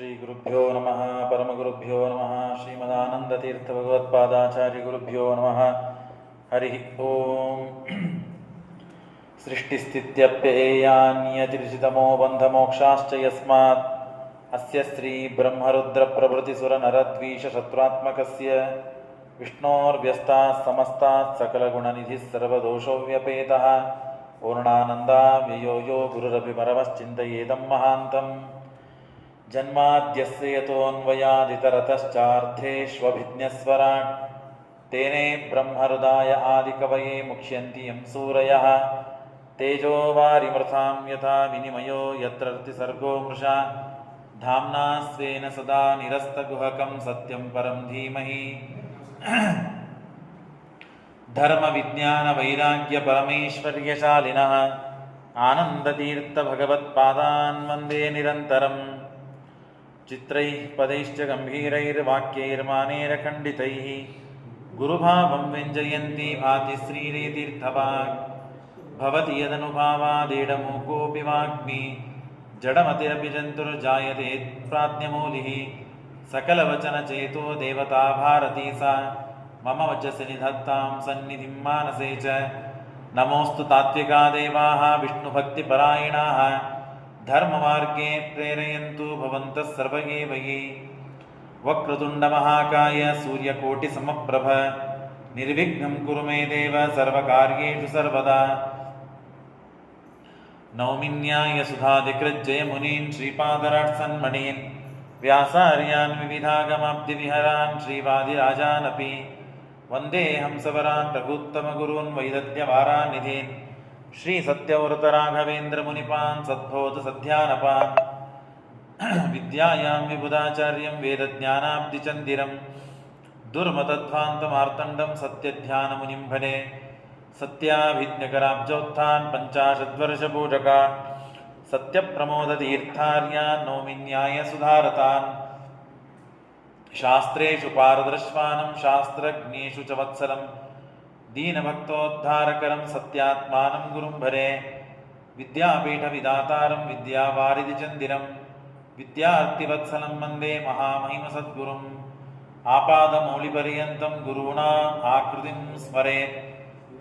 ಶ್ರೀಗುರುಭ್ಯೋ ನಮಃ ಪರಮಗುರುಭ್ಯೋ ನಮಃ ಶ್ರೀಮದಾನಂದತೀರ್ಥಭಗವತ್ಪಾದಾಚಾರ್ಯಗುರುಭ್ಯೋ ನಮಃ ಹರಿ ಓಂ. ಸೃಷ್ಟಿಸ್ಥಿತ್ಯಪ್ಯಯೇಯಾನ್ಯತಿರಿಚಿತಮೋ ಬಂಧಮೋಕ್ಷಾಶ್ಚ ಯಸ್ಮಾತ್ ಅಸ್ಯ ಶ್ರೀ ಬ್ರಹ್ಮರುದ್ರಪ್ರಭೃತಿಸುರನರದ್ವೀಷಶತ್ರುತ್ಮಕಸ್ಯ ವಿಷ್ಣೋರ್ವ್ಯಸ್ತಾಃ ಸಮಸ್ತಾಃ ಸಕಲಗುಣನಿಧಿಃ ಸರ್ವದೋಷವ್ಯಪೇತಃ ಪೂರ್ಣಾನಂದಾವ್ಯಯೋ ಯೋ ಗುರುರಪಿ ಪರಮಶ್ಚಿಂತಯೇದಂ ಮಹಾಂತಂ. ಜನ್ಮಾದ್ಯಸ್ಯ ಯತೋऽನ್ವಯಾದಿತರತಶ್ಚಾರ್ಥೇಷ್ವಭಿಜ್ಞಸ್ವರಾಟ್ ತೇನೇ ಬ್ರಹ್ಮಹೃದಾಯ ಆದಿಕವಯೇ ಮುಖ್ಯಂತಿ ಯಂ ಸೂರಯಃ ತೇಜೋ ವಾರಿಮೃತಾಂ ಯಥಾ ವಿನಿಮಯೋ ಯತ್ರ ಸರ್ಗೋ ಮೃಷಾ ಧಾಮ್ನಾ ಸ್ವೇನ ಸದಾ ನಿರಸ್ತಗುಹಕಂ ಸತ್ಯಂ ಪರಂ ಧೀಮಹಿ. ಧರ್ಮ ವಿಜ್ಞಾನ ವೈರಾಗ್ಯ ಪರಮೇಶ್ವರ್ಯಶಾಲಿನಃ ಆನಂದತೀರ್ಥ ಭಗವತ್ಪಾದಾನ್ ವಂದೇ ನಿರಂತರಂ. ಚಿತ್ರೈಃ ಪದೈಶ್ಚ ಗಂಭೀರೈರ್ವಾಕ್ಯೈರ್ಮಾನೇರಖಂಡಿತೈಃ ಗುರುಭಾವಂ ವ್ಯಂಜಯಂತಿ ಭಾತಿ ಶ್ರೀರೇತೀರ್ಥವಾಗ್ ಭವತಿ ಯದನುಭಾವಾದೇಡಮೂಕೋऽಪಿ ವಾಗ್ಮಿ ಜಡಮತಿರಪಿ ಜಂತುರ್ಜಾಯತೆ ಪ್ರಾಜ್ಞಮೂಲಿಃ ಸಕಲವಚನಚೇತೋ ದೇವತಾ ಭಾರತೀ ಸಾ ಮಮ ವಚಸಿ ನಿಧತ್ತಾಂ ಸನ್ನಿಧಿಂ ಮಾನಸೇ ಚ. ನಮೋऽस्तु ತಾತ್ವಿಕಾ ದೇವಾಃ ವಿಷ್ಣುಭಕ್ತಿಪರಾಯಣಾಃ ಧರ್ಮಮಾರ್ಗೇ ಪ್ರೇರಯಂತು ಭವಂತಃ ಸರ್ವ ಏವ ಯೇ. ವಕ್ರತುಂಡಮಹಾಕಾಯ ಸೂರ್ಯಕೋಟಿಸಮಪ್ರಭ ನಿರ್ವಿಘ್ನಂ ಕುರು ಮೇ ದೇವ ಸರ್ವಕಾರ್ಯೇಷು ಸರ್ವದಾ. ನೌಮಿನ್ಯಾಯ ಸುಧಾಧಿಕೃಜ್ಜಯ ಮುನೀನ್ ಶ್ರೀಪಾದರಾಟ್ಸನ್ಮಣೀನ್ ವ್ಯಾಸಾರ್ಯಾನ್ ವಿವಿಧಾಗಮಾಬ್ಧಿವಿಹರಾನ್ ಶ್ರೀವಾದಿರಾಜಾನಪಿ ವಂದೇ ಹಂಸವರಾನ್ ರಘುತ್ತಮಗುರೂನ್ ವೈದಗ್ಧ್ಯವಾರಾನಿಧೀನ್ ಶ್ರೀ ಸತ್ಯವೃತರಾಘವೇಂದ್ರ ಮುನಿಪಾನ್ ಸದ್ಭೋತ ಸಧ್ಯಾನಪಾನ್. ವಿದ್ಯಾಯಾಂ ವಿಬುಧಾಚಾರ್ಯಂ ವೇದಜ್ಞಾನಾಬ್ಧಿಚಂದಿರಂ ದುರ್ಮತಧ್ವಾಂತಮಾರ್ತಂಡಂ ಸತ್ಯಧ್ಯಾನಮುನಿಂ ಭಜೆ. ಸತ್ಯಾಭಿಜ್ಞಕರಾಬ್ಜೋತ್ಥಾನ್ ಪಂಚಾಶದ್ವರ್ಷಪೂಜಕಾನ್ ಸತ್ಯಪ್ರಮೋದತೀರ್ಥಾರ್ಯಾನ್ ನೌಮಿನ್ಯಾಯ ಸುಧಾರತಾನ್. ಶಾಸ್ತ್ರೇಷು ಪಾರದರ್ಶ್ವಾನಂ ಶಾಸ್ತ್ರಜ್ಞೇಷು ಚ ವತ್ಸಲಂ ದೀನಭಕ್ತೋದ್ಧಾರಕರಂ ಸತ್ಯಾತ್ಮಾನಂ ಗುರುಂ ಭರೆ. ವಿದ್ಯಾಪೀಠವಿದಾತಾರಂ ವಿದ್ಯಾವಾರಿಧಿಚಂದಿರಂ ವಿದ್ಯಾರ್ಥಿವತ್ಸಲಂ ವಂದೇ ಮಹಾಮಹಿಮಸದ್ಗುರುಂ. ಆಪಾದಮೌಳಿಪರ್ಯಂತಂ ಗುರುಣಾಂ ಆಕೃತಿಂ ಸ್ಮರೇತ್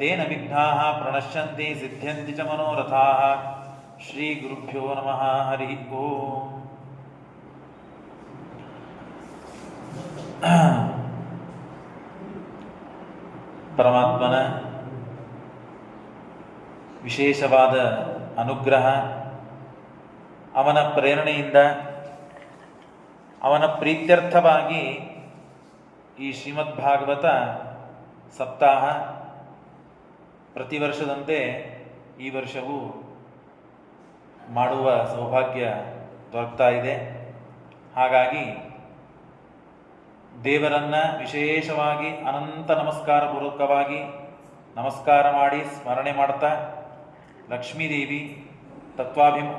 ತೇನ ವಿಘ್ನಾಃ ಪ್ರಣಶ್ಯಂತಿ ಸಿದ್ಧ್ಯಂತಿ ಚ ಮನೋರಥಾಃ. ಶ್ರೀ ಗುರುಭ್ಯೋ ನಮಃ ಹರಿ ಓಂ. ಪರಮಾತ್ಮನ ವಿಶೇಷವಾದ ಅನುಗ್ರಹ, ಅವನ ಪ್ರೇರಣೆಯಿಂದ ಅವನ ಪ್ರೀತ್ಯರ್ಥವಾಗಿ ಈ ಶ್ರೀಮದ್ಭಾಗವತ ಸಪ್ತಾಹ ಪ್ರತಿ ವರ್ಷದಂತೆ ಈ ವರ್ಷವೂ ಮಾಡುವ ಸೌಭಾಗ್ಯ ದೊರಕ್ತಾ ಇದೆ. ಹಾಗಾಗಿ ದೇವರನ್ನ ವಿಶೇಷವಾಗಿ ಅನಂತ ನಮಸ್ಕಾರ ಪೂರ್ವಕವಾಗಿ ನಮಸ್ಕಾರ ಮಾಡಿ ಸ್ಮರಣೆ ಮಾಡ್ತಾ, ಲಕ್ಷ್ಮೀದೇವಿ,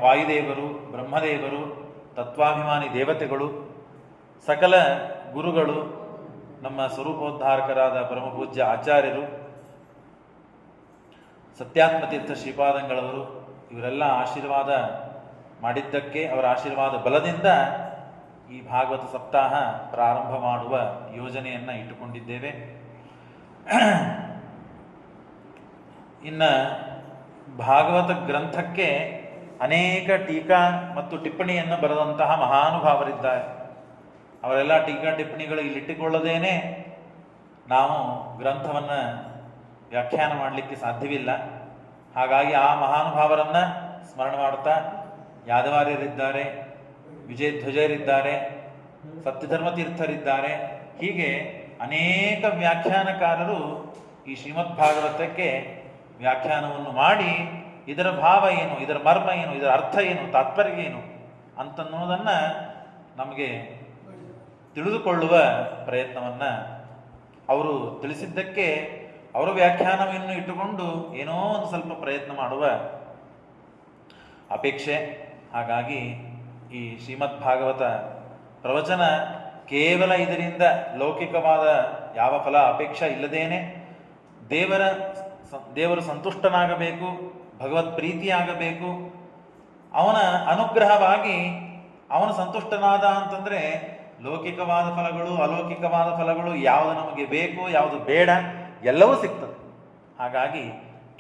ವಾಯುದೇವರು, ಬ್ರಹ್ಮದೇವರು, ತತ್ವಾಭಿಮಾನಿ ದೇವತೆಗಳು, ಸಕಲ ಗುರುಗಳು, ನಮ್ಮ ಸ್ವರೂಪೋದ್ಧಾರಕರಾದ ಪರಮಪೂಜ್ಯ ಆಚಾರ್ಯರು, ಸತ್ಯಾತ್ಮತೀರ್ಥ ಶ್ರೀಪಾದಂಗಳವರು, ಇವರೆಲ್ಲ ಆಶೀರ್ವಾದ ಮಾಡಿದ್ದಕ್ಕೆ ಅವರ ಆಶೀರ್ವಾದ ಬಲದಿಂದ ಈ ಭಾಗವತ ಸಪ್ತಾಹ ಪ್ರಾರಂಭ ಮಾಡುವ ಯೋಜನೆಯನ್ನು ಇಟ್ಟುಕೊಂಡಿದ್ದೇವೆ. ಇನ್ನು ಭಾಗವತ ಗ್ರಂಥಕ್ಕೆ ಅನೇಕ ಟೀಕಾ ಮತ್ತು ಟಿಪ್ಪಣಿಯನ್ನು ಬರೆದಂತಹ ಮಹಾನುಭಾವರಿದ್ದಾರೆ. ಅವರೆಲ್ಲ ಟೀಕಾ ಟಿಪ್ಪಣಿಗಳು ಇಲ್ಲಿಟ್ಟುಕೊಳ್ಳದೇನೆ ನಾವು ಗ್ರಂಥವನ್ನು ವ್ಯಾಖ್ಯಾನ ಮಾಡಲಿಕ್ಕೆ ಸಾಧ್ಯವಿಲ್ಲ. ಹಾಗಾಗಿ ಆ ಮಹಾನುಭಾವರನ್ನು ಸ್ಮರಣೆ ಮಾಡ್ತಾ, ಯಾದವಾರ್ಯರಿದ್ದಾರೆ, ವಿಜಯಧ್ವಜರಿದ್ದಾರೆ, ಸತ್ಯಧರ್ಮತೀರ್ಥರಿದ್ದಾರೆ, ಹೀಗೆ ಅನೇಕ ವ್ಯಾಖ್ಯಾನಕಾರರು ಈ ಶ್ರೀಮದ್ ಭಾಗವತಕ್ಕೆ ವ್ಯಾಖ್ಯಾನವನ್ನು ಮಾಡಿ ಇದರ ಭಾವ ಏನು, ಇದರ ಮರ್ಮ ಏನು, ಇದರ ಅರ್ಥ ಏನು, ತಾತ್ಪರ್ಯ ಏನು ಅಂತನ್ನೋದನ್ನು ನಮಗೆ ತಿಳಿದುಕೊಳ್ಳುವ ಪ್ರಯತ್ನವನ್ನು ಅವರು ತಿಳಿಸಿದ್ದಕ್ಕೆ ಅವರ ವ್ಯಾಖ್ಯಾನವನ್ನು ಇಟ್ಟುಕೊಂಡು ಏನೋ ಒಂದು ಸ್ವಲ್ಪ ಪ್ರಯತ್ನ ಮಾಡುವ ಅಪೇಕ್ಷೆ. ಹಾಗಾಗಿ ಈ ಶ್ರೀಮದ್ ಭಾಗವತ ಪ್ರವಚನ ಕೇವಲ ಇದರಿಂದ ಲೌಕಿಕವಾದ ಯಾವ ಫಲ ಅಪೇಕ್ಷೆ ಇಲ್ಲದೇನೆ ದೇವರು ಸಂತುಷ್ಟನಾಗಬೇಕು, ಭಗವತ್ ಪ್ರೀತಿಯಾಗಬೇಕು, ಅವನ ಅನುಗ್ರಹವಾಗಿ ಅವನು ಸಂತುಷ್ಟನಾದ ಅಂತಂದರೆ ಲೌಕಿಕವಾದ ಫಲಗಳು ಅಲೌಕಿಕವಾದ ಫಲಗಳು ಯಾವುದು ನಮಗೆ ಬೇಕು ಯಾವುದು ಬೇಡ ಎಲ್ಲವೂ ಸಿಗ್ತದೆ. ಹಾಗಾಗಿ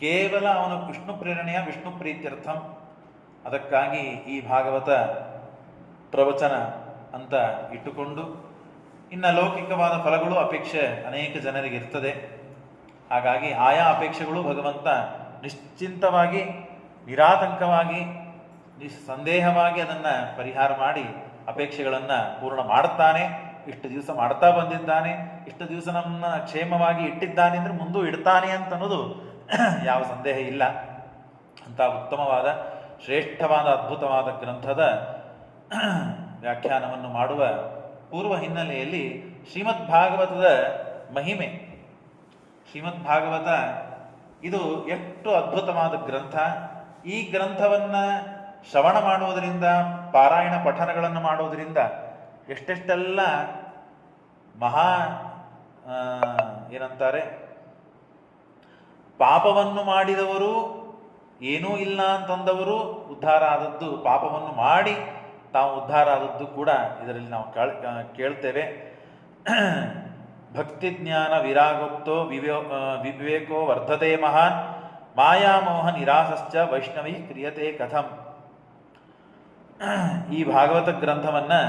ಕೇವಲ ಅವನ ವಿಷ್ಣು ಪ್ರೇರಣೆಯ ವಿಷ್ಣು ಪ್ರೀತ್ಯರ್ಥಂ. ಅದಕ್ಕಾಗಿ ಈ ಭಾಗವತ ಪ್ರವಚನ ಅಂತ ಇಟ್ಟುಕೊಂಡು, ಇನ್ನು ಲೌಕಿಕವಾದ ಫಲಗಳು ಅಪೇಕ್ಷೆ ಅನೇಕ ಜನರಿಗೆ ಇರ್ತದೆ. ಹಾಗಾಗಿ ಆಯಾ ಅಪೇಕ್ಷೆಗಳು ಭಗವಂತ ನಿಶ್ಚಿಂತವಾಗಿ ನಿರಾತಂಕವಾಗಿ ನಿಸ್ಸಂದೇಹವಾಗಿ ಅದನ್ನು ಪರಿಹಾರ ಮಾಡಿ ಅಪೇಕ್ಷೆಗಳನ್ನು ಪೂರ್ಣ ಮಾಡುತ್ತಾನೆ. ಇಷ್ಟು ದಿವಸ ಮಾಡ್ತಾ ಬಂದಿದ್ದಾನೆ, ಇಷ್ಟು ದಿವಸ ನಮ್ಮನ್ನ ಕ್ಷೇಮವಾಗಿ ಇಟ್ಟಿದ್ದಾನೆ ಅಂದರೆ ಮುಂದೂ ಇಡ್ತಾನೆ ಅಂತ ಅನ್ನೋದು ಯಾವ ಸಂದೇಹ ಇಲ್ಲ. ಅಂತ ಉತ್ತಮವಾದ ಶ್ರೇಷ್ಠವಾದ ಅದ್ಭುತವಾದ ಗ್ರಂಥದ ವ್ಯಾಖ್ಯಾನವನ್ನು ಮಾಡುವ ಪೂರ್ವ ಹಿನ್ನೆಲೆಯಲ್ಲಿ ಶ್ರೀಮದ್ ಭಾಗವತದ ಮಹಿಮೆ, ಶ್ರೀಮದ್ ಭಾಗವತ ಇದು ಎಷ್ಟು ಅದ್ಭುತವಾದ ಗ್ರಂಥ. ಈ ಗ್ರಂಥವನ್ನು ಶ್ರವಣ ಮಾಡುವುದರಿಂದ, ಪಾರಾಯಣ ಪಠನಗಳನ್ನು ಮಾಡುವುದರಿಂದ ಎಷ್ಟೆಷ್ಟೆಲ್ಲ ಮಹಾ ಏನಂತಾರೆ, ಪಾಪವನ್ನು ಮಾಡಿದವರು ಏನೂ ಇಲ್ಲ ಅಂತಂದವರು ಉದ್ಧಾರ ಆದದ್ದು, ಪಾಪವನ್ನು ಮಾಡಿ ತಾವು ಉದ್ಧಾರ ಆದದ್ದು ಕೂಡ ಇದರಲ್ಲಿ ನಾವು ಕೇಳ್ತೇವೆ. ಭಕ್ತಿ ಜ್ಞಾನ ವಿರಾಗೋಕ್ತೋ ವಿವೇಕೋ ವರ್ಧತೆ ಮಹಾನ್ ಮಾಯಾಮೋಹ ನಿರಾಸಶ್ಚ ವೈಷ್ಣವೈ ಕ್ರಿಯತೆ ಕಥಂ. ಈ ಭಾಗವತ ಗ್ರಂಥವನ್ನು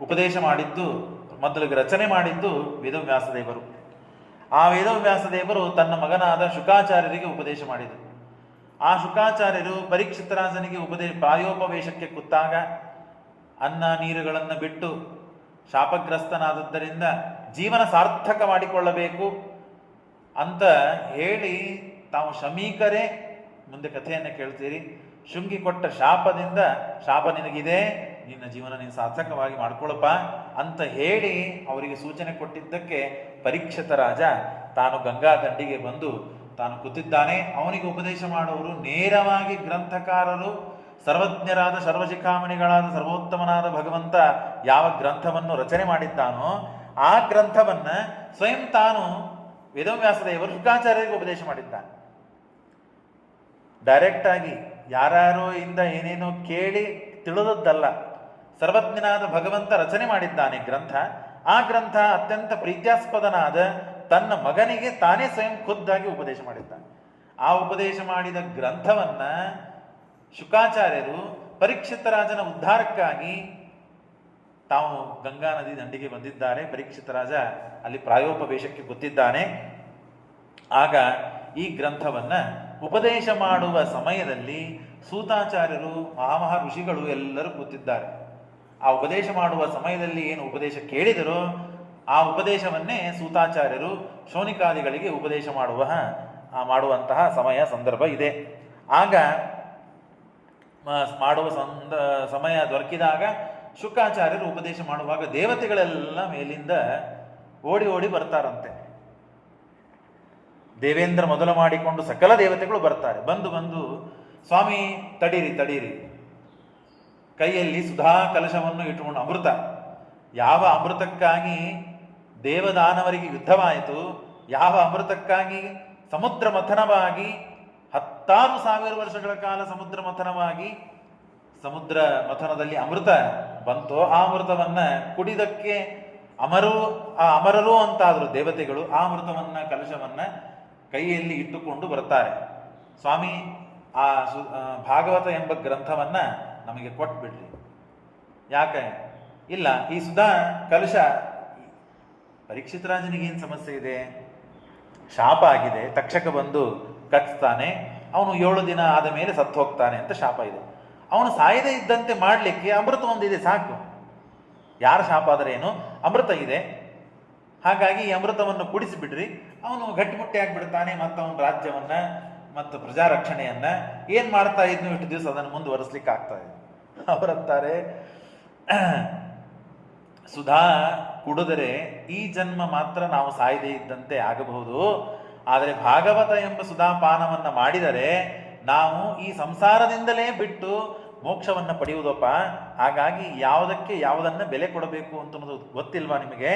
ಉಪದೇಶ ಮಾಡಿದ್ದು, ಮೊದಲಿಗೆ ರಚನೆ ಮಾಡಿದ್ದು ವೇದವ್ಯಾಸದೇವರು. ಆ ವೇದವ್ಯಾಸದೇವರು ತನ್ನ ಮಗನಾದ ಶುಕಾಚಾರ್ಯರಿಗೆ ಉಪದೇಶ ಮಾಡಿದರು. ಆ ಶುಕಾಚಾರ್ಯರು ಪರೀಕ್ಷಿತರಾಜನಿಗೆ ಪ್ರಾಯೋಪವೇಶಕ್ಕೆ ಕೂತಾಗ ಅನ್ನ ನೀರುಗಳನ್ನು ಬಿಟ್ಟು ಶಾಪಗ್ರಸ್ತನಾದದ್ದರಿಂದ ಜೀವನ ಸಾರ್ಥಕ ಮಾಡಿಕೊಳ್ಳಬೇಕು ಅಂತ ಹೇಳಿ ತಾವು ಶಮೀಕರೇ, ಮುಂದೆ ಕಥೆಯನ್ನು ಕೇಳ್ತೀರಿ, ಶೃಂಗಿ ಕೊಟ್ಟ ಶಾಪದಿಂದ, ಶಾಪ ನಿನಗಿದೆ, ನಿನ್ನ ಜೀವನ ನೀನು ಸಾರ್ಥಕವಾಗಿ ಮಾಡ್ಕೊಳ್ಳಪ್ಪ ಅಂತ ಹೇಳಿ ಅವರಿಗೆ ಸೂಚನೆ ಕೊಟ್ಟಿದ್ದಕ್ಕೆ ಪರೀಕ್ಷಿತ ರಾಜ ತಾನು ಗಂಗಾ ದಂಡಿಗೆ ಬಂದು ತಾನು ಕೂತಿದ್ದಾನೆ. ಅವನಿಗೆ ಉಪದೇಶ ಮಾಡುವವರು ನೇರವಾಗಿ ಗ್ರಂಥಕಾರರು, ಸರ್ವಜ್ಞರಾದ ಸರ್ವಶಿಖಾಮಣಿಗಳಾದ ಸರ್ವೋತ್ತಮನಾದ ಭಗವಂತ ಯಾವ ಗ್ರಂಥವನ್ನು ರಚನೆ ಮಾಡಿದ್ದಾನೋ ಆ ಗ್ರಂಥವನ್ನು ಸ್ವಯಂ ತಾನು ವೇದವ್ಯಾಸದೇವರು ಶುಕಾಚಾರ್ಯರಿಗೆ ಉಪದೇಶ ಮಾಡಿದ್ದಾನೆ. ಡೈರೆಕ್ಟ್ ಆಗಿ ಯಾರ್ಯಾರೋ ಇಂದ ಏನೇನೋ ಕೇಳಿ ತಿಳಿದದ್ದಲ್ಲ, ಸರ್ವಜ್ಞನಾದ ಭಗವಂತ ರಚನೆ ಮಾಡಿದ್ದಾನೆ ಗ್ರಂಥ. ಆ ಗ್ರಂಥ ಅತ್ಯಂತ ಪ್ರೀತ್ಯಾಸ್ಪದನಾದ ತನ್ನ ಮಗನಿಗೆ ತಾನೇ ಸ್ವಯಂ ಖುದ್ದಾಗಿ ಉಪದೇಶ ಮಾಡಿದ್ದಾನೆ. ಆ ಉಪದೇಶ ಮಾಡಿದ ಗ್ರಂಥವನ್ನ ಶುಕಾಚಾರ್ಯರು ಪರೀಕ್ಷಿತ ರಾಜನ ಉದ್ಧಾರಕ್ಕಾಗಿ ತಾವು ಗಂಗಾ ನದಿ ದಂಡಿಗೆ ಬಂದಿದ್ದಾರೆ. ಪರೀಕ್ಷಿತ ರಾಜ ಅಲ್ಲಿ ಪ್ರಾಯೋಪವೇಶಕ್ಕೆ ಗೊತ್ತಿದ್ದಾನೆ. ಆಗ ಈ ಗ್ರಂಥವನ್ನ ಉಪದೇಶ ಮಾಡುವ ಸಮಯದಲ್ಲಿ ಸೂತಾಚಾರ್ಯರು, ಮಹಾಮಹಾ ಋಷಿಗಳು ಎಲ್ಲರೂ ಕೂತಿದ್ದಾರೆ. ಆ ಉಪದೇಶ ಮಾಡುವ ಸಮಯದಲ್ಲಿ ಏನು ಉಪದೇಶ ಕೇಳಿದರೋ ಆ ಉಪದೇಶವನ್ನೇ ಸೂತಾಚಾರ್ಯರು ಶೌನಿಕಾದಿಗಳಿಗೆ ಉಪದೇಶ ಮಾಡುವಂತಹ ಸಂದರ್ಭ ಇದೆ. ಆಗ ಮಾಡುವ ಸಮಯ ದೊರಕಿದಾಗ ಶುಕಾಚಾರ್ಯರು ಉಪದೇಶ ಮಾಡುವಾಗ ದೇವತೆಗಳೆಲ್ಲ ಮೇಲಿಂದ ಓಡಿ ಓಡಿ ಬರ್ತಾರಂತೆ. ದೇವೇಂದ್ರ ಮೊದಲು ಮಾಡಿಕೊಂಡು ಸಕಲ ದೇವತೆಗಳು ಬರ್ತಾರೆ. ಬಂದು ಸ್ವಾಮಿ ತಡೀರಿ, ಕೈಯಲ್ಲಿ ಸುಧಾ ಕಲಶವನ್ನು ಇಟ್ಟುಕೊಂಡು, ಅಮೃತ, ಯಾವ ಅಮೃತಕ್ಕಾಗಿ ದೇವದಾನವರಿಗೆ ಯುದ್ಧವಾಯಿತು, ಯಾವ ಅಮೃತಕ್ಕಾಗಿ ಸಮುದ್ರ ಮಥನವಾಗಿ 10,000 ವರ್ಷಗಳ ಕಾಲ ಸಮುದ್ರ ಮಥನದಲ್ಲಿ ಅಮೃತ ಬಂತೋ ಆ ಅಮೃತವನ್ನ ಕುಡಿದಕ್ಕೆ ಅಮರರು ಅಂತಾದ್ರು ದೇವತೆಗಳು. ಆ ಅಮೃತವನ್ನ, ಕಲಶವನ್ನ ಕೈಯಲ್ಲಿ ಇಟ್ಟುಕೊಂಡು ಬರ್ತಾರೆ. ಸ್ವಾಮಿ, ಆ ಭಾಗವತ ಎಂಬ ಗ್ರಂಥವನ್ನ ನಮಗೆ ಕೊಟ್ಬಿಡ್ರಿ. ಯಾಕೆ? ಇಲ್ಲ, ಈ ಸುಧಾ ಕಲಶ, ಪರೀಕ್ಷಿತ ರಾಜನಿಗೆ ಏನು ಸಮಸ್ಯೆ ಇದೆ? ಶಾಪ ಆಗಿದೆ, ತಕ್ಷಕ ಬಂದು ಕಚ್ತಾನೆ, ಅವನು 7 ದಿನ ಆದ ಮೇಲೆ ಸತ್ತು ಹೋಗ್ತಾನೆ ಅಂತ ಶಾಪ ಇದೆ. ಅವನು ಸಾಯದೇ ಇದ್ದಂತೆ ಮಾಡಲಿಕ್ಕೆ ಅಮೃತ ಒಂದಿದೆ ಸಾಕು. ಯಾರ ಶಾಪ ಆದರೆ ಏನು? ಅಮೃತ ಇದೆ. ಹಾಗಾಗಿ ಈ ಅಮೃತವನ್ನು ಕುಡಿಸಿಬಿಡ್ರಿ, ಅವನು ಗಟ್ಟಿಮುಟ್ಟಿ ಆಗಿಬಿಡ್ತಾನೆ. ಮತ್ತು ಅವನ ರಾಜ್ಯವನ್ನ ಮತ್ತು ಪ್ರಜಾರಕ್ಷಣೆಯನ್ನ ಏನ್ ಮಾಡ್ತಾ ಇದ್ನು ಇಷ್ಟು ದಿವಸ ಅದನ್ನು ಮುಂದುವರಿಸ್ಲಿಕ್ಕೆ ಆಗ್ತಾ ಇದೆ. ಅವರಂತಾರೆ, ಸುಧಾ ಕುಡಿದರೆ ಈ ಜನ್ಮ ಮಾತ್ರ ನಾವು ಸಾಯದೇ ಇದ್ದಂತೆ ಆಗಬಹುದು, ಆದರೆ ಭಾಗವತ ಎಂಬ ಸುಧಾಪಾನವನ್ನ ಮಾಡಿದರೆ ನಾವು ಈ ಸಂಸಾರದಿಂದಲೇ ಬಿಟ್ಟು ಮೋಕ್ಷವನ್ನ ಪಡೆಯುವುದಪ್ಪ. ಹಾಗಾಗಿ ಯಾವುದಕ್ಕೆ ಯಾವುದನ್ನ ಬೆಲೆ ಕೊಡಬೇಕು ಅಂತನ್ನೋದು ಗೊತ್ತಿಲ್ವಾ ನಿಮಗೆ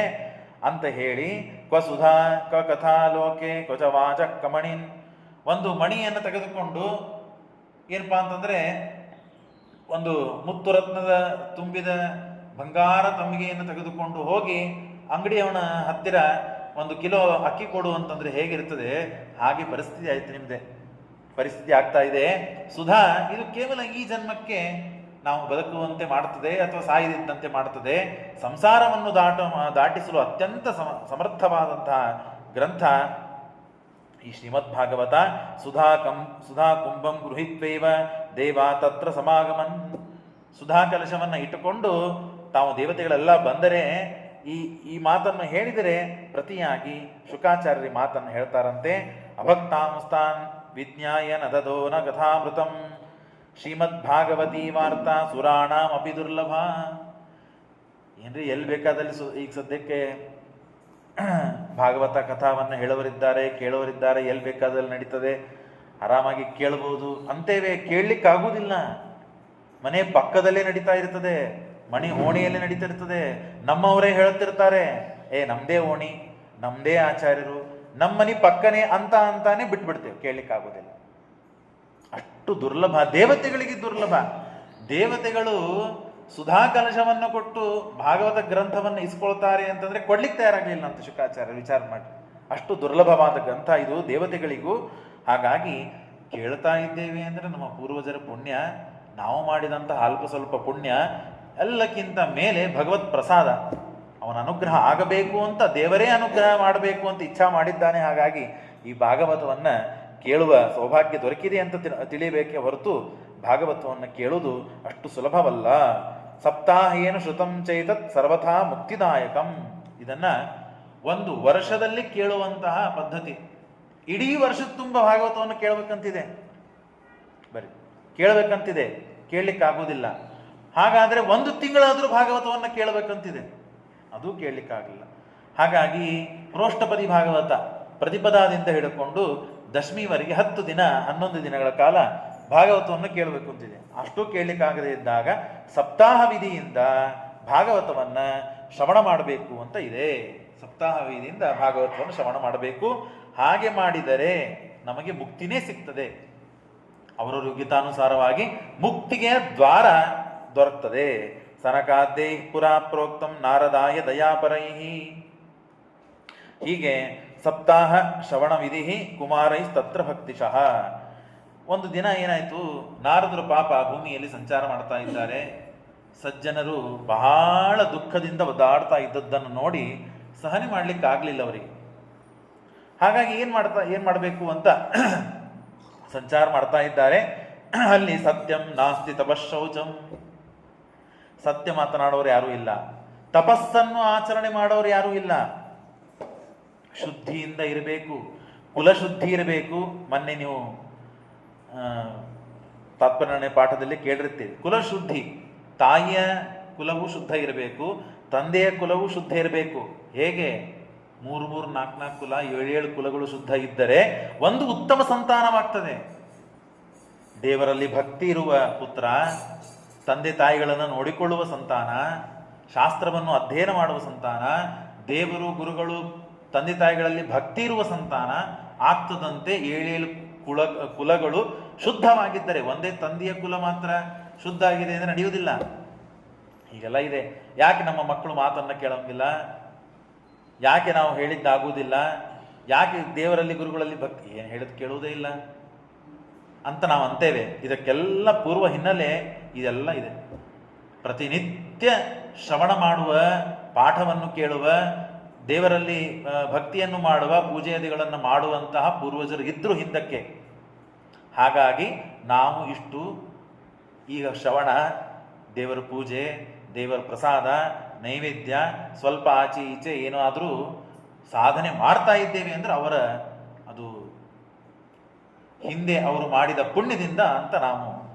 ಅಂತ ಹೇಳಿ, ಕ್ವ ಸುಧಾ ಕ ಕಥಾ ಲೋಕೆ ಕ್ವಚ ವಾಚ ಕಮಣಿನ್, ಒಂದು ಮಣಿಯನ್ನು ತೆಗೆದುಕೊಂಡು ಏನಪ್ಪಾ ಅಂತಂದ್ರೆ ಒಂದು ಮುತ್ತು ರತ್ನದ ತುಂಬಿದ ಬಂಗಾರ ತಂಬಿಗೆಯನ್ನು ತೆಗೆದುಕೊಂಡು ಹೋಗಿ ಅಂಗಡಿಯವನ ಹತ್ತಿರ 1 ಕಿಲೋ ಅಕ್ಕಿ ಕೊಡು ಅಂತಂದ್ರೆ ಹೇಗಿರ್ತದೆ, ಹಾಗೆ ಪರಿಸ್ಥಿತಿ ಆಯ್ತು ನಿಮ್ದೆ, ಪರಿಸ್ಥಿತಿ ಆಗ್ತಾ ಇದೆ. ಸುಧಾ ಇದು ಕೇವಲ ಈ ಜನ್ಮಕ್ಕೆ ನಾವು ಬದುಕುವಂತೆ ಮಾಡುತ್ತದೆ ಅಥವಾ ಸಾಯದಿದ್ದಂತೆ ಮಾಡುತ್ತದೆ. ಸಂಸಾರವನ್ನು ದಾಟಿಸಲು ಅತ್ಯಂತ ಸಮರ್ಥವಾದಂತಹ ಗ್ರಂಥ ಈ ಶ್ರೀಮದ್ ಭಾಗವತ. ಸುಧಾ ಕುಂಭಂ ಗೃಹಿತ್ವೈವ ದೇವ ತತ್ರ ಸಮಾಗಮನ್. ಸುಧಾ ಕಲಶವನ್ನು ಇಟ್ಟುಕೊಂಡು ತಾವು ದೇವತೆಗಳೆಲ್ಲ ಬಂದರೆ ಈ ಮಾತನ್ನು ಹೇಳಿದರೆ ಪ್ರತಿಯಾಗಿ ಶುಕಾಚಾರ್ಯ ಮಾತನ್ನು ಹೇಳ್ತಾರಂತೆ. ಅಭಕ್ತಾಂಸ್ತಾನ್ ವಿಜ್ಞಾಯ ನದದೋ ನ ಕಥಾಮೃತಂ ಶ್ರೀಮದ್ ಭಾಗವತಿ ವಾರ್ತಾ ಸುರಾಣಾಂ ಅಪಿ ದುರ್ಲಭ. ಏನ್ರಿ ಎಲ್ಲಿ ಬೇಕಾದಲ್ಲಿ ಈಗ ಸದ್ಯಕ್ಕೆ ಭಾಗವತ ಕಥಾವನ್ನು ಹೇಳುವರಿದ್ದಾರೆ, ಕೇಳುವರಿದ್ದಾರೆ, ಎಲ್ಲಿ ಬೇಕಾದಲ್ಲಿ ನಡೀತದೆ, ಆರಾಮಾಗಿ ಕೇಳಬಹುದು ಅಂತೇವೆ. ಕೇಳಲಿಕ್ಕಾಗುವುದಿಲ್ಲ. ಮನೆ ಪಕ್ಕದಲ್ಲೇ ನಡೀತಾ ಇರ್ತದೆ, ಮಣಿ ಓಣಿಯಲ್ಲೇ ನಡೀತಾ ಇರ್ತದೆ. ನಮ್ಮವರೇ ಹೇಳುತ್ತಿರ್ತಾರೆ, ನಮ್ದೇ ಓಣಿ, ನಮ್ದೇ ಆಚಾರ್ಯರು, ನಮ್ಮನೆ ಪಕ್ಕನೆ ಅಂತಾನೆ ಬಿಟ್ಬಿಡ್ತೇವೆ, ಕೇಳಲಿಕ್ಕಾಗೋದಿಲ್ಲ. ಅಷ್ಟು ದುರ್ಲಭ, ದೇವತೆಗಳಿಗೆ ದುರ್ಲಭ. ದೇವತೆಗಳು ಸುಧಾ ಕಲಶವನ್ನು ಕೊಟ್ಟು ಭಾಗವತ ಗ್ರಂಥವನ್ನು ಇಸ್ಕೊಳ್ತಾರೆ ಅಂತಂದ್ರೆ ಕೊಡ್ಲಿಕ್ಕೆ ತಯಾರಾಗಲಿಲ್ಲ ಅಂತ ಶುಕಾಚಾರ್ಯ ವಿಚಾರ ಮಾಡಿ. ಅಷ್ಟು ದುರ್ಲಭವಾದ ಗ್ರಂಥ ಇದು ದೇವತೆಗಳಿಗೂ. ಹಾಗಾಗಿ ಕೇಳ್ತಾ ಇದ್ದೇವೆ ಅಂದ್ರೆ ನಮ್ಮ ಪೂರ್ವಜರ ಪುಣ್ಯ, ನಾವು ಮಾಡಿದಂತಹ ಅಲ್ಪ ಸ್ವಲ್ಪ ಪುಣ್ಯ, ಎಲ್ಲಕ್ಕಿಂತ ಮೇಲೆ ಭಗವತ್ ಪ್ರಸಾದ, ಅವನ ಅನುಗ್ರಹ ಆಗಬೇಕು ಅಂತ, ದೇವರೇ ಅನುಗ್ರಹ ಮಾಡಬೇಕು ಅಂತ ಇಚ್ಛಾ ಮಾಡಿದ್ದಾನೆ. ಹಾಗಾಗಿ ಈ ಭಾಗವತವನ್ನ ಕೇಳುವ ಸೌಭಾಗ್ಯ ದೊರಕಿದೆ ಅಂತ ತಿಳಿಯಬೇಕೇ ಹೊರತು ಭಾಗವತವನ್ನು ಕೇಳುವುದು ಅಷ್ಟು ಸುಲಭವಲ್ಲ. ಸಪ್ತಾಹ ಏನು ಶ್ರುತಂ ಚೈತತ್ ಸರ್ವಥಾ ಮುಕ್ತಿದಾಯಕಂ. ಇದನ್ನ 1 ವರ್ಷದಲ್ಲಿ ಕೇಳುವಂತಹ ಪದ್ಧತಿ. ಇಡೀ ವರ್ಷದ ತುಂಬ ಭಾಗವತವನ್ನು ಕೇಳಬೇಕಂತಿದೆ, ಬರೀ ಕೇಳಬೇಕಂತಿದೆ, ಕೇಳಲಿಕ್ಕಾಗೋದಿಲ್ಲ. ಹಾಗಾದ್ರೆ 1 ತಿಂಗಳಾದರೂ ಭಾಗವತವನ್ನು ಕೇಳಬೇಕಂತಿದೆ, ಅದು ಕೇಳಲಿಕ್ಕಾಗಲಿಲ್ಲ. ಹಾಗಾಗಿ ಪ್ರೋಷ್ಠಪದಿ ಭಾಗವತ ಪ್ರತಿಪದಾದಿಂದ ಹಿಡ್ಕೊಂಡು ದಶಮಿವರೆಗೆ 10 ದಿನ 11 ದಿನಗಳ ಕಾಲ ಭಾಗವತವನ್ನು ಕೇಳಬೇಕು ಅಂತಿದೆ. ಅಷ್ಟು ಕೇಳಲಿಕ್ಕಾಗದೇ ಇದ್ದಾಗ ಸಪ್ತಾಹ ವಿಧಿಯಿಂದ ಭಾಗವತವನ್ನ ಶ್ರವಣ ಮಾಡಬೇಕು ಅಂತ ಇದೆ. ಸಪ್ತಾಹ ವಿಧಿಯಿಂದ ಭಾಗವತವನ್ನು ಶ್ರವಣ ಮಾಡಬೇಕು. ಹಾಗೆ ಮಾಡಿದರೆ ನಮಗೆ ಮುಕ್ತಿನೇ ಸಿಗ್ತದೆ. ಅವರ ಯೋಗ್ಯತಾನುಸಾರವಾಗಿ ಮುಕ್ತಿಗೆ ದ್ವಾರ ದೊರಕ್ತದೆ. ಸನಕಾದ್ಯೈ ಪುರಾ ಪ್ರೋಕ್ತಂ ನಾರದಾಯ ದಯಾಪರೈಹಿ. ಹೀಗೆ ಸಪ್ತಾಹ ಶ್ರವಣ ವಿಧಿ ಕುಮಾರೈಸ್ತತ್ರ ಭಕ್ತಿಶಃ. ಒಂದು ದಿನ ಏನಾಯಿತು, ನಾರದರು ಪಾಪ ಭೂಮಿಯಲ್ಲಿ ಸಂಚಾರ ಮಾಡ್ತಾ ಇದ್ದಾರೆ. ಸಜ್ಜನರು ಬಹಳ ದುಃಖದಿಂದ ಒದ್ದಾಡ್ತಾ ಇದ್ದದ್ದನ್ನು ನೋಡಿ ಸಹನೆ ಮಾಡ್ಲಿಕ್ಕೆ ಆಗ್ಲಿಲ್ಲ ಅವರಿಗೆ. ಹಾಗಾಗಿ ಏನ್ ಮಾಡಬೇಕು ಅಂತ ಸಂಚಾರ ಮಾಡ್ತಾ ಇದ್ದಾರೆ. ಅಲ್ಲಿ ಸತ್ಯಂ ನಾಸ್ತಿ ತಪಶೌಚಂ. ಸತ್ಯ ಮಾತನಾಡೋರು ಯಾರೂ ಇಲ್ಲ, ತಪಸ್ಸನ್ನು ಆಚರಣೆ ಮಾಡೋರು ಯಾರೂ ಇಲ್ಲ. ಶುದ್ಧಿಯಿಂದ ಇರಬೇಕು, ಕುಲಶುದ್ಧಿ ಇರಬೇಕು. ಮೊನ್ನೆ ನೀವು ತಾತ್ಪರ್ಯ ಪಾಠದಲ್ಲಿ ಕೇಳಿರ್ತೀರಿ. ಕುಲಶುದ್ಧಿ, ತಾಯಿಯ ಕುಲವು ಶುದ್ಧ ಇರಬೇಕು, ತಂದೆಯ ಕುಲವು ಶುದ್ಧ ಇರಬೇಕು. ಹೇಗೆ 3 4 ಕುಲ 7 ಕುಲಗಳು ಶುದ್ಧ ಇದ್ದರೆ ಒಂದು ಉತ್ತಮ ಸಂತಾನವಾಗ್ತದೆ. ದೇವರಲ್ಲಿ ಭಕ್ತಿ ಇರುವ ಪುತ್ರ, ತಂದೆ ತಾಯಿಗಳನ್ನು ನೋಡಿಕೊಳ್ಳುವ ಸಂತಾನ, ಶಾಸ್ತ್ರವನ್ನು ಅಧ್ಯಯನ ಮಾಡುವ ಸಂತಾನ, ದೇವರು ಗುರುಗಳು ತಂದೆ ತಾಯಿಗಳಲ್ಲಿ ಭಕ್ತಿ ಇರುವ ಸಂತಾನ ಆಗ್ತದಂತೆ 7 ಕುಲಗಳು ಶುದ್ಧವಾಗಿದ್ದರೆ. ಒಂದೇ ತಂದೆಯ ಕುಲ ಮಾತ್ರ ಶುದ್ಧ ಆಗಿದೆ ಅಂದರೆ ನಡೆಯುವುದಿಲ್ಲ. ಹೀಗೆಲ್ಲ ಇದೆ. ಯಾಕೆ ನಮ್ಮ ಮಕ್ಕಳು ಮಾತನ್ನು ಕೇಳೋಂಗಿಲ್ಲ? ಯಾಕೆ ನಾವು ಹೇಳಿದ್ದಾಗುವುದಿಲ್ಲ? ಯಾಕೆ ದೇವರಲ್ಲಿ ಗುರುಗಳಲ್ಲಿ ಭಕ್ತಿ ಏನು ಹೇಳಿದ್ ಕೇಳುವುದೇ ಇಲ್ಲ ಅಂತ ನಾವು ಅಂತೇವೆ. ಇದಕ್ಕೆಲ್ಲ ಪೂರ್ವ ಹಿನ್ನೆಲೆ ಇದೆಲ್ಲ ಇದೆ. ಪ್ರತಿನಿತ್ಯ ಶ್ರವಣ ಮಾಡುವ, ಪಾಠವನ್ನು ಕೇಳುವ, ದೇವರಲ್ಲಿ ಭಕ್ತಿಯನ್ನು ಮಾಡುವ, ಪೂಜೆಯಾದಿಗಳನ್ನು ಮಾಡುವಂತಹ ಪೂರ್ವಜರು ಇದ್ರು ಹಿಂದಕ್ಕೆ. ಹಾಗಾಗಿ ನಾವು ಇಷ್ಟು ಈಗ ಶ್ರವಣ, ದೇವರ ಪೂಜೆ, ದೇವರ ಪ್ರಸಾದ, ನೈವೇದ್ಯ, ಸ್ವಲ್ಪ ಆಚೆ ಈಚೆ ಏನಾದರೂ ಸಾಧನೆ ಮಾಡ್ತಾ ಇದ್ದೇವೆ ಅಂದರೆ ಅವರ ಅದು ಹಿಂದೆ ಅವರು ಮಾಡಿದ ಪುಣ್ಯದಿಂದ ಅಂತ ನಾವು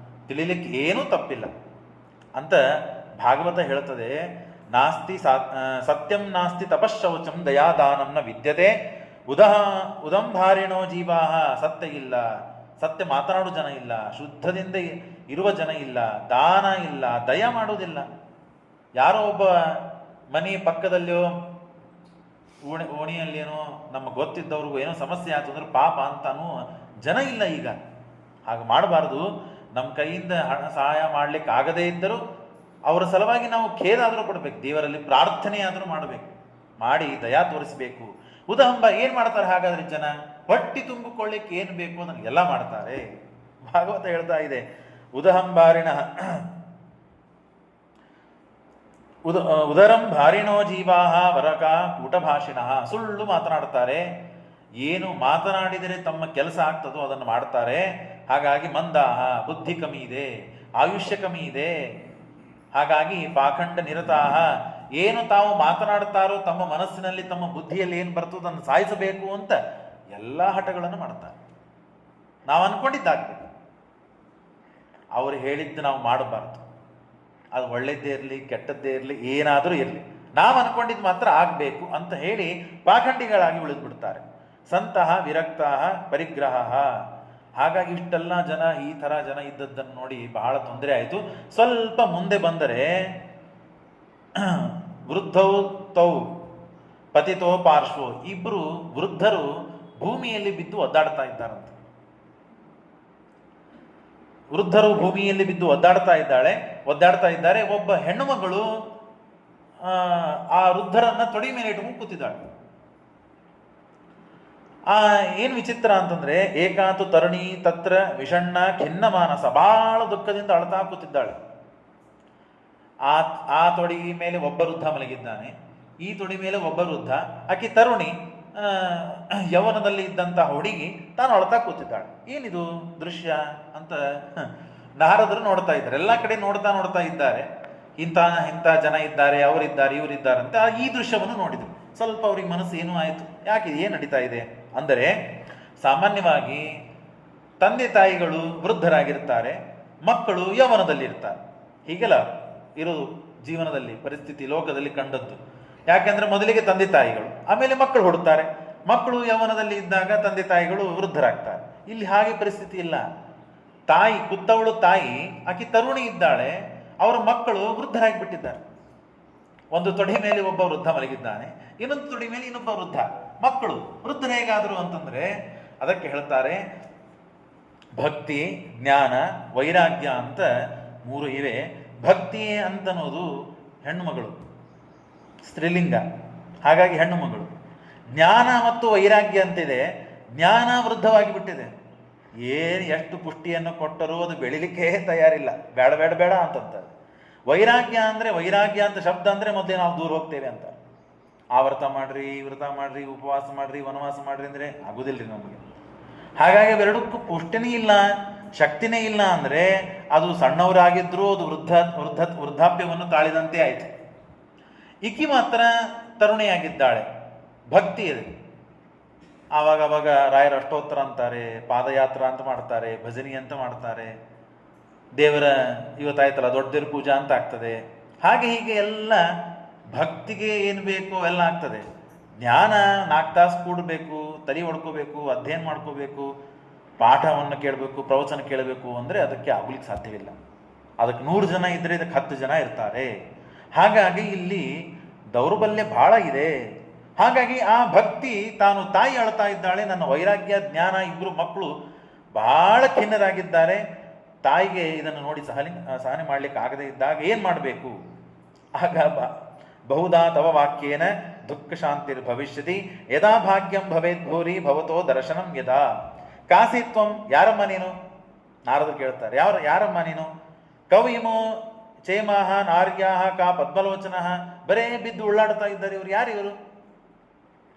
ತಿಳಿಲಿಕ್ಕೆ ಏನೂ ತಪ್ಪಿಲ್ಲ ಅಂತ ಭಾಗವತ ಹೇಳ್ತದೆ. ನಾಸ್ತಿ ಸತ್ಯಂ ನಾಸ್ತಿ ತಪಶೌಚಂ ದಯಾದಾನಂನ ವಿದ್ಯತೆ ಉದಂಭಾರಿಣೋ ಜೀವಾಹ. ಸತ್ಯ ಇಲ್ಲ, ಸತ್ಯ ಮಾತನಾಡುವ ಜನ ಇಲ್ಲ, ಶುದ್ಧದಿಂದ ಇರುವ ಜನ ಇಲ್ಲ, ದಾನ ಇಲ್ಲ, ದಯ ಮಾಡುವುದಿಲ್ಲ. ಯಾರೋ ಒಬ್ಬ ಮನೆ ಪಕ್ಕದಲ್ಲಿಯೋ ಓಣಿಯಲ್ಲೇನೋ ನಮ್ಮ ಗೊತ್ತಿದ್ದವ್ರಿಗೂ ಏನೋ ಸಮಸ್ಯೆ ಆಯ್ತು ಅಂದ್ರೆ ಪಾಪ ಅಂತಾನು ಜನ ಇಲ್ಲ ಈಗ. ಹಾಗೆ ಮಾಡಬಾರ್ದು. ನಮ್ಮ ಕೈಯಿಂದ ಹಣ ಸಹಾಯ ಮಾಡಲಿಕ್ಕೆ ಆಗದೇ ಇದ್ದರೂ ಅವರ ಸಲುವಾಗಿ ನಾವು ಖೇದ ಆದರೂ ಪಡಬೇಕು, ದೇವರಲ್ಲಿ ಪ್ರಾರ್ಥನೆ ಆದರೂ ಮಾಡಬೇಕು, ಮಾಡಿ ದಯಾ ತೋರಿಸಬೇಕು. ಉದಹಂಬ ಏನು ಮಾಡ್ತಾರೆ ಹಾಗಾದ್ರೆ ಜನ? ಹೊಟ್ಟಿ ತುಂಬಿಕೊಳ್ಳಿಕ್ಕೆ ಏನು ಬೇಕು ಅದನ್ನು ಎಲ್ಲ ಮಾಡ್ತಾರೆ. ಭಾಗವತ ಹೇಳ್ತಾ ಇದೆ, ಉದಹಂಬಾರಿಣ ಉದರಂ ಭಾರಿಣೋ ಜೀವಾಹ ವರಕ ಕೂಟಭಾಷಿಣಃ. ಸುಳ್ಳು ಮಾತನಾಡ್ತಾರೆ, ಏನು ಮಾತನಾಡಿದರೆ ತಮ್ಮ ಕೆಲಸ ಆಗ್ತದೋ ಅದನ್ನು ಮಾಡ್ತಾರೆ. ಹಾಗಾಗಿ ಮಂದಾಹ, ಬುದ್ಧಿ ಕಮ್ಮಿ ಇದೆ, ಆಯುಷ್ಯ ಕಮ್ಮಿ ಇದೆ. ಹಾಗಾಗಿ ಪಾಖಂಡ ನಿರತಾಹ, ಏನು ತಾವು ಮಾತನಾಡ್ತಾರೋ ತಮ್ಮ ಮನಸ್ಸಿನಲ್ಲಿ ತಮ್ಮ ಬುದ್ಧಿಯಲ್ಲಿ ಏನು ಬರ್ತದೋ ಅದನ್ನು ಸಾಯಿಸಬೇಕು ಅಂತ ಎಲ್ಲ ಹಠಗಳನ್ನು ಮಾಡ್ತಾರೆ. ನಾವು ಅನ್ಕೊಂಡಿದ್ದಾಗಬೇಕು, ಅವರು ಹೇಳಿದ್ದು ನಾವು ಮಾಡಬಾರ್ದು. ಅದು ಒಳ್ಳೆಯದ್ದೇ ಇರಲಿ ಕೆಟ್ಟದ್ದೇ ಇರಲಿ ಏನಾದರೂ ಇರಲಿ, ನಾವು ಅನ್ಕೊಂಡಿದ್ದು ಮಾತ್ರ ಆಗಬೇಕು ಅಂತ ಹೇಳಿ ಪಾಖಂಡಿಗಳಾಗಿ ಉಳಿದು ಬಿಡ್ತಾರೆ. ಸಂತಹ ವಿರಕ್ತಃ ಪರಿಗ್ರಹ. ಹಾಗಾಗಿ ಇಷ್ಟೆಲ್ಲ ಜನ, ಈ ಥರ ಜನ ಇದ್ದದ್ದನ್ನು ನೋಡಿ ಬಹಳ ತೊಂದರೆ ಆಯಿತು. ಸ್ವಲ್ಪ ಮುಂದೆ ಬಂದರೆ ವೃದ್ಧೌ ತೌ ಪತಿತೋ ಪಾರ್ಶ್ವೋ, ಇಬ್ಬರು ವೃದ್ಧರು ಭೂಮಿಯಲ್ಲಿ ಬಿದ್ದು ಒದ್ದಾಡ್ತಾ ಇದ್ದಾರಂತೆ. ವೃದ್ಧರು ಭೂಮಿಯಲ್ಲಿ ಬಿದ್ದು ಒದ್ದಾಡ್ತಾ ಇದ್ದಾರೆ. ಒಬ್ಬ ಹೆಣ್ಣು ಮಗಳು ಆ ವೃದ್ಧರನ್ನ ತೊಡಿ ಮೇಲೆ ಇಟ್ಕೊಂಡು ಕೂತಿದ್ದಾಳೆ. ಏನು ವಿಚಿತ್ರ ಅಂತಂದ್ರೆ, ಏಕಾಂತು ತರುಣಿ ತತ್ರ ವಿಷಣ್ಣ ಖಿನ್ನ ಮಾನಸ, ಬಹಳ ದುಃಖದಿಂದ ಅಳ್ತಾ ಕೂತಿದ್ದಾಳೆ. ಆ ತೊಡಿ ಮೇಲೆ ಒಬ್ಬ ವೃದ್ಧ ಮಲಗಿದ್ದಾನೆ, ಈ ತೊಡಿ ಮೇಲೆ ಒಬ್ಬ ವೃದ್ಧ. ಆಕೆ ತರುಣಿ, ಯೌವನದಲ್ಲಿ ಇದ್ದಂತಹ ಹುಡುಗಿ ತಾನು ಅಳ್ತಾ ಕೂತಿದ್ದಾಳೆ. ಏನಿದು ದೃಶ್ಯ ಅಂತ ನಾರದರು ನೋಡ್ತಾ ಇದ್ದಾರೆ. ಎಲ್ಲ ಕಡೆ ನೋಡ್ತಾ ಇದ್ದಾರೆ. ಇಂಥ ಜನ ಇದ್ದಾರೆ, ಅವರಿದ್ದಾರೆ, ಇವರಿದ್ದಾರೆ ಅಂತ ಈ ದೃಶ್ಯವನ್ನು ನೋಡಿದ್ರು. ಸ್ವಲ್ಪ ಅವ್ರಿಗೆ ಮನಸ್ಸು ಏನೂ ಆಯಿತು, ಯಾಕೆ ಏನು ನಡೀತಾ ಇದೆ ಅಂದರೆ, ಸಾಮಾನ್ಯವಾಗಿ ತಂದೆ ತಾಯಿಗಳು ವೃದ್ಧರಾಗಿರ್ತಾರೆ, ಮಕ್ಕಳು ಯೌವನದಲ್ಲಿರ್ತಾರೆ. ಹೀಗೆಲ್ಲ ಇರೋದು ಜೀವನದಲ್ಲಿ ಪರಿಸ್ಥಿತಿ, ಲೋಕದಲ್ಲಿ ಕಂಡದ್ದು. ಯಾಕೆಂದ್ರೆ ಮೊದಲಿಗೆ ತಂದೆ ತಾಯಿಗಳು, ಆಮೇಲೆ ಮಕ್ಕಳು ಹುಡುತ್ತಾರೆ. ಮಕ್ಕಳು ಯೌವನದಲ್ಲಿ ಇದ್ದಾಗ ತಂದೆ ತಾಯಿಗಳು ವೃದ್ಧರಾಗ್ತಾರೆ. ಇಲ್ಲಿ ಹಾಗೆ ಪರಿಸ್ಥಿತಿ ಇಲ್ಲ. ತಾಯಿ, ಕುತ್ತವಳು ತಾಯಿ, ಆಕೆ ತರುಣಿ ಇದ್ದಾಳೆ, ಅವರ ಮಕ್ಕಳು ವೃದ್ಧರಾಗಿ ಬಿಟ್ಟಿದ್ದಾರೆ. ಒಂದು ತೊಡೆ ಮೇಲೆ ಒಬ್ಬ ವೃದ್ಧ ಮಲಗಿದ್ದಾನೆ, ಇನ್ನೊಂದು ತೊಡೆ ಮೇಲೆ ಇನ್ನೊಬ್ಬ ವೃದ್ಧ. ಮಕ್ಕಳು ವೃದ್ಧರು ಹೇಗಾದರು ಅಂತಂದ್ರೆ, ಅದಕ್ಕೆ ಹೇಳ್ತಾರೆ ಭಕ್ತಿ, ಜ್ಞಾನ, ವೈರಾಗ್ಯ ಅಂತ 3 ಇವೆ. ಭಕ್ತಿ ಅಂತನ್ನೋದು ಹೆಣ್ಣು ಮಗಳು, ಸ್ತ್ರೀಲಿಂಗ, ಹಾಗಾಗಿ ಹೆಣ್ಣು ಮಗಳು. ಜ್ಞಾನ ಮತ್ತು ವೈರಾಗ್ಯ ಅಂತಿದೆ, ಜ್ಞಾನ ವೃದ್ಧವಾಗಿ ಬಿಟ್ಟಿದೆ. ಎಷ್ಟು ಪುಷ್ಟಿಯನ್ನು ಕೊಟ್ಟರೂ ಅದು ಬೆಳಿಲಿಕ್ಕೆ ತಯಾರಿಲ್ಲ, ಬೇಡ ಬೇಡ ಬೇಡ ಅಂತಂತಾರೆ. ವೈರಾಗ್ಯ ಅಂತ ಶಬ್ದ ಅಂದರೆ ಮೊದಲೇ ನಾವು ದೂರ ಹೋಗ್ತೇವೆ ಅಂತ. ಆ ವ್ರತ ಮಾಡ್ರಿ, ಈ ವ್ರತ ಮಾಡ್ರಿ, ಉಪವಾಸ ಮಾಡ್ರಿ, ವನವಾಸ ಮಾಡ್ರಿ ಅಂದರೆ ಆಗುದಿಲ್ರಿ ನಮಗೆ. ಹಾಗಾಗಿ ಅವೆರಡಕ್ಕೂ ಪುಷ್ಟಿನೇ ಇಲ್ಲ, ಶಕ್ತಿನೇ ಇಲ್ಲ ಅಂದರೆ ಅದು ಸಣ್ಣವರಾಗಿದ್ರೂ ಅದು ವೃದ್ಧಾಪ್ಯವನ್ನು ತಾಳಿದಂತೆ ಆಯಿತು. ಈಕಿ ಮಾತ್ರ ತರುಣಿಯಾಗಿದ್ದಾಳೆ, ಭಕ್ತಿ ಇದೆ. ಆವಾಗ ರಾಯರ ಅಷ್ಟೋತ್ತರ ಅಂತಾರೆ, ಪಾದಯಾತ್ರ ಅಂತ ಮಾಡ್ತಾರೆ, ಭಜನಿ ಅಂತ ಮಾಡ್ತಾರೆ, ದೇವರ ಇವತ್ತಾಯ್ತಲ್ಲ ದೊಡ್ಡ ದೇವ್ರ ಪೂಜಾ ಅಂತ ಆಗ್ತದೆ. ಹಾಗೆ ಹೀಗೆ ಎಲ್ಲ ಭಕ್ತಿಗೆ ಏನು ಬೇಕೋ ಎಲ್ಲ ಆಗ್ತದೆ. ಜ್ಞಾನ 4 ತಾಸು ಕೂಡಬೇಕು, ತಲೆ ಹೊಡ್ಕೋಬೇಕು, ಅಧ್ಯಯನ ಮಾಡ್ಕೋಬೇಕು, ಪಾಠವನ್ನು ಕೇಳಬೇಕು, ಪ್ರವಚನ ಕೇಳಬೇಕು ಅಂದರೆ ಅದಕ್ಕೆ ಆಗ್ಲಿಕ್ಕೆ ಸಾಧ್ಯವಿಲ್ಲ. ಅದಕ್ಕೆ 100 ಜನ ಇದ್ದರೆ ಇದಕ್ಕೆ 10 ಜನ ಇರ್ತಾರೆ. ಹಾಗಾಗಿ ಇಲ್ಲಿ ದೌರ್ಬಲ್ಯ ಬಹಳ ಇದೆ. ಹಾಗಾಗಿ ಆ ಭಕ್ತಿ, ತಾನು ತಾಯಿ ಅಳ್ತಾ ಇದ್ದಾಳೆ, ನನ್ನ ವೈರಾಗ್ಯ ಜ್ಞಾನ ಇಬ್ಬರು ಮಕ್ಕಳು ಬಹಳ ಖಿನ್ನರಾಗಿದ್ದಾರೆ. ತಾಯಿಗೆ ಇದನ್ನು ನೋಡಿ ಸಹನೆ ಮಾಡಲಿಕ್ಕೆ ಆಗದೇ ಇದ್ದಾಗ ಏನು ಮಾಡಬೇಕು? ಆಗ ಬಹುದಾ ತವ ವಾಕ್ಯೇನ ದುಃಖ ಶಾಂತಿರ್ ಭವಿಷ್ಯತಿ ಯದಾ ಭಾಗ್ಯಂ ಭವೇದ್ ಭೂರಿ ಭವತೋ ದರ್ಶನಂ ಯದಾ. ಕಾಸಿತ್ವಂ, ಯಾರಮ್ಮ ನೀನು? ನಾರದರು ಕೇಳ್ತಾರೆ, ಯಾರಮ್ಮ ನೀನು? ಕವಿಮೋ ಚೇಮಾಹ ನಾರ್ಯಾಹ ಕಾ ಪದ್ಮಲೋಚನಃ. ಬರೇ ಬಿದ್ದು ಉಳ್ಳಾಡ್ತಾ ಇದ್ದಾರೆ ಇವರು. ಯಾರಿವರು?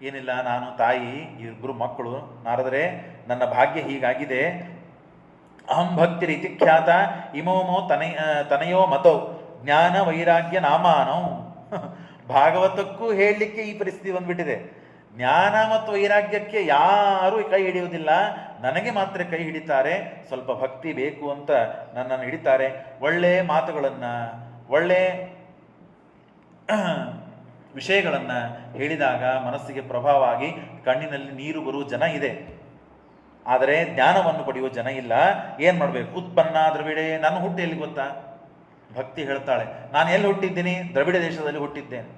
ಏನಿಲ್ಲ, ನಾನು ತಾಯಿ, ಇಬ್ಬರು ಮಕ್ಕಳು. ನಾರದರೆ, ನನ್ನ ಭಾಗ್ಯ ಹೀಗಾಗಿದೆ. ಅಹಂ ಭಕ್ತಿ ರೀತಿ ಖ್ಯಾತ ಇಮೋಮೋ ತನಯೋ ಮತೋ ಜ್ಞಾನ ವೈರಾಗ್ಯ ನಾಮಾನೋ. ಭಾಗವತಕ್ಕೂ ಹೇಳಲಿಕ್ಕೆ ಈ ಪರಿಸ್ಥಿತಿ ಬಂದ್ಬಿಟ್ಟಿದೆ. ಜ್ಞಾನ ಮತ್ತು ವೈರಾಗ್ಯಕ್ಕೆ ಯಾರೂ ಕೈ ಹಿಡಿಯುವುದಿಲ್ಲ, ನನಗೆ ಮಾತ್ರ ಕೈ ಹಿಡಿತಾರೆ. ಸ್ವಲ್ಪ ಭಕ್ತಿ ಬೇಕು ಅಂತ ನನ್ನನ್ನು ಹಿಡಿತಾರೆ. ಒಳ್ಳೆ ಮಾತುಗಳನ್ನು, ಒಳ್ಳೆ ವಿಷಯಗಳನ್ನು ಹೇಳಿದಾಗ ಮನಸ್ಸಿಗೆ ಪ್ರಭಾವ ಆಗಿ ಕಣ್ಣಿನಲ್ಲಿ ನೀರು ಬರುವ ಜನ ಇದೆ. ಆದರೆ ಜ್ಞಾನವನ್ನು ಪಡೆಯುವ ಜನ ಇಲ್ಲ. ಏನು ಮಾಡಬೇಕು? ಉತ್ಪನ್ನ ದ್ರವಿಡೆ. ನನ್ನ ಹುಟ್ಟು ಎಲ್ಲಿ ಗೊತ್ತಾ? ಭಕ್ತಿ ಹೇಳ್ತಾಳೆ, ನಾನು ಎಲ್ಲಿ ಹುಟ್ಟಿದ್ದೀನಿ? ದ್ರವಿಡ ದೇಶದಲ್ಲಿ ಹುಟ್ಟಿದ್ದೇನೆ.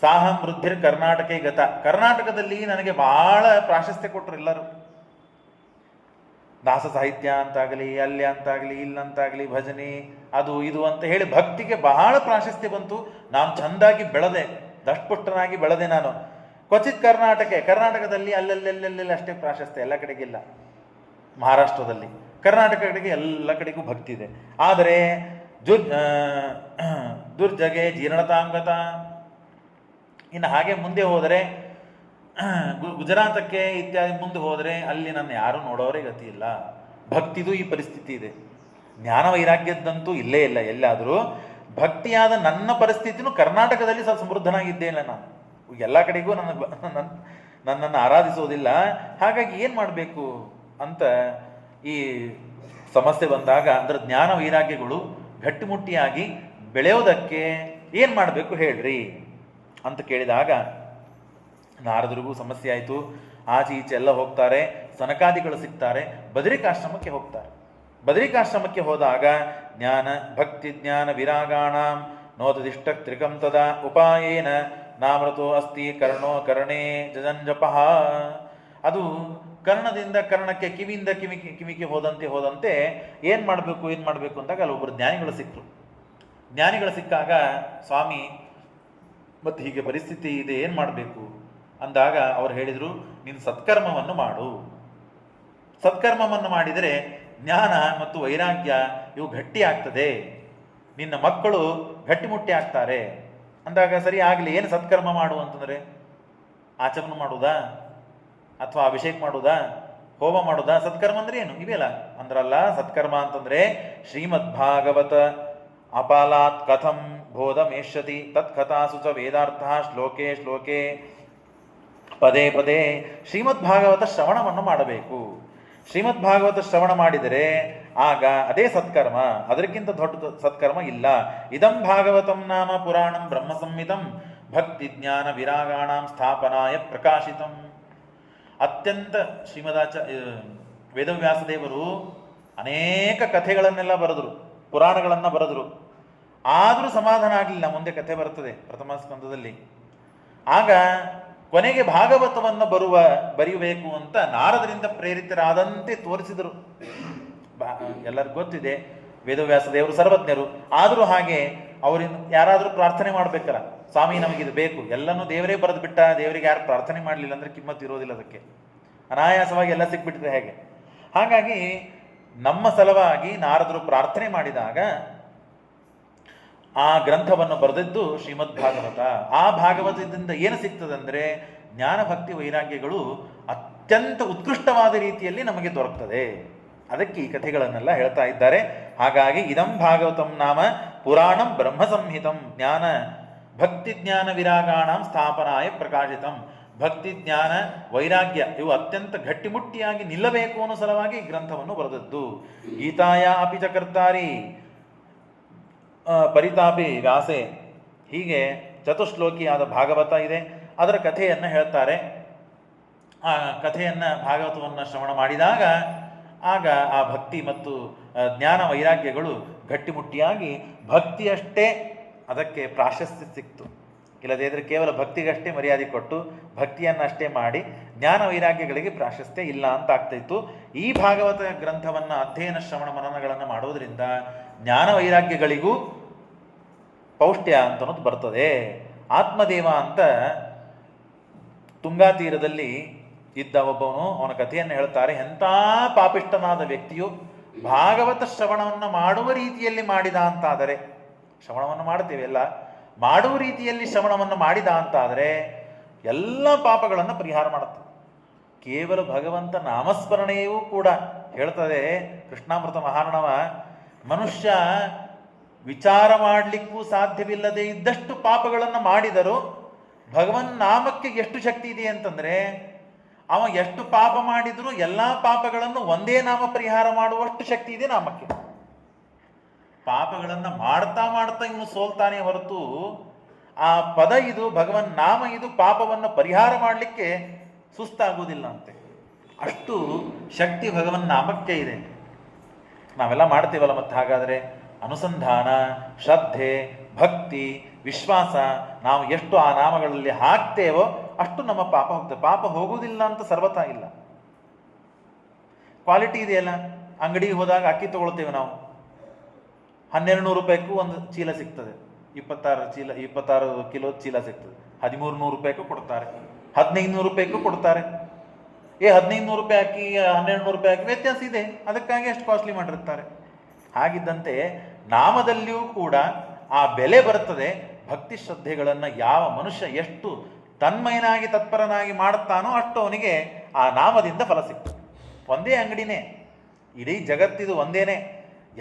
ಸಾಹಂ ವೃದ್ಧಿರ್ ಕರ್ನಾಟಕ ಗತ. ಕರ್ನಾಟಕದಲ್ಲಿ ನನಗೆ ಬಹಳ ಪ್ರಾಶಸ್ತ್ಯ ಕೊಟ್ಟರು ಎಲ್ಲರೂ. ದಾಸ ಸಾಹಿತ್ಯ ಅಂತಾಗಲಿ, ಅಲ್ಲಿ ಅಂತಾಗಲಿ, ಇಲ್ಲಂತಾಗಲಿ, ಭಜನೆ ಅದು ಇದು ಅಂತ ಹೇಳಿ ಭಕ್ತಿಗೆ ಬಹಳ ಪ್ರಾಶಸ್ತ್ಯ ಬಂತು. ನಾನು ಚೆಂದಾಗಿ ಬೆಳೆದೆ, ದಷ್ಟಪುಷ್ಟನಾಗಿ ಬೆಳೆದೆ ನಾನು. ಕ್ವಚಿತ್ ಕರ್ನಾಟಕದಲ್ಲಿ ಅಲ್ಲಲ್ಲೆಲ್ಲೆಲ್ಲ ಅಷ್ಟೇ ಪ್ರಾಶಸ್ತ್ಯ, ಎಲ್ಲ ಕಡೆಗಿಲ್ಲ. ಮಹಾರಾಷ್ಟ್ರದಲ್ಲಿ, ಕರ್ನಾಟಕ ಕಡೆಗೆ ಎಲ್ಲ ಕಡೆಗೂ ಭಕ್ತಿ ಇದೆ. ಆದರೆ ದುರ್ಜಗೆ ಜೀರ್ಣತಾಂಗತ. ಇನ್ನು ಹಾಗೆ ಮುಂದೆ ಹೋದರೆ ಗುಜರಾತಕ್ಕೆ ಇತ್ಯಾದಿ ಮುಂದೆ ಹೋದರೆ ಅಲ್ಲಿ ನನ್ನ ಯಾರು ನೋಡೋರೇ ಗತಿ ಇಲ್ಲ. ಭಕ್ತಿದು ಈ ಪರಿಸ್ಥಿತಿ ಇದೆ. ಜ್ಞಾನ ವೈರಾಗ್ಯದ್ದಂತೂ ಇಲ್ಲೇ ಇಲ್ಲ. ಎಲ್ಲಾದರೂ ಭಕ್ತಿಯಾದ ನನ್ನ ಪರಿಸ್ಥಿತಿನೂ ಕರ್ನಾಟಕದಲ್ಲಿ ಸ್ವಲ್ಪ ಸಮೃದ್ಧನಾಗಿದ್ದೇನೆ ನಾನು. ಎಲ್ಲ ಕಡೆಗೂ ನನ್ನನ್ನು ಆರಾಧಿಸೋದಿಲ್ಲ. ಹಾಗಾಗಿ ಏನು ಮಾಡಬೇಕು ಅಂತ ಈ ಸಮಸ್ಯೆ ಬಂದಾಗ, ಅಂದರೆ ಜ್ಞಾನ ವೈರಾಗ್ಯಗಳು ಗಟ್ಟಿಮುಟ್ಟಿಯಾಗಿ ಬೆಳೆಯೋದಕ್ಕೆ ಏನು ಮಾಡಬೇಕು ಹೇಳ್ರಿ ಅಂತ ಕೇಳಿದಾಗ ನಾರದರಿಗೂ ಸಮಸ್ಯೆ ಆಯಿತು. ಆಚೆ ಈಚೆ ಎಲ್ಲ ಹೋಗ್ತಾರೆ, ಸನಕಾದಿಗಳು ಸಿಗ್ತಾರೆ, ಬದರಿಕಾಶ್ರಮಕ್ಕೆ ಹೋಗ್ತಾರೆ. ಬದರಿಕಾಶ್ರಮಕ್ಕೆ ಹೋದಾಗ ಜ್ಞಾನ ಭಕ್ತಿ ಜ್ಞಾನ ವಿರಾಗಾಣಾಂ ನೋತದಿಷ್ಟ ತ್ರಿಕಂ ತದಾ ಉಪಾಯೇನ ನಾಮೃತೋ ಅಸ್ತಿ ಕರ್ಣೋ ಕರ್ಣೇ ಜಜಂಜಪಃ. ಅದು ಕರ್ಣದಿಂದ ಕರ್ಣಕ್ಕೆ, ಕಿವಿಯಿಂದ ಕಿವಿಗೆ ಹೋದಂತೆ ಏನು ಮಾಡಬೇಕು ಅಂದಾಗ ಅಲ್ಲಿ ಒಬ್ಬರು ಜ್ಞಾನಿಗಳು ಸಿಕ್ಕರು. ಜ್ಞಾನಿಗಳು ಸಿಕ್ಕಾಗ, ಸ್ವಾಮಿ ಮತ್ತು ಹೀಗೆ ಪರಿಸ್ಥಿತಿ ಇದೆ, ಏನು ಮಾಡಬೇಕು ಅಂದಾಗ ಅವ್ರು ಹೇಳಿದರು, ನೀನು ಸತ್ಕರ್ಮವನ್ನು ಮಾಡು. ಸತ್ಕರ್ಮವನ್ನು ಮಾಡಿದರೆ ಜ್ಞಾನ ಮತ್ತು ವೈರಾಗ್ಯ ಇವು ಗಟ್ಟಿ ಆಗ್ತದೆ, ನಿನ್ನ ಮಕ್ಕಳು ಗಟ್ಟಿಮುಟ್ಟಿ ಆಗ್ತಾರೆ ಅಂದಾಗ, ಸರಿ ಆಗಲಿ, ಏನು ಸತ್ಕರ್ಮ ಮಾಡು ಅಂತಂದರೆ ಆಚಮನ ಮಾಡುವುದಾ ಅಥವಾ ಅಭಿಷೇಕ ಮಾಡುವುದಾ, ಹೋಮ ಮಾಡುವುದಾ? ಸತ್ಕರ್ಮ ಅಂದ್ರೆ ಏನು? ಇವೆಲ್ಲ ಅಂದ್ರಲ್ಲ. ಸತ್ಕರ್ಮ ಅಂತಂದ್ರೆ ಶ್ರೀಮದ್ ಭಾಗವತ ಅಪಾಲಾತ್ ಕಥಂ ಬೋಧಮೇಷ್ಯತಿ ತತ್ಕಥಾಸು ಚ ವೇದಾರ್ಥ ಶ್ಲೋಕೆ ಶ್ಲೋಕೆ ಪದೇ ಪದೇ ಶ್ರೀಮದ್ ಭಾಗವತ ಶ್ರವಣವನ್ನು ಮಾಡಬೇಕು. ಶ್ರೀಮದ್ ಭಾಗವತ ಶ್ರವಣ ಮಾಡಿದರೆ ಆಗ ಅದೇ ಸತ್ಕರ್ಮ, ಅದಕ್ಕಿಂತ ದೊಡ್ಡ ಸತ್ಕರ್ಮ ಇಲ್ಲ. ಇದಂ ಭಾಗವತಂ ನಾಮ ಪುರಾಣಂ ಬ್ರಹ್ಮ ಸಂಹಿತಂ ಭಕ್ತಿ ಜ್ಞಾನ ವಿರಾಗಾಣಾಂ ಸ್ಥಾಪನಾಯ ಪ್ರಕಾಶಿತಂ. ಅತ್ಯಂತ ವೇದವ್ಯಾಸದೇವರು ಅನೇಕ ಕಥೆಗಳನ್ನೆಲ್ಲ ಬರೆದರು, ಪುರಾಣಗಳನ್ನು ಬರೆದರು. ಆದರೂ ಸಮಾಧಾನ ಆಗಲಿಲ್ಲ. ಮುಂದೆ ಕಥೆ ಬರ್ತದೆ ಪ್ರಥಮ ಸ್ಕಂದದಲ್ಲಿ. ಆಗ ಕೊನೆಗೆ ಭಾಗವತವನ್ನು ಬರೆಯಬೇಕು ಅಂತ ನಾರದರಿಂದ ಪ್ರೇರಿತರಾದಂತೆ ತೋರಿಸಿದರು. ಎಲ್ಲರಿಗೂ ಗೊತ್ತಿದೆ, ವೇದವ್ಯಾಸ ದೇವರು ಸರ್ವಜ್ಞರು. ಆದರೂ ಹಾಗೆ ಅವರಿಂದ ಯಾರಾದರೂ ಪ್ರಾರ್ಥನೆ ಮಾಡಬೇಕಲ್ಲ, ಸ್ವಾಮಿ ನಮಗಿದು ಬೇಕು, ಎಲ್ಲನೂ ದೇವರೇ ಬರೆದು ಬಿಟ್ಟ, ದೇವರಿಗೆ ಯಾರು ಪ್ರಾರ್ಥನೆ ಮಾಡಲಿಲ್ಲ ಅಂದರೆ ಕಿಮ್ಮತ್ತು ಇರೋದಿಲ್ಲ. ಅದಕ್ಕೆ ಅನಾಯಾಸವಾಗಿ ಎಲ್ಲ ಸಿಕ್ಬಿಟ್ಟಿದೆ ಹೇಗೆ. ಹಾಗಾಗಿ ನಮ್ಮ ಸಲುವಾಗಿ ನಾರದರು ಪ್ರಾರ್ಥನೆ ಮಾಡಿದಾಗ ಆ ಗ್ರಂಥವನ್ನು ಬರೆದಿದ್ದು ಶ್ರೀಮದ್ ಭಾಗವತ. ಆ ಭಾಗವತದಿಂದ ಏನು ಸಿಗ್ತದಂದ್ರೆ ಜ್ಞಾನ ಭಕ್ತಿ ವೈರಾಗ್ಯಗಳು ಅತ್ಯಂತ ಉತ್ಕೃಷ್ಟವಾದ ರೀತಿಯಲ್ಲಿ ನಮಗೆ ದೊರಕ್ತದೆ. ಅದಕ್ಕೆ ಈ ಕಥೆಗಳನ್ನೆಲ್ಲ ಹೇಳ್ತಾ ಇದ್ದಾರೆ. ಹಾಗಾಗಿ ಇದಂ ಭಾಗವತಂ ನಾಮ ಪುರಾಣಂ ಬ್ರಹ್ಮ ಸಂಹಿತಂ ಜ್ಞಾನ ಭಕ್ತಿ ಜ್ಞಾನ ವಿರಾಗಾಣಂ ಸ್ಥಾಪನಾಯ ಪ್ರಕಾಶಿತಂ. ಭಕ್ತಿ ಜ್ಞಾನ ವೈರಾಗ್ಯ ಇವು ಅತ್ಯಂತ ಗಟ್ಟಿಮುಟ್ಟಿಯಾಗಿ ನಿಲ್ಲಬೇಕು ಅನ್ನೋ ಸಲುವಾಗಿ ಈ ಗ್ರಂಥವನ್ನು ಬರೆದದ್ದು. ಗೀತಾಯ ಅಪಿ ಚ ಕರ್ತಾರಿ ಪರಿತಾಪಿ ವ್ಯಾಸೆ, ಹೀಗೆ ಚತುಶ್ಲೋಕಿಯಾದ ಭಾಗವತ ಇದೆ. ಅದರ ಕಥೆಯನ್ನು ಹೇಳ್ತಾರೆ. ಆ ಕಥೆಯನ್ನು ಭಾಗವತವನ್ನು ಶ್ರವಣ ಮಾಡಿದಾಗ ಆಗ ಆ ಭಕ್ತಿ ಮತ್ತು ಜ್ಞಾನ ವೈರಾಗ್ಯಗಳು ಗಟ್ಟಿಮುಟ್ಟಿಯಾಗಿ ಭಕ್ತಿಯಷ್ಟೇ ಅದಕ್ಕೆ ಪ್ರಾಶಸ್ತ್ಯ ಸಿಕ್ತು. ಇಲ್ಲದೇ ಇದ್ರೆ ಕೇವಲ ಭಕ್ತಿಗಷ್ಟೇ ಮರ್ಯಾದೆ ಕೊಟ್ಟು ಭಕ್ತಿಯನ್ನಷ್ಟೇ ಮಾಡಿ ಜ್ಞಾನ ವೈರಾಗ್ಯಗಳಿಗೆ ಪ್ರಾಶಸ್ತ್ಯ ಇಲ್ಲ ಅಂತ ಆಗ್ತಾಯಿತ್ತು. ಈ ಭಾಗವತ ಗ್ರಂಥವನ್ನು ಅಧ್ಯಯನ ಶ್ರವಣ ಮನನಗಳನ್ನು ಮಾಡೋದರಿಂದ ಜ್ಞಾನ ವೈರಾಗ್ಯಗಳಿಗೂ ಪೌಷ್ಟ್ಯ ಅಂತನೋದು ಬರ್ತದೆ. ಆತ್ಮದೇವ ಅಂತ ತುಂಗಾ ತೀರದಲ್ಲಿ ಇದ್ದ ಒಬ್ಬವನು, ಅವನ ಕಥೆಯನ್ನು ಹೇಳ್ತಾರೆ. ಎಂಥ ಪಾಪಿಷ್ಟನಾದ ವ್ಯಕ್ತಿಯು ಭಾಗವತ ಶ್ರವಣವನ್ನು ಮಾಡುವ ರೀತಿಯಲ್ಲಿ ಮಾಡಿದ ಅಂತಾದರೆ, ಶ್ರವಣವನ್ನು ಮಾಡ್ತೇವೆ ಎಲ್ಲ, ಮಾಡುವ ರೀತಿಯಲ್ಲಿ ಶ್ರವಣವನ್ನು ಮಾಡಿದ ಅಂತಾದರೆ ಎಲ್ಲ ಪಾಪಗಳನ್ನು ಪರಿಹಾರ ಮಾಡುತ್ತೆ. ಕೇವಲ ಭಗವಂತ ನಾಮಸ್ಮರಣೆಯೂ ಕೂಡ ಹೇಳ್ತದೆ ಕೃಷ್ಣಾಮೃತ ಮಹಾರ್ಣವ, ಮನುಷ್ಯ ವಿಚಾರ ಮಾಡಲಿಕ್ಕೂ ಸಾಧ್ಯವಿಲ್ಲದೆ ಇದ್ದಷ್ಟು ಪಾಪಗಳನ್ನು ಮಾಡಿದರೂ ಭಗವನ್ ನಾಮಕ್ಕೆ ಎಷ್ಟು ಶಕ್ತಿ ಇದೆ ಅಂತಂದರೆ, ಅವ ಎಷ್ಟು ಪಾಪ ಮಾಡಿದರೂ ಎಲ್ಲ ಪಾಪಗಳನ್ನು ಒಂದೇ ನಾಮ ಪರಿಹಾರ ಮಾಡುವಷ್ಟು ಶಕ್ತಿ ಇದೆ ನಾಮಕ್ಕೆ. ಪಾಪಗಳನ್ನು ಮಾಡ್ತಾ ಮಾಡ್ತಾ ಇವನು ಸೋಲ್ತಾನೆ ಹೊರತು ಆ ಪದ ಇದು, ಭಗವನ್ ನಾಮ ಇದು ಪಾಪವನ್ನು ಪರಿಹಾರ ಮಾಡಲಿಕ್ಕೆ ಸುಸ್ತಾಗುವುದಿಲ್ಲ ಅಂತೆ. ಅಷ್ಟು ಶಕ್ತಿ ಭಗವನ್ ನಾಮಕ್ಕೆ ಇದೆ. ನಾವೆಲ್ಲ ಮಾಡ್ತೀವಲ್ಲ, ಮತ್ತೆ ಹಾಗಾದರೆ ಅನುಸಂಧಾನ, ಶ್ರದ್ಧೆ, ಭಕ್ತಿ, ವಿಶ್ವಾಸ ನಾವು ಎಷ್ಟು ಆ ನಾಮಗಳಲ್ಲಿ ಹಾಕ್ತೇವೋ ಅಷ್ಟು ನಮ್ಮ ಪಾಪ ಹೋಗ್ತದೆ. ಪಾಪ ಹೋಗುವುದಿಲ್ಲ ಅಂತ ಸರ್ವತಾ ಇಲ್ಲ. ಕ್ವಾಲಿಟಿ ಇದೆಯಲ್ಲ. ಅಂಗಡಿಗೆ ಹೋದಾಗ ಅಕ್ಕಿ ತಗೊಳ್ತೇವೆ ನಾವು, 1200 ರೂಪಾಯಿಗೂ ಒಂದು ಚೀಲ ಸಿಗ್ತದೆ, 26 ಕಿಲೋ ಚೀಲ ಸಿಗ್ತದೆ. 1300 ರೂಪಾಯಿಗೂ ಕೊಡ್ತಾರೆ, 1500 ರೂಪಾಯಿಗೂ ಕೊಡ್ತಾರೆ. 1500 ರೂಪಾಯಿ ಅಕ್ಕಿ 1200 ರೂಪಾಯಿ ಅಕ್ಕಿ ವ್ಯತ್ಯಾಸ ಇದೆ, ಅದಕ್ಕಾಗಿ ಅಷ್ಟು ಕಾಸ್ಟ್ಲಿ ಮಾಡಿರ್ತಾರೆ. ಹಾಗಿದ್ದಂತೆ ನಾಮದಲ್ಲಿಯೂ ಕೂಡ ಆ ಬೆಲೆ ಬರ್ತದೆ. ಭಕ್ತಿ ಶ್ರದ್ಧೆಗಳನ್ನು ಯಾವ ಮನುಷ್ಯ ಎಷ್ಟು ತನ್ಮಯನಾಗಿ ತತ್ಪರನಾಗಿ ಮಾಡುತ್ತಾನೋ ಅಷ್ಟು ಅವನಿಗೆ ಆ ನಾಮದಿಂದ ಫಲ ಸಿಗ್ತದೆ. ಒಂದೇ ಅಂಗಡಿನೇ, ಇಡೀ ಜಗತ್ತಿದು ಒಂದೇನೆ,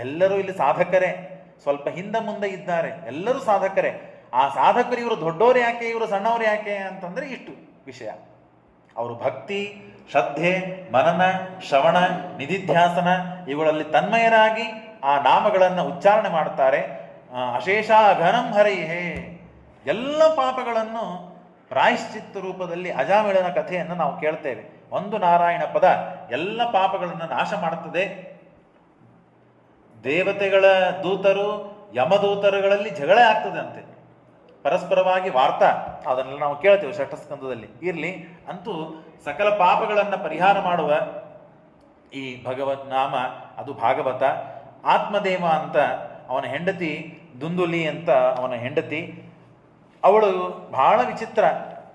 ಎಲ್ಲರೂ ಇಲ್ಲಿ ಸಾಧಕರೇ, ಸ್ವಲ್ಪ ಹಿಂದೆ ಮುಂದೆ ಇದ್ದಾರೆ, ಎಲ್ಲರೂ ಸಾಧಕರೇ. ಆ ಸಾಧಕರು ಇವರು ದೊಡ್ಡವರು ಯಾಕೆ, ಇವರು ಸಣ್ಣವರು ಯಾಕೆ ಅಂತಂದರೆ ಇಷ್ಟು ವಿಷಯ. ಅವರು ಭಕ್ತಿ, ಶ್ರದ್ಧೆ, ಮನನ, ಶ್ರವಣ, ನಿಧಿಧ್ಯಾಸನ ಇವುಗಳಲ್ಲಿ ತನ್ಮಯರಾಗಿ ಆ ನಾಮಗಳನ್ನು ಉಚ್ಚಾರಣೆ ಮಾಡ್ತಾರೆ. ಅಶೇಷ ಘನಂ ಹರೈಹೇ, ಎಲ್ಲ ಪಾಪಗಳನ್ನು ಪ್ರಾಯಶ್ಚಿತ್ತ ರೂಪದಲ್ಲಿ ಅಜಾಮಿಳನ ಕಥೆಯನ್ನು ನಾವು ಕೇಳ್ತೇವೆ. ಒಂದು ನಾರಾಯಣ ಪದ ಎಲ್ಲ ಪಾಪಗಳನ್ನು ನಾಶ ಮಾಡುತ್ತದೆ. ದೇವತೆಗಳ ದೂತರು ಯಮದೂತರುಗಳಲ್ಲಿ ಜಗಳ ಆಗ್ತದೆ ಅಂತೆ, ಪರಸ್ಪರವಾಗಿ ವಾರ್ತಾ, ಅದನ್ನೆಲ್ಲ ನಾವು ಕೇಳ್ತೇವೆ ಷಷ್ಠಸ್ಕಂದದಲ್ಲಿ. ಇರಲಿ, ಅಂತೂ ಸಕಲ ಪಾಪಗಳನ್ನು ಪರಿಹಾರ ಮಾಡುವ ಈ ಭಗವದ್ ನಾಮ ಅದು ಭಾಗವತ. ಆತ್ಮದೇವ ಅಂತ ಅವನ ಹೆಂಡತಿ, ದುಂದುಲಿ ಅಂತ ಅವನ ಹೆಂಡತಿ, ಅವಳು ಬಹಳ ವಿಚಿತ್ರ.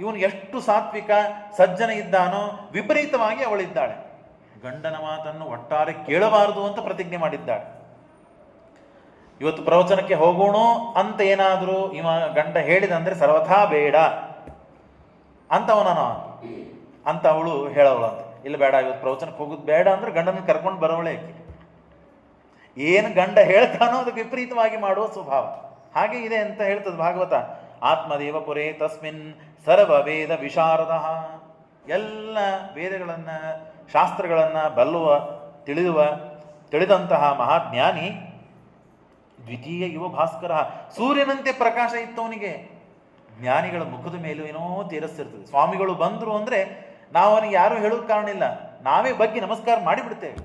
ಇವನು ಎಷ್ಟು ಸಾತ್ವಿಕ ಸಜ್ಜನ ಇದ್ದಾನೋ ವಿಪರೀತವಾಗಿ ಅವಳಿದ್ದಾಳೆ. ಗಂಡನ ಮಾತನ್ನು ಒಟ್ಟಾರೆ ಕೇಳಬಾರದು ಅಂತ ಪ್ರತಿಜ್ಞೆ ಮಾಡಿದ್ದಾಳೆ. ಇವತ್ತು ಪ್ರವಚನಕ್ಕೆ ಹೋಗೋಣ ಅಂತ ಏನಾದರೂ ಇವ ಗಂಡ ಹೇಳಿದಂದ್ರೆ ಸರ್ವಥಾ ಬೇಡ ಅಂತವನ ಅಂತ ಅವಳು ಹೇಳವಳು ಅಂತ. ಇಲ್ಲ ಬೇಡ, ಇವತ್ತು ಪ್ರವಚನಕ್ಕೆ ಹೋಗೋದು ಬೇಡ ಅಂದ್ರೆ ಗಂಡನ ಕರ್ಕೊಂಡು ಬರೋವಳೆ ಆಕೆ. ಏನು ಗಂಡ ಹೇಳ್ತಾನೋ ಅದಕ್ಕೆ ವಿಪರೀತವಾಗಿ ಮಾಡುವ ಸ್ವಭಾವ ಹಾಗೆ ಇದೆ ಅಂತ ಹೇಳ್ತದೆ ಭಾಗವತ. ಆತ್ಮದೇವ ಪುರೇ ತಸ್ಮಿನ್ ಸರ್ವ ವೇದ ವಿಶಾರದ, ಎಲ್ಲ ವೇದಗಳನ್ನು ಶಾಸ್ತ್ರಗಳನ್ನು ಬಲ್ಲುವ ತಿಳಿದಂತಹ ಮಹಾಜ್ಞಾನಿ. ದ್ವಿತೀಯ ಯುವ ಭಾಸ್ಕರ, ಸೂರ್ಯನಂತೆ ಪ್ರಕಾಶ ಇತ್ತವನಿಗೆ. ಜ್ಞಾನಿಗಳ ಮುಖದ ಮೇಲೂ ಏನೋ ತೇರಸ್ತಿರ್ತದೆ. ಸ್ವಾಮಿಗಳು ಬಂದರು ಅಂದರೆ ನಾವು ಅವನಿಗೆ ಯಾರೂ ಹೇಳೋದು ಕಾರಣ ಇಲ್ಲ, ನಾವೇ ಬಗ್ಗೆ ನಮಸ್ಕಾರ ಮಾಡಿಬಿಡ್ತೇವೆ.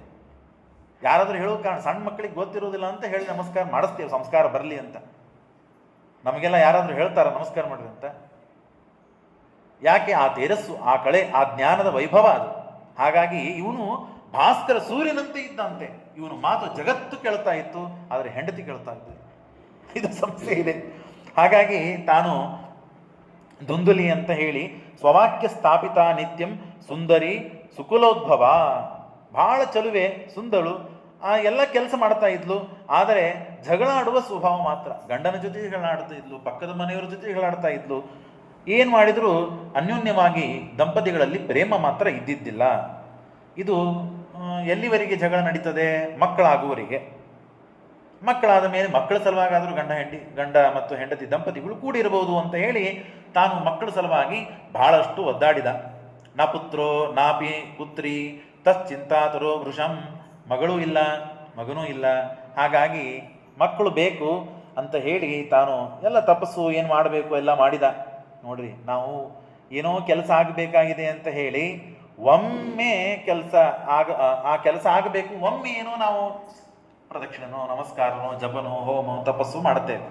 ಯಾರಾದರೂ ಹೇಳೋದು ಕಾರಣ, ಸಣ್ಣ ಮಕ್ಕಳಿಗೆ ಗೊತ್ತಿರೋದಿಲ್ಲ ಅಂತ ಹೇಳಿ ನಮಸ್ಕಾರ ಮಾಡಿಸ್ತೇವೆ, ಸಂಸ್ಕಾರ ಬರಲಿ ಅಂತ. ನಮಗೆಲ್ಲ ಯಾರಾದರೂ ಹೇಳ್ತಾರ ನಮಸ್ಕಾರ ಮಾಡ್ರಿ ಅಂತ? ಯಾಕೆ? ಆ ತೇಜಸ್ಸು, ಆ ಕಳೆ, ಆ ಜ್ಞಾನದ ವೈಭವ ಅದು. ಹಾಗಾಗಿ ಇವನು ಭಾಸ್ಕರ ಸೂರ್ಯನಂತೆ ಇದ್ದಂತೆ. ಇವನು ಮಾತು ಜಗತ್ತು ಕೇಳ್ತಾ ಇತ್ತು, ಆದರೆ ಹೆಂಡತಿ ಕೇಳ್ತಾ ಇತ್ತು. ಇದು ಸಮಸ್ಯೆ ಇದೆ. ಹಾಗಾಗಿ ತಾನು ದುಂದುಲಿ ಅಂತ ಹೇಳಿ ಸ್ವವಾಕ್ಯ ಸ್ಥಾಪಿತ ನಿತ್ಯಂ ಸುಂದರಿ ಸುಕುಲೋದ್ಭವ, ಬಹಳ ಚಲುವೆ, ಸುಂದಳು, ಎಲ್ಲ ಕೆಲಸ ಮಾಡ್ತಾ ಇದ್ಲು. ಆದರೆ ಜಗಳ ಆಡುವ ಸ್ವಭಾವ ಮಾತ್ರ. ಗಂಡನ ಜೊತೆ ಜಗಳ ಆಡ್ತಾ ಇದ್ಲು, ಪಕ್ಕದ ಮನೆಯವರ ಜೊತೆ ಜಗಳ ಆಡ್ತಾ ಇದ್ಲು. ಏನು ಮಾಡಿದರೂ ಅನ್ಯೋನ್ಯವಾಗಿ ದಂಪತಿಗಳಲ್ಲಿ ಪ್ರೇಮ ಮಾತ್ರ ಇದ್ದಿದ್ದಿಲ್ಲ. ಇದು ಎಲ್ಲಿವರೆಗೆ ಜಗಳ ನಡೀತದೆ? ಮಕ್ಕಳಾಗುವವರೆಗೆ. ಮಕ್ಕಳಾದ ಮೇಲೆ ಮಕ್ಕಳ ಸಲುವಾಗಾದರೂ ಗಂಡ ಮತ್ತು ಹೆಂಡತಿ ದಂಪತಿಗಳು ಕೂಡಿರಬಹುದು ಅಂತ ಹೇಳಿ ತಾನು ಮಕ್ಕಳ ಸಲುವಾಗಿ ಬಹಳಷ್ಟು ಒದ್ದಾಡಿದ. ನ ಪುತ್ರೋ ನಾಪಿ ಪುತ್ರಿ ತಶ್ಚಿಂತಾತರೋ ವೃಷಂ, ಮಗಳೂ ಇಲ್ಲ ಮಗನೂ ಇಲ್ಲ, ಹಾಗಾಗಿ ಮಕ್ಕಳು ಬೇಕು ಅಂತ ಹೇಳಿ ತಾನು ಎಲ್ಲ ತಪಸ್ಸು ಏನು ಮಾಡಬೇಕು ಎಲ್ಲ ಮಾಡಿದ. ನೋಡ್ರಿ, ನಾವು ಏನೋ ಕೆಲಸ ಆಗಬೇಕಾಗಿದೆ ಅಂತ ಹೇಳಿ ಒಮ್ಮೆ ಆ ಕೆಲಸ ಆಗಬೇಕು, ಒಮ್ಮೆ ಏನೋ ನಾವು ಪ್ರದಕ್ಷಿಣನೋ ನಮಸ್ಕಾರನೋ ಜಪನೋ ಹೋಮೋ ತಪಸ್ಸು ಮಾಡುತ್ತೇವೆ.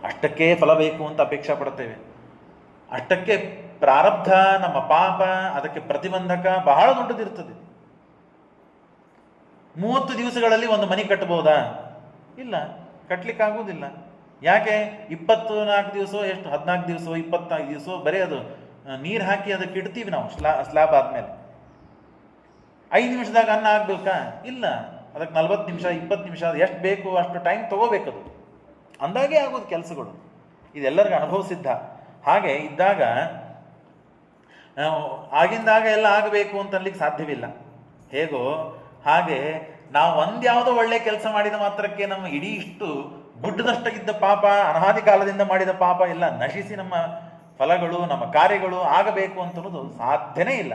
ಅಷ್ಟಕ್ಕೆ ಫಲ ಬೇಕು ಅಂತ ಅಪೇಕ್ಷೆ ಪಡ್ತೇವೆ. ಅಷ್ಟಕ್ಕೆ ಪ್ರಾರಬ್ಧ, ನಮ್ಮ ಪಾಪ, ಅದಕ್ಕೆ ಪ್ರತಿಬಂಧಕ ಬಹಳ ದೊಡ್ಡದಿರ್ತದೆ. 30 ದಿವಸಗಳಲ್ಲಿ ಒಂದು ಮನೆ ಕಟ್ಟಬಹುದಾ? ಇಲ್ಲ, ಕಟ್ಟಲಿಕ್ಕಾಗುವುದಿಲ್ಲ. ಯಾಕೆ? 24 ದಿವಸ, ಎಷ್ಟು 14 ದಿವಸ 25 ದಿವಸ ಬರೀ ಅದು ನೀರು ಹಾಕಿ ಅದಕ್ಕೆ ಇಡ್ತೀವಿ ನಾವು. ಸ್ಲ್ಯಾಬ್ ಆದಮೇಲೆ 5 ನಿಮಿಷದಾಗ ಅನ್ನ ಆಗ್ಬೇಕಾ? ಇಲ್ಲ, ಅದಕ್ಕೆ 40 ನಿಮಿಷ 20 ನಿಮಿಷ ಅದು ಎಷ್ಟು ಬೇಕು ಅಷ್ಟು ಟೈಮ್ ತಗೋಬೇಕದು. ಅಂದಾಗೆ ಆಗೋದು ಕೆಲಸಗಳು. ಇದೆಲ್ಲರಿಗೂ ಅನುಭವ ಸಿದ್ಧ. ಹಾಗೆ ಇದ್ದಾಗ ಆಗಿಂದಾಗ ಎಲ್ಲ ಆಗಬೇಕು ಅಂತ ಅನ್ಲಿಕ್ಕೆ ಸಾಧ್ಯವಿಲ್ಲ. ಹೇಗೋ ಹಾಗೆ ನಾವು ಒಂದ್ಯಾವುದೋ ಒಳ್ಳೆ ಕೆಲಸ ಮಾಡಿದ ಮಾತ್ರಕ್ಕೆ ನಮ್ಮ ಇಡೀ ಇಷ್ಟು ಗುಡ್ಡದಷ್ಟಾಗಿದ್ದ ಪಾಪ, ಅನಾದಿ ಕಾಲದಿಂದ ಮಾಡಿದ ಪಾಪ ಎಲ್ಲ ನಶಿಸಿ ನಮ್ಮ ಫಲಗಳು, ನಮ್ಮ ಕಾರ್ಯಗಳು ಆಗಬೇಕು ಅಂತನ್ನೋದು ಸಾಧ್ಯನೇ ಇಲ್ಲ.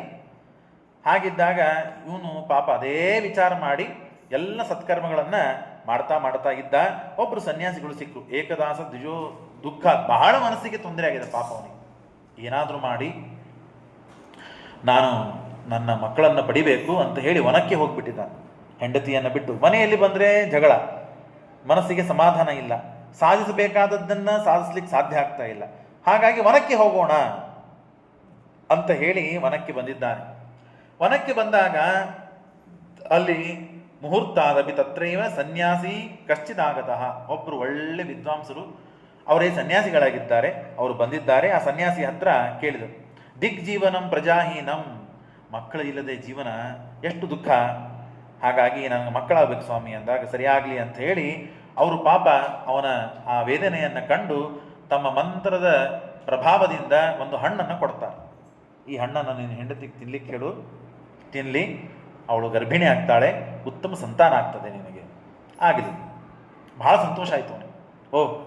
ಹಾಗಿದ್ದಾಗ ಇವನು ಪಾಪ ಅದೇ ವಿಚಾರ ಮಾಡಿ ಎಲ್ಲ ಸತ್ಕರ್ಮಗಳನ್ನು ಮಾಡ್ತಾ ಇದ್ದ. ಒಬ್ಬರು ಸನ್ಯಾಸಿಗಳು ಸಿಕ್ಕರು. ಏಕದಾಸ ದ್ವಿಜೋ ದುಃಖ, ಬಹಳ ಮನಸ್ಸಿಗೆ ತೊಂದರೆ ಆಗಿದೆ ಪಾಪ ಅವನಿಗೆ. ಏನಾದರೂ ಮಾಡಿ ನಾನು ನನ್ನ ಮಕ್ಕಳನ್ನು ಪಡಿಬೇಕು ಅಂತ ಹೇಳಿ ವನಕ್ಕೆ ಹೋಗ್ಬಿಟ್ಟಿದ್ದ. ಹೆಂಡತಿಯನ್ನು ಬಿಟ್ಟು ಮನೆಯಲ್ಲಿ ಬಂದರೆ ಜಗಳ, ಮನಸ್ಸಿಗೆ ಸಮಾಧಾನ ಇಲ್ಲ, ಸಾಧಿಸಬೇಕಾದದ್ದನ್ನು ಸಾಧಿಸ್ಲಿಕ್ಕೆ ಸಾಧ್ಯ ಆಗ್ತಾ ಇಲ್ಲ. ಹಾಗಾಗಿ ವನಕ್ಕೆ ಹೋಗೋಣ ಅಂತ ಹೇಳಿ ವನಕ್ಕೆ ಬಂದಿದ್ದಾನೆ. ವನಕ್ಕೆ ಬಂದಾಗ ಅಲ್ಲಿ ಮುಹೂರ್ತಾದಪಿ ತತ್ರೈವ ಸನ್ಯಾಸಿ ಕಶ್ಚಿದಾಗತಃ, ಒಬ್ಬರು ಒಳ್ಳೆ ವಿದ್ವಾಂಸರು, ಅವರೇ ಸನ್ಯಾಸಿಗಳಾಗಿದ್ದಾರೆ, ಅವರು ಬಂದಿದ್ದಾರೆ. ಆ ಸನ್ಯಾಸಿ ಹತ್ರ ಕೇಳಿದರು, ದಿಗ್ಜೀವನಂ ಪ್ರಜಾಹೀನಂ, ಮಕ್ಕಳು ಇಲ್ಲದೆ ಜೀವನ ಎಷ್ಟು ದುಃಖ, ಹಾಗಾಗಿ ನನಗೆ ಮಕ್ಕಳಾಗಬೇಕು ಸ್ವಾಮಿ ಅಂದಾಗ, ಸರಿಯಾಗಲಿ ಅಂತ ಹೇಳಿ ಅವರು ಪಾಪ ಅವನ ಆ ವೇದನೆಯನ್ನು ಕಂಡು ತಮ್ಮ ಮಂತ್ರದ ಪ್ರಭಾವದಿಂದ ಒಂದು ಹಣ್ಣನ್ನು ಕೊಡ್ತಾರೆ. ಈ ಹಣ್ಣನ್ನು ನೀನು ಹೆಂಡತಿಗೆ ತಿನ್ಲಿಕ್ಕೆ ಹೇಳು, ತಿನ್ನಲಿ, ಅವಳು ಗರ್ಭಿಣಿ ಆಗ್ತಾಳೆ, ಉತ್ತಮ ಸಂತಾನ ಆಗ್ತದೆ ನಿನಗೆ. ಆಗಲಿ. ಬಹಳ ಸಂತೋಷ ಆಯಿತು ಅವನಿಗೆ.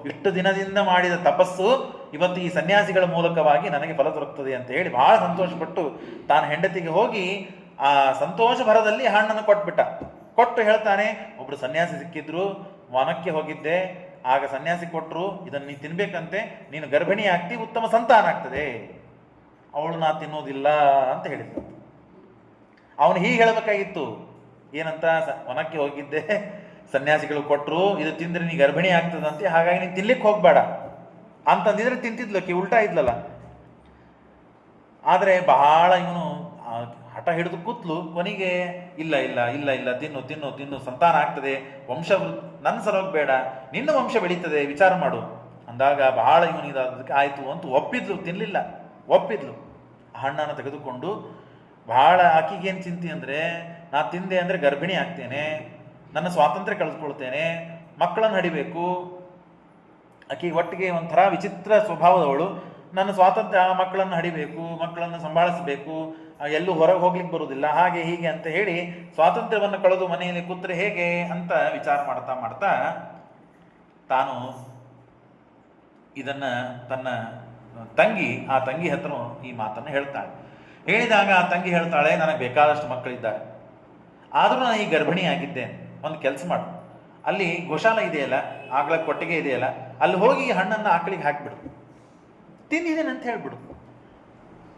ಇಷ್ಟು ದಿನದಿಂದ ಮಾಡಿದ ತಪಸ್ಸು ಇವತ್ತು ಈ ಸನ್ಯಾಸಿಗಳ ಮೂಲಕವಾಗಿ ನನಗೆ ಫಲ ದೊರಕ್ತದೆ ಅಂತ ಹೇಳಿ ಬಹಳ ಸಂತೋಷಪಟ್ಟು ತಾನು ಹೆಂಡತಿಗೆ ಹೋಗಿ ಆ ಸಂತೋಷ ಭರದಲ್ಲಿ ಹಣ್ಣನ್ನು ಕೊಟ್ಬಿಟ್ಟ. ಕೊಟ್ಟು ಹೇಳ್ತಾನೆ, ಒಬ್ರು ಸನ್ಯಾಸಿ ಸಿಕ್ಕಿದ್ರು, ವನಕ್ಕೆ ಹೋಗಿದ್ದೆ, ಆಗ ಸನ್ಯಾಸಿ ಕೊಟ್ಟರು, ಇದನ್ನು ನೀನು ತಿನ್ಬೇಕಂತೆ, ನೀನು ಗರ್ಭಿಣಿ ಆಗ್ತಿ, ಉತ್ತಮ ಸಂತಾನ ಆಗ್ತದೆ. ಅವಳು ನಾ ತಿನ್ನೋದಿಲ್ಲ ಅಂತ ಹೇಳಿದ್ದ. ಅವನು ಹೀಗೆ ಹೇಳಬೇಕಾಗಿತ್ತು, ಏನಂತ, ವನಕ್ಕೆ ಹೋಗಿದ್ದೆ, ಸನ್ಯಾಸಿಗಳು ಕೊಟ್ಟರು, ಇದು ತಿಂದ್ರೆ ನೀ ಗರ್ಭಿಣಿ ಆಗ್ತದಂತೆ, ಹಾಗಾಗಿ ನೀನು ತಿನ್ಲಿಕ್ಕೆ ಹೋಗ್ಬೇಡ ಅಂತಂದಿದ್ರೆ ತಿಂತಿದ್ಲಕ್ಕೆ, ಉಲ್ಟಾ ಇದ್ಲಲ್ಲ. ಆದರೆ ಬಹಳ ಇವನು ಹಠ ಹಿಡಿದು ಕೂತ್ಲು. ಕೊನೆಗೆ ಇಲ್ಲ ಇಲ್ಲ ಇಲ್ಲ ಇಲ್ಲ, ತಿನ್ನು ತಿನ್ನು ತಿನ್ನು, ಸಂತಾನ ಆಗ್ತದೆ, ವಂಶ ನನ್ನ ಸಲುವಾಗಿ ಬೇಡ, ನಿನ್ನ ವಂಶ ಬೆಳೀತದೆ, ವಿಚಾರ ಮಾಡು ಅಂದಾಗ ಬಹಳ ಇವನು ಇದಾದಕ್ಕೆ ಆಯಿತು ಅಂತ ಒಪ್ಪಿದ್ಲು. ತಿನ್ನಲಿಲ್ಲ, ಒಪ್ಪಿದ್ಲು. ಹಣ್ಣನ್ನು ತೆಗೆದುಕೊಂಡು ಬಹಳ, ಆಕಿಗೇನು ಚಿಂತೆ ಅಂದರೆ, ನಾ ತಿಂದೆ ಅಂದರೆ ಗರ್ಭಿಣಿ ಆಗ್ತೇನೆ, ನನ್ನ ಸ್ವಾತಂತ್ರ್ಯ ಕಳೆದುಕೊಳ್ತೇನೆ, ಮಕ್ಕಳನ್ನು ಹಡಿಬೇಕು. ಆಕೆ ಒಟ್ಟಿಗೆ ಒಂಥರ ವಿಚಿತ್ರ ಸ್ವಭಾವದವಳು. ನನ್ನ ಸ್ವಾತಂತ್ರ್ಯ, ಮಕ್ಕಳನ್ನು ಹಡಿಬೇಕು, ಮಕ್ಕಳನ್ನು ಸಂಭಾಳಿಸಬೇಕು, ಎಲ್ಲೂ ಹೊರಗೆ ಹೋಗ್ಲಿಕ್ಕೆ ಬರುವುದಿಲ್ಲ, ಹಾಗೆ ಹೀಗೆ ಅಂತ ಹೇಳಿ ಸ್ವಾತಂತ್ರ್ಯವನ್ನು ಕಳೆದು ಮನೆಯಲ್ಲಿ ಕೂತ್ರೆ ಹೇಗೆ ಅಂತ ವಿಚಾರ ಮಾಡ್ತಾ ಮಾಡ್ತಾ ತಾನು ಇದನ್ನು ತನ್ನ ತಂಗಿ, ಆ ತಂಗಿ ಹತ್ರ ಈ ಮಾತನ್ನು ಹೇಳ್ತಾಳೆ. ಹೇಳಿದಾಗ ಆ ತಂಗಿ ಹೇಳ್ತಾಳೆ, ನನಗೆ ಬೇಕಾದಷ್ಟು ಮಕ್ಕಳಿದ್ದಾರೆ, ಆದರೂ ನಾನು ಈ ಗರ್ಭಿಣಿ ಆಗಿದ್ದೇನೆ, ಒಂದು ಕೆಲಸ ಮಾಡು, ಅಲ್ಲಿ ಗೋಶಾಲ ಇದೆಯಲ್ಲ, ಆಗ್ಲ ಕೊಟ್ಟಿಗೆ ಇದೆಯಲ್ಲ, ಅಲ್ಲಿ ಹೋಗಿ ಈ ಹಣ್ಣನ್ನು ಆಕಳಿಗೆ ಹಾಕಿಬಿಡು, ತಿಂದಿದ್ದೇನೆ ಅಂತ ಹೇಳ್ಬಿಡು.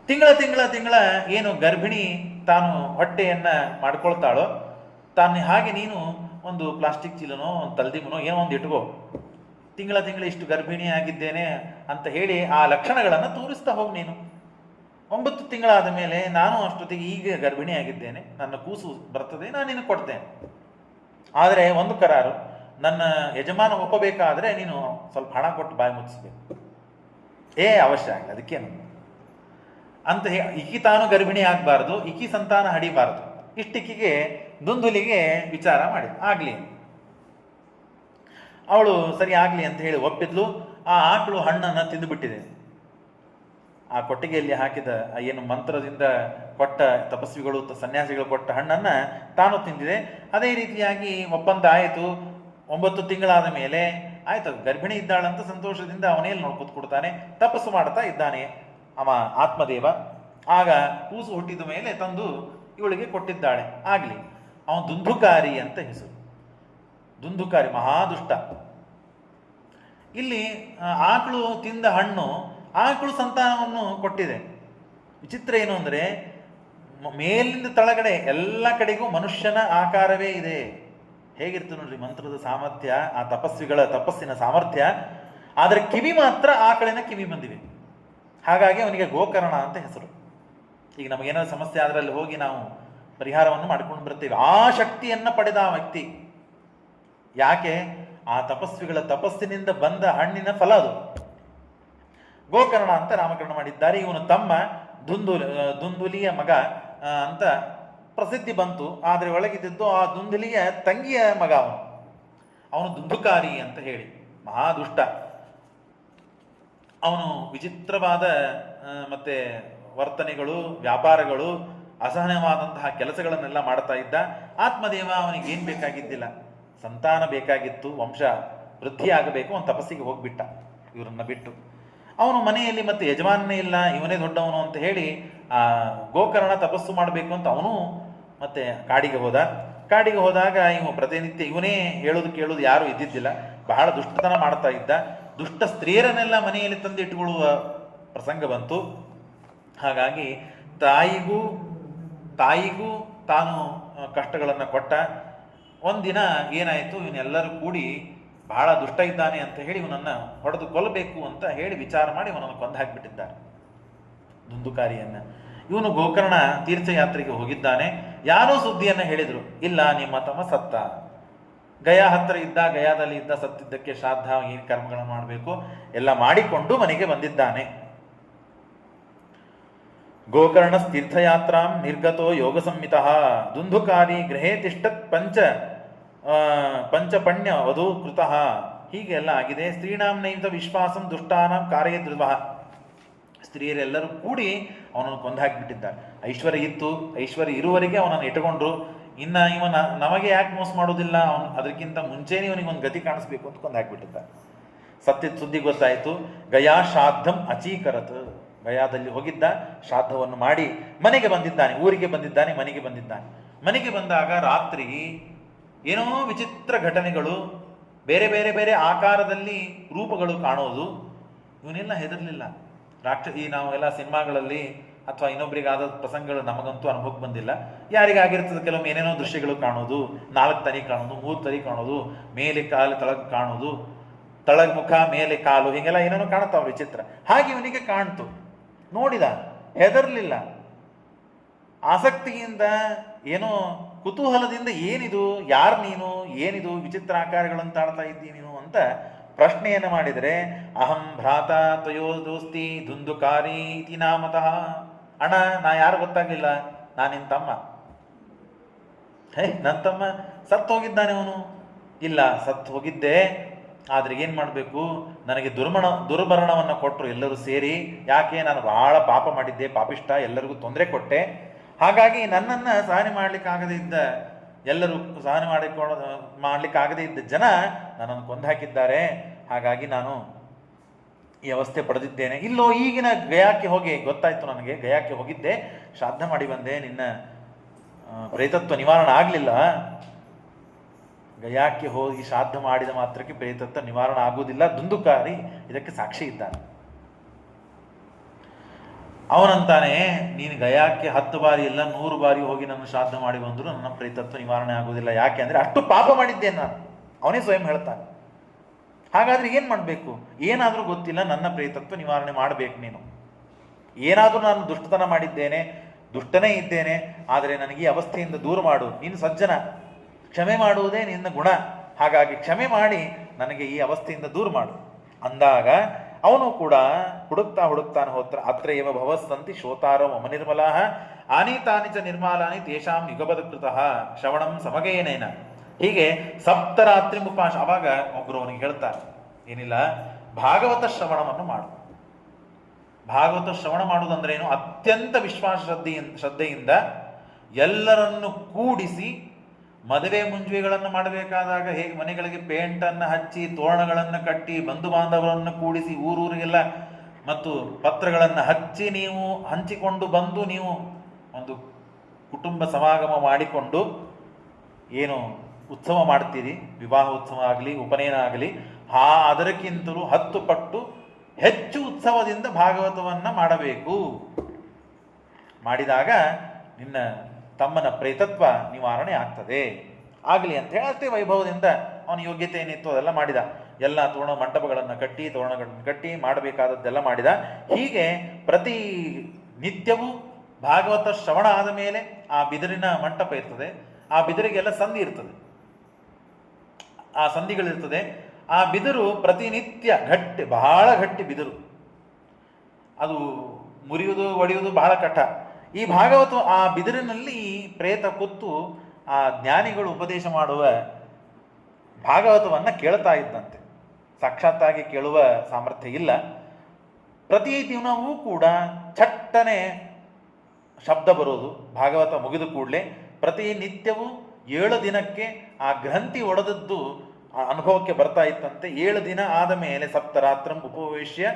ತಿಂಗಳ ತಿಂಗಳ ತಿಂಗಳ ಏನು ಗರ್ಭಿಣಿ ತಾನು ಹೊಟ್ಟೆಯನ್ನು ಮಾಡ್ಕೊಳ್ತಾಳೋ, ತಾನು ಹಾಗೆ ನೀನು ಒಂದು ಪ್ಲಾಸ್ಟಿಕ್ ಚೀಲನೋ ಒಂದು ತಲ್ದಿಮನೋ ಏನೋ ಒಂದು ಇಟ್ಕೋ, ತಿಂಗಳ ತಿಂಗಳ ಇಷ್ಟು ಗರ್ಭಿಣಿ ಆಗಿದ್ದೇನೆ ಅಂತ ಹೇಳಿ ಆ ಲಕ್ಷಣಗಳನ್ನು ತೋರಿಸ್ತಾ ಹೋಗಿ ನೀನು. 9 ತಿಂಗಳಾದ ಮೇಲೆ ನಾನು ಅಷ್ಟೊತ್ತಿಗೆ ಈಗ ಗರ್ಭಿಣಿ ಆಗಿದ್ದೇನೆ, ನನ್ನ ಕೂಸು ಬರ್ತದೆ, ನಾನು ನಿನಗೆ ಕೊಡ್ತೇನೆ. ಆದರೆ ಒಂದು ಕರಾರು, ನನ್ನ ಯಜಮಾನ ಒಪ್ಪಬೇಕಾದ್ರೆ ನೀನು ಸ್ವಲ್ಪ ಹಣ ಕೊಟ್ಟು ಬಾಯಿ ಮುಚ್ಚಿಸ್ಬೇಕು. ಅವಶ್ಯ ಆಗಲಿ, ಅದಕ್ಕೇನು ಅಂತ ಇಕ್ಕಿ ತಾನು ಗರ್ಭಿಣಿ ಆಗಬಾರ್ದು, ಇಕ್ಕಿ ಸಂತಾನ ಹಡಿಬಾರ್ದು. ಇಷ್ಟಿಕ್ಕಿಗೆ ದುಂದುಲಿಗೆ ವಿಚಾರ ಮಾಡಿ ಆಗಲಿ, ಅವಳು ಸರಿ ಆಗಲಿ ಅಂತ ಹೇಳಿ ಒಪ್ಪಿದ್ಲು. ಆ ಆಕಳು ಹಣ್ಣನ್ನು ತಿಂದುಬಿಟ್ಟಿದೆ. ಆ ಕೊಟ್ಟಿಗೆಯಲ್ಲಿ ಹಾಕಿದ ಏನು ಮಂತ್ರದಿಂದ ಕೊಟ್ಟ ತಪಸ್ವಿಗಳು ಸನ್ಯಾಸಿಗಳು ಕೊಟ್ಟ ಹಣ್ಣನ್ನು ತಾನು ತಿಂದಿದೆ. ಅದೇ ರೀತಿಯಾಗಿ ಒಪ್ಪಂದ ಆಯಿತು. 9 ತಿಂಗಳಾದ ಮೇಲೆ ಆಯ್ತು, ಗರ್ಭಿಣಿ ಇದ್ದಾಳಂತ ಸಂತೋಷದಿಂದ ಅವನೇಲಿ ನೋಡ್ಕೊತ್ ಕೊಡ್ತಾನೆ, ತಪಸ್ಸು ಮಾಡ್ತಾ ಇದ್ದಾನೆ ಅವ ಆತ್ಮದೇವ. ಆಗ ಕೂಸು ಹುಟ್ಟಿದ ಮೇಲೆ ತಂದು ಇವಳಿಗೆ ಕೊಟ್ಟಿದ್ದಾಳೆ. ಆಗಲಿ, ಅವನು ದುಂದುಕಾರಿ ಅಂತ ಹೆಸರು. ದುಂದುಕಾರಿ, ಮಹಾದುಷ್ಟ. ಇಲ್ಲಿ ಆಕಳು ತಿಂದ ಹಣ್ಣು ಆಕಳು ಸಂತಾನವನ್ನು ಕೊಟ್ಟಿದೆ. ವಿಚಿತ್ರ ಏನು ಅಂದರೆ, ಮೇಲಿಂದ ತಳಗಡೆ ಎಲ್ಲ ಕಡೆಗೂ ಮನುಷ್ಯನ ಆಕಾರವೇ ಇದೆ. ಹೇಗಿರ್ತದೆ ನೋಡ್ರಿ ಮಂತ್ರದ ಸಾಮರ್ಥ್ಯ, ಆ ತಪಸ್ವಿಗಳ ತಪಸ್ಸಿನ ಸಾಮರ್ಥ್ಯ. ಆದರೆ ಕಿವಿ ಮಾತ್ರ ಆಕಳಿನ ಕಿವಿ ಬಂದಿವೆ. ಹಾಗಾಗಿ ಅವನಿಗೆ ಗೋಕರ್ಣ ಅಂತ ಹೆಸರು. ಈಗ ನಮಗೇನಾದ್ರು ಸಮಸ್ಯೆ ಆದರೆ ಅಲ್ಲಿ ಹೋಗಿ ನಾವು ಪರಿಹಾರವನ್ನು ಮಾಡ್ಕೊಂಡು ಬರ್ತೇವೆ. ಆ ಶಕ್ತಿಯನ್ನು ಪಡೆದ ಆ ವ್ಯಕ್ತಿ. ಯಾಕೆ? ಆ ತಪಸ್ವಿಗಳ ತಪಸ್ಸಿನಿಂದ ಬಂದ ಹಣ್ಣಿನ ಫಲ ಅದು. ಗೋಕರ್ಣ ಅಂತ ನಾಮಕರಣ ಮಾಡಿದ್ದಾರೆ. ಇವನು ತಮ್ಮ ದುಂದುಲಿಯ ಮಗ ಅಂತ ಪ್ರಸಿದ್ಧಿ ಬಂತು. ಆದರೆ ಒಳಗಿದ್ದು ಆ ದುಂದುಲಿಯ ತಂಗಿಯ ಮಗ ಅವನು ದುಂದುಕಾರಿ ಅಂತ ಹೇಳಿ ಮಹಾದುಷ್ಟ. ಅವನು ವಿಚಿತ್ರವಾದ ಮತ್ತೆ ವರ್ತನೆಗಳು, ವ್ಯಾಪಾರಗಳು, ಅಸಹನವಾದಂತಹ ಕೆಲಸಗಳನ್ನೆಲ್ಲ ಮಾಡ್ತಾ ಇದ್ದ. ಆತ್ಮದೇವ ಅವನಿಗೆ ಏನು ಬೇಕಾಗಿದ್ದಿಲ್ಲ, ಸಂತಾನ ಬೇಕಾಗಿತ್ತು, ವಂಶ ವೃದ್ಧಿಯಾಗಬೇಕು, ಅವನು ತಪಸ್ಸಿಗೆ ಹೋಗ್ಬಿಟ್ಟ ಇವರನ್ನ ಬಿಟ್ಟು. ಅವನು ಮನೆಯಲ್ಲಿ ಮತ್ತೆ ಯಜಮಾನನೇ ಇಲ್ಲ, ಇವನೇ ದೊಡ್ಡವನು ಅಂತ ಹೇಳಿ ಆ ಗೋಕರ್ಣ ತಪಸ್ಸು ಮಾಡಬೇಕು ಅಂತ ಅವನು ಮತ್ತೆ ಕಾಡಿಗೆ ಹೋದ. ಕಾಡಿಗೆ ಹೋದಾಗ ಇವ ಪ್ರತಿನಿತ್ಯ ಇವನೇ ಹೇಳೋದು ಕೇಳೋದು ಯಾರು ಇದ್ದಿದ್ದಿಲ್ಲ. ಬಹಳ ದುಷ್ಟತನ ಮಾಡ್ತಾ ಇದ್ದ. ದುಷ್ಟ ಸ್ತ್ರೀಯರನ್ನೆಲ್ಲ ಮನೆಯಲ್ಲಿ ತಂದು ಇಟ್ಟುಕೊಳ್ಳುವ ಪ್ರಸಂಗ ಬಂತು. ಹಾಗಾಗಿ ತಾಯಿಗೂ ತಾನು ಕಷ್ಟಗಳನ್ನು ಕೊಟ್ಟ. ಒಂದಿನ ಏನಾಯಿತು, ಇವನ್ನೆಲ್ಲರೂ ಕೂಡಿ ಬಹಳ ದುಷ್ಟ ಇದ್ದಾನೆ ಅಂತ ಹೇಳಿ ಇವನನ್ನು ಹೊಡೆದು ಕೊಲ್ಲಬೇಕು ಅಂತ ಹೇಳಿ ವಿಚಾರ ಮಾಡಿ ಇವನನ್ನು ಕೊಂದು ಹಾಕಿಬಿಟ್ಟಿದ್ದಾರೆ ದುಂದುಕಾರಿಯನ್ನು. ಇವನು ಗೋಕರ್ಣ ತೀರ್ಥಯಾತ್ರೆಗೆ ಹೋಗಿದ್ದಾನೆ. ಯಾರೋ ಸುದ್ದಿಯನ್ನು ಹೇಳಿದರು, ಇಲ್ಲ ನಿಮ್ಮ ತಮ್ಮ ಸತ್ತ, ಗಯಾ ಹತ್ತಿರ ಇದ್ದ, ಗಯಾದಲ್ಲಿ ಇದ್ದ, ಸತ್ತಿದ್ದಕ್ಕೆ ಶ್ರಾದ್ದ ಏನು ಕರ್ಮಗಳನ್ನು ಮಾಡಬೇಕು ಎಲ್ಲ ಮಾಡಿಕೊಂಡು ಮನೆಗೆ ಬಂದಿದ್ದಾನೆ. ಗೋಕರ್ಣ ತೀರ್ಥಯಾತ್ರಾಂ ನಿರ್ಗತೋ ಯೋಗ ಸಂಹಿತಃ ದುಂದುಕಾರಿ ಗೃಹೇ ತಿಷ್ಟತ್ ಪಂಚಪಣ್ಯ ವಧೂ ಕೃತಃ. ಹೀಗೆಲ್ಲ ಆಗಿದೆ. ಸ್ತ್ರೀಣಾಂ ನೈವ ವಿಶ್ವಾಸಂ ದುಷ್ಟಾನಾಂ ಕಾರ್ಯ ಧ್ರುವ. ಸ್ತ್ರೀಯರೆಲ್ಲರೂ ಕೂಡಿ ಅವನನ್ನು ಕೊಂದು ಹಾಕಿಬಿಟ್ಟಿದ್ದಾರೆ. ಐಶ್ವರ್ಯ ಇತ್ತು, ಐಶ್ವರ್ಯ ಇರುವವರೆಗೆ ಅವನನ್ನು ಇಟ್ಟುಕೊಂಡ್ರು. ಇನ್ನು ಇವನ ನಮಗೆ ಯಾಕೆ ಮೋಸ ಮಾಡೋದಿಲ್ಲ, ಅವನು ಅದಕ್ಕಿಂತ ಮುಂಚೆನೇ ಇವನಿಗೆ ಒಂದು ಗತಿ ಕಾಣಿಸ್ಬೇಕು ಅಂತ ಕೊಂದು ಹಾಕಿಬಿಟ್ಟಿದ್ದಾರೆ. ಸತ್ಯದ ಸುದ್ದಿ ಗೊತ್ತಾಯಿತು. ಗಯಾ ಶ್ರಾದ್ದಂ ಅಚೀಕರತ್. ಗಯಾದಲ್ಲಿ ಹೋಗಿದ್ದ, ಶ್ರಾದ್ದವನ್ನು ಮಾಡಿ ಮನೆಗೆ ಬಂದಿದ್ದಾನೆ. ಊರಿಗೆ ಬಂದಿದ್ದಾನೆ, ಮನೆಗೆ ಬಂದಿದ್ದಾನೆ. ಮನೆಗೆ ಬಂದಾಗ ರಾತ್ರಿ ಏನೋ ವಿಚಿತ್ರ ಘಟನೆಗಳು, ಬೇರೆ ಬೇರೆ ಬೇರೆ ಆಕಾರದಲ್ಲಿ ರೂಪಗಳು ಕಾಣೋದು. ಇವನೆಲ್ಲ ಹೆದರ್ಲಿಲ್ಲ. ಈ ನಾವೆಲ್ಲ ಸಿನಿಮಾಗಳಲ್ಲಿ ಅಥವಾ ಇನ್ನೊಬ್ಬರಿಗಾದ ಪ್ರಸಂಗಗಳು ನಮಗಂತೂ ಅನುಭವಕ್ಕೆ ಬಂದಿಲ್ಲ. ಯಾರಿಗಾಗಿರ್ತದೆ, ಕೆಲವೊಮ್ಮೆ ಏನೇನೋ ದೃಶ್ಯಗಳು ಕಾಣೋದು, 4 ತರಿ ಕಾಣೋದು, 3 ತರಿ ಕಾಣೋದು, ಮೇಲೆ ಕಾಲು ತಳಗ್ ಕಾಣೋದು, ತಳಗ್ ಮುಖ ಮೇಲೆ ಕಾಲು, ಹೀಗೆಲ್ಲ ಏನೇನೋ ಕಾಣುತ್ತಾವ ವಿಚಿತ್ರ. ಹಾಗೆ ಇವನಿಗೆ ಕಾಣ್ತು. ನೋಡಿದ, ಹೆದರ್ಲಿಲ್ಲ. ಆಸಕ್ತಿಯಿಂದ, ಏನೋ ಕುತೂಹಲದಿಂದ, ಏನಿದು, ಯಾರು ನೀನು, ಏನಿದು ವಿಚಿತ್ರ ಆಕಾರಗಳನ್ನು ತಾಳ್ತಾ ಇದ್ದೀನಿ ನೀನು ಅಂತ ಪ್ರಶ್ನೆಯನ್ನು ಮಾಡಿದರೆ, ಅಹಂ ಭ್ರಾತ ತ್ವಯೋ ದೋಸ್ತಿ ದುಂದುಕಾರಿ ಇತಿ ನಾಮತಃ. ಅಣ್ಣ, ನಾ ಯಾರು ಗೊತ್ತಾಗಲಿಲ್ಲ, ನಾನು ನಿನ್ನ ತಮ್ಮ. ನನ್ನ ತಮ್ಮ ಸತ್ತು ಹೋಗಿದ್ದಾನೆ ಅವನು. ಇಲ್ಲ, ಸತ್ತು ಹೋಗಿದ್ದೆ, ಆದ್ರೆ ಏನು ಮಾಡಬೇಕು, ನನಗೆ ದುರ್ಮರಣವನ್ನು ಕೊಟ್ಟರು ಎಲ್ಲರೂ ಸೇರಿ. ಯಾಕೆ, ನಾನು ಬಹಳ ಪಾಪ ಮಾಡಿದ್ದೆ, ಪಾಪಿಷ್ಟ, ಎಲ್ಲರಿಗೂ ತೊಂದರೆ ಕೊಟ್ಟೆ. ಹಾಗಾಗಿ ನನ್ನನ್ನು ಸಹನೆ ಮಾಡಲಿಕ್ಕಾಗದೇ ಇದ್ದ, ಎಲ್ಲರೂ ಸಹನೆ ಮಾಡಲಿಕ್ಕಾಗದೇ ಇದ್ದ ಜನ ನನ್ನನ್ನು ಕೊಂದು ಹಾಕಿದ್ದಾರೆ. ಹಾಗಾಗಿ ನಾನು ಈ ಅವಸ್ಥೆ ಪಡೆದಿದ್ದೇನೆ. ಇಲ್ಲೋ ಈಗಿನ ಗಯಾಕ್ಕೆ ಹೋಗಿ ಗೊತ್ತಾಯ್ತು ನನಗೆ, ಗಯಾಕ್ಕೆ ಹೋಗಿದ್ದೆ, ಶ್ರಾದ್ದ ಮಾಡಿ ಬಂದೆ, ನಿನ್ನ ಪ್ರೇತತ್ವ ನಿವಾರಣೆ ಆಗಲಿಲ್ಲ. ಗಯಾಕ್ಕೆ ಹೋಗಿ ಶ್ರಾದ್ದ ಮಾಡಿದ ಮಾತ್ರಕ್ಕೆ ಪ್ರೇತತ್ವ ನಿವಾರಣೆ ಆಗುವುದಿಲ್ಲ. ದುಂದುಕಾರಿ ಇದಕ್ಕೆ ಸಾಕ್ಷಿ ಇದ್ದಾನೆ. ಅವನಂತಾನೆ, ನೀನು ಗಯಾಕ್ಕೆ 10 ಬಾರಿ ಇಲ್ಲ 100 ಬಾರಿ ಹೋಗಿ ನನ್ನ ಶ್ರಾದ್ದ ಮಾಡಿ ಬಂದರೂ ನನ್ನ ಪ್ರೇತತ್ವ ನಿವಾರಣೆ ಆಗುವುದಿಲ್ಲ. ಯಾಕೆ ಅಂದರೆ ಅಷ್ಟು ಪಾಪ ಮಾಡಿದ್ದೇನೆ ನಾನು. ಅವನೇ ಸ್ವಯಂ ಹೇಳ್ತಾನೆ. ಹಾಗಾದ್ರೆ ಏನು ಮಾಡಬೇಕು, ಏನಾದರೂ ಗೊತ್ತಿಲ್ಲ, ನನ್ನ ಪ್ರೇತತ್ವ ನಿವಾರಣೆ ಮಾಡಬೇಕು ನೀನು. ಏನಾದರೂ ನಾನು ದುಷ್ಟತನ ಮಾಡಿದ್ದೇನೆ, ದುಷ್ಟನೇ ಇದ್ದೇನೆ, ಆದರೆ ನನಗೆ ಈ ಅವಸ್ಥೆಯಿಂದ ದೂರ ಮಾಡು. ನೀನು ಸಜ್ಜನ, ಕ್ಷಮೆ ಮಾಡುವುದೇ ನಿನ್ನ ಗುಣ. ಹಾಗಾಗಿ ಕ್ಷಮೆ ಮಾಡಿ ನನಗೆ ಈ ಅವಸ್ಥೆಯಿಂದ ದೂರ ಮಾಡು ಅಂದಾಗ ಅವನು ಕೂಡ ಹುಡುಕ್ತಾನೆ ಹೋತ್ರ. ಅತ್ರ ಏವ ಭವಸ್ಸಂತಿ ಶೋತಾರೋ ಮಮ ನಿರ್ಮಲಾ ಆನೀತಾನಿ ಚ ನಿರ್ಮಾಲಾನಿ ತೇಷಾಂ ಯುಗಪದಕೃತಃ ಶ್ರವಣಂ ಸಮಗೇನೇನ. ಹೀಗೆ ಸಪ್ತರಾತ್ರಿ ಉಪವಾಸ. ಅವಾಗ ಒಬ್ರು ಅವನಿಗೆ ಹೇಳ್ತಾರೆ, ಏನಿಲ್ಲ, ಭಾಗವತ ಶ್ರವಣವನ್ನು ಮಾಡು. ಭಾಗವತ ಶ್ರವಣ ಮಾಡುವುದಂದ್ರೆ ಏನು, ಅತ್ಯಂತ ವಿಶ್ವಾಸ ಶ್ರದ್ಧೆಯಿಂದ ಎಲ್ಲರನ್ನು ಕೂಡಿಸಿ, ಮದುವೆ ಮುಂಜುವೆಗಳನ್ನು ಮಾಡಬೇಕಾದಾಗ ಹೇಗೆ ಮನೆಗಳಿಗೆ ಪೇಂಟನ್ನು ಹಚ್ಚಿ, ತೋರಣಗಳನ್ನು ಕಟ್ಟಿ, ಬಂಧು ಬಾಂಧವರನ್ನು ಕೂಡಿಸಿ, ಊರೂರಿಗೆಲ್ಲ ಮತ್ತು ಪತ್ರಗಳನ್ನು ಹಚ್ಚಿ ನೀವು ಹಂಚಿಕೊಂಡು ಬಂದು ನೀವು ಒಂದು ಕುಟುಂಬ ಸಮಾಗಮ ಮಾಡಿಕೊಂಡು ಏನು ಉತ್ಸವ ಮಾಡ್ತೀರಿ, ವಿವಾಹ ಉತ್ಸವ ಆಗಲಿ, ಉಪನಯನ ಆಗಲಿ, ಅದಕ್ಕಿಂತಲೂ 10 ಪಟ್ಟು ಹೆಚ್ಚು ಉತ್ಸವದಿಂದ ಭಾಗವತವನ್ನು ಮಾಡಬೇಕು. ಮಾಡಿದಾಗ ನಿನ್ನ ತಮ್ಮನ ಪ್ರೇತತ್ವ ನಿವಾರಣೆ ಆಗ್ತದೆ. ಆಗಲಿ ಅಂತ ಹೇಳಿ ಅಷ್ಟೇ ವೈಭವದಿಂದ ಅವನ ಯೋಗ್ಯತೆ ಏನಿತ್ತು ಅದೆಲ್ಲ ಮಾಡಿದ. ಎಲ್ಲ ಮಂಟಪಗಳನ್ನು ಕಟ್ಟಿ ಮಾಡಬೇಕಾದದ್ದೆಲ್ಲ ಮಾಡಿದ. ಹೀಗೆ ಪ್ರತಿ ನಿತ್ಯವೂ ಭಾಗವತ ಶ್ರವಣ ಆದ ಮೇಲೆ ಆ ಬಿದಿರಿನ ಮಂಟಪ ಇರ್ತದೆ, ಆ ಬಿದಿರಿಗೆಲ್ಲ ಸಂಧಿ ಇರ್ತದೆ, ಆ ಸಂಧಿಗಳಿರ್ತದೆ. ಆ ಬಿದಿರು ಪ್ರತಿನಿತ್ಯ ಬಹಳ ಗಟ್ಟಿ ಬಿದಿರು, ಅದು ಮುರಿಯುವುದು ಒಡೆಯುವುದು ಬಹಳ ಕಠ. ಈ ಭಾಗವತ ಆ ಬಿದಿರಿನಲ್ಲಿ ಪ್ರೇತ ಕೂತು ಆ ಜ್ಞಾನಿಗಳು ಉಪದೇಶ ಮಾಡುವ ಭಾಗವತವನ್ನು ಕೇಳ್ತಾ ಇದ್ದಂತೆ. ಸಾಕ್ಷಾತ್ತಾಗಿ ಕೇಳುವ ಸಾಮರ್ಥ್ಯ ಇಲ್ಲ. ಪ್ರತಿ ದಿನವೂ ಕೂಡ ಚಟ್ಟನೆ ಶಬ್ದ ಬರೋದು, ಭಾಗವತ ಮುಗಿದ ಕೂಡಲೇ ಪ್ರತಿನಿತ್ಯವೂ 7 ದಿನಕ್ಕೆ ಆ ಗ್ರಂಥಿ ಒಡೆದದ್ದು ಅನುಭವಕ್ಕೆ ಬರ್ತಾ ಇತ್ತಂತೆ. 7 ದಿನ ಆದ ಮೇಲೆ ಸಪ್ತರಾತ್ರಂ ಉಪವೇಶ್ಯ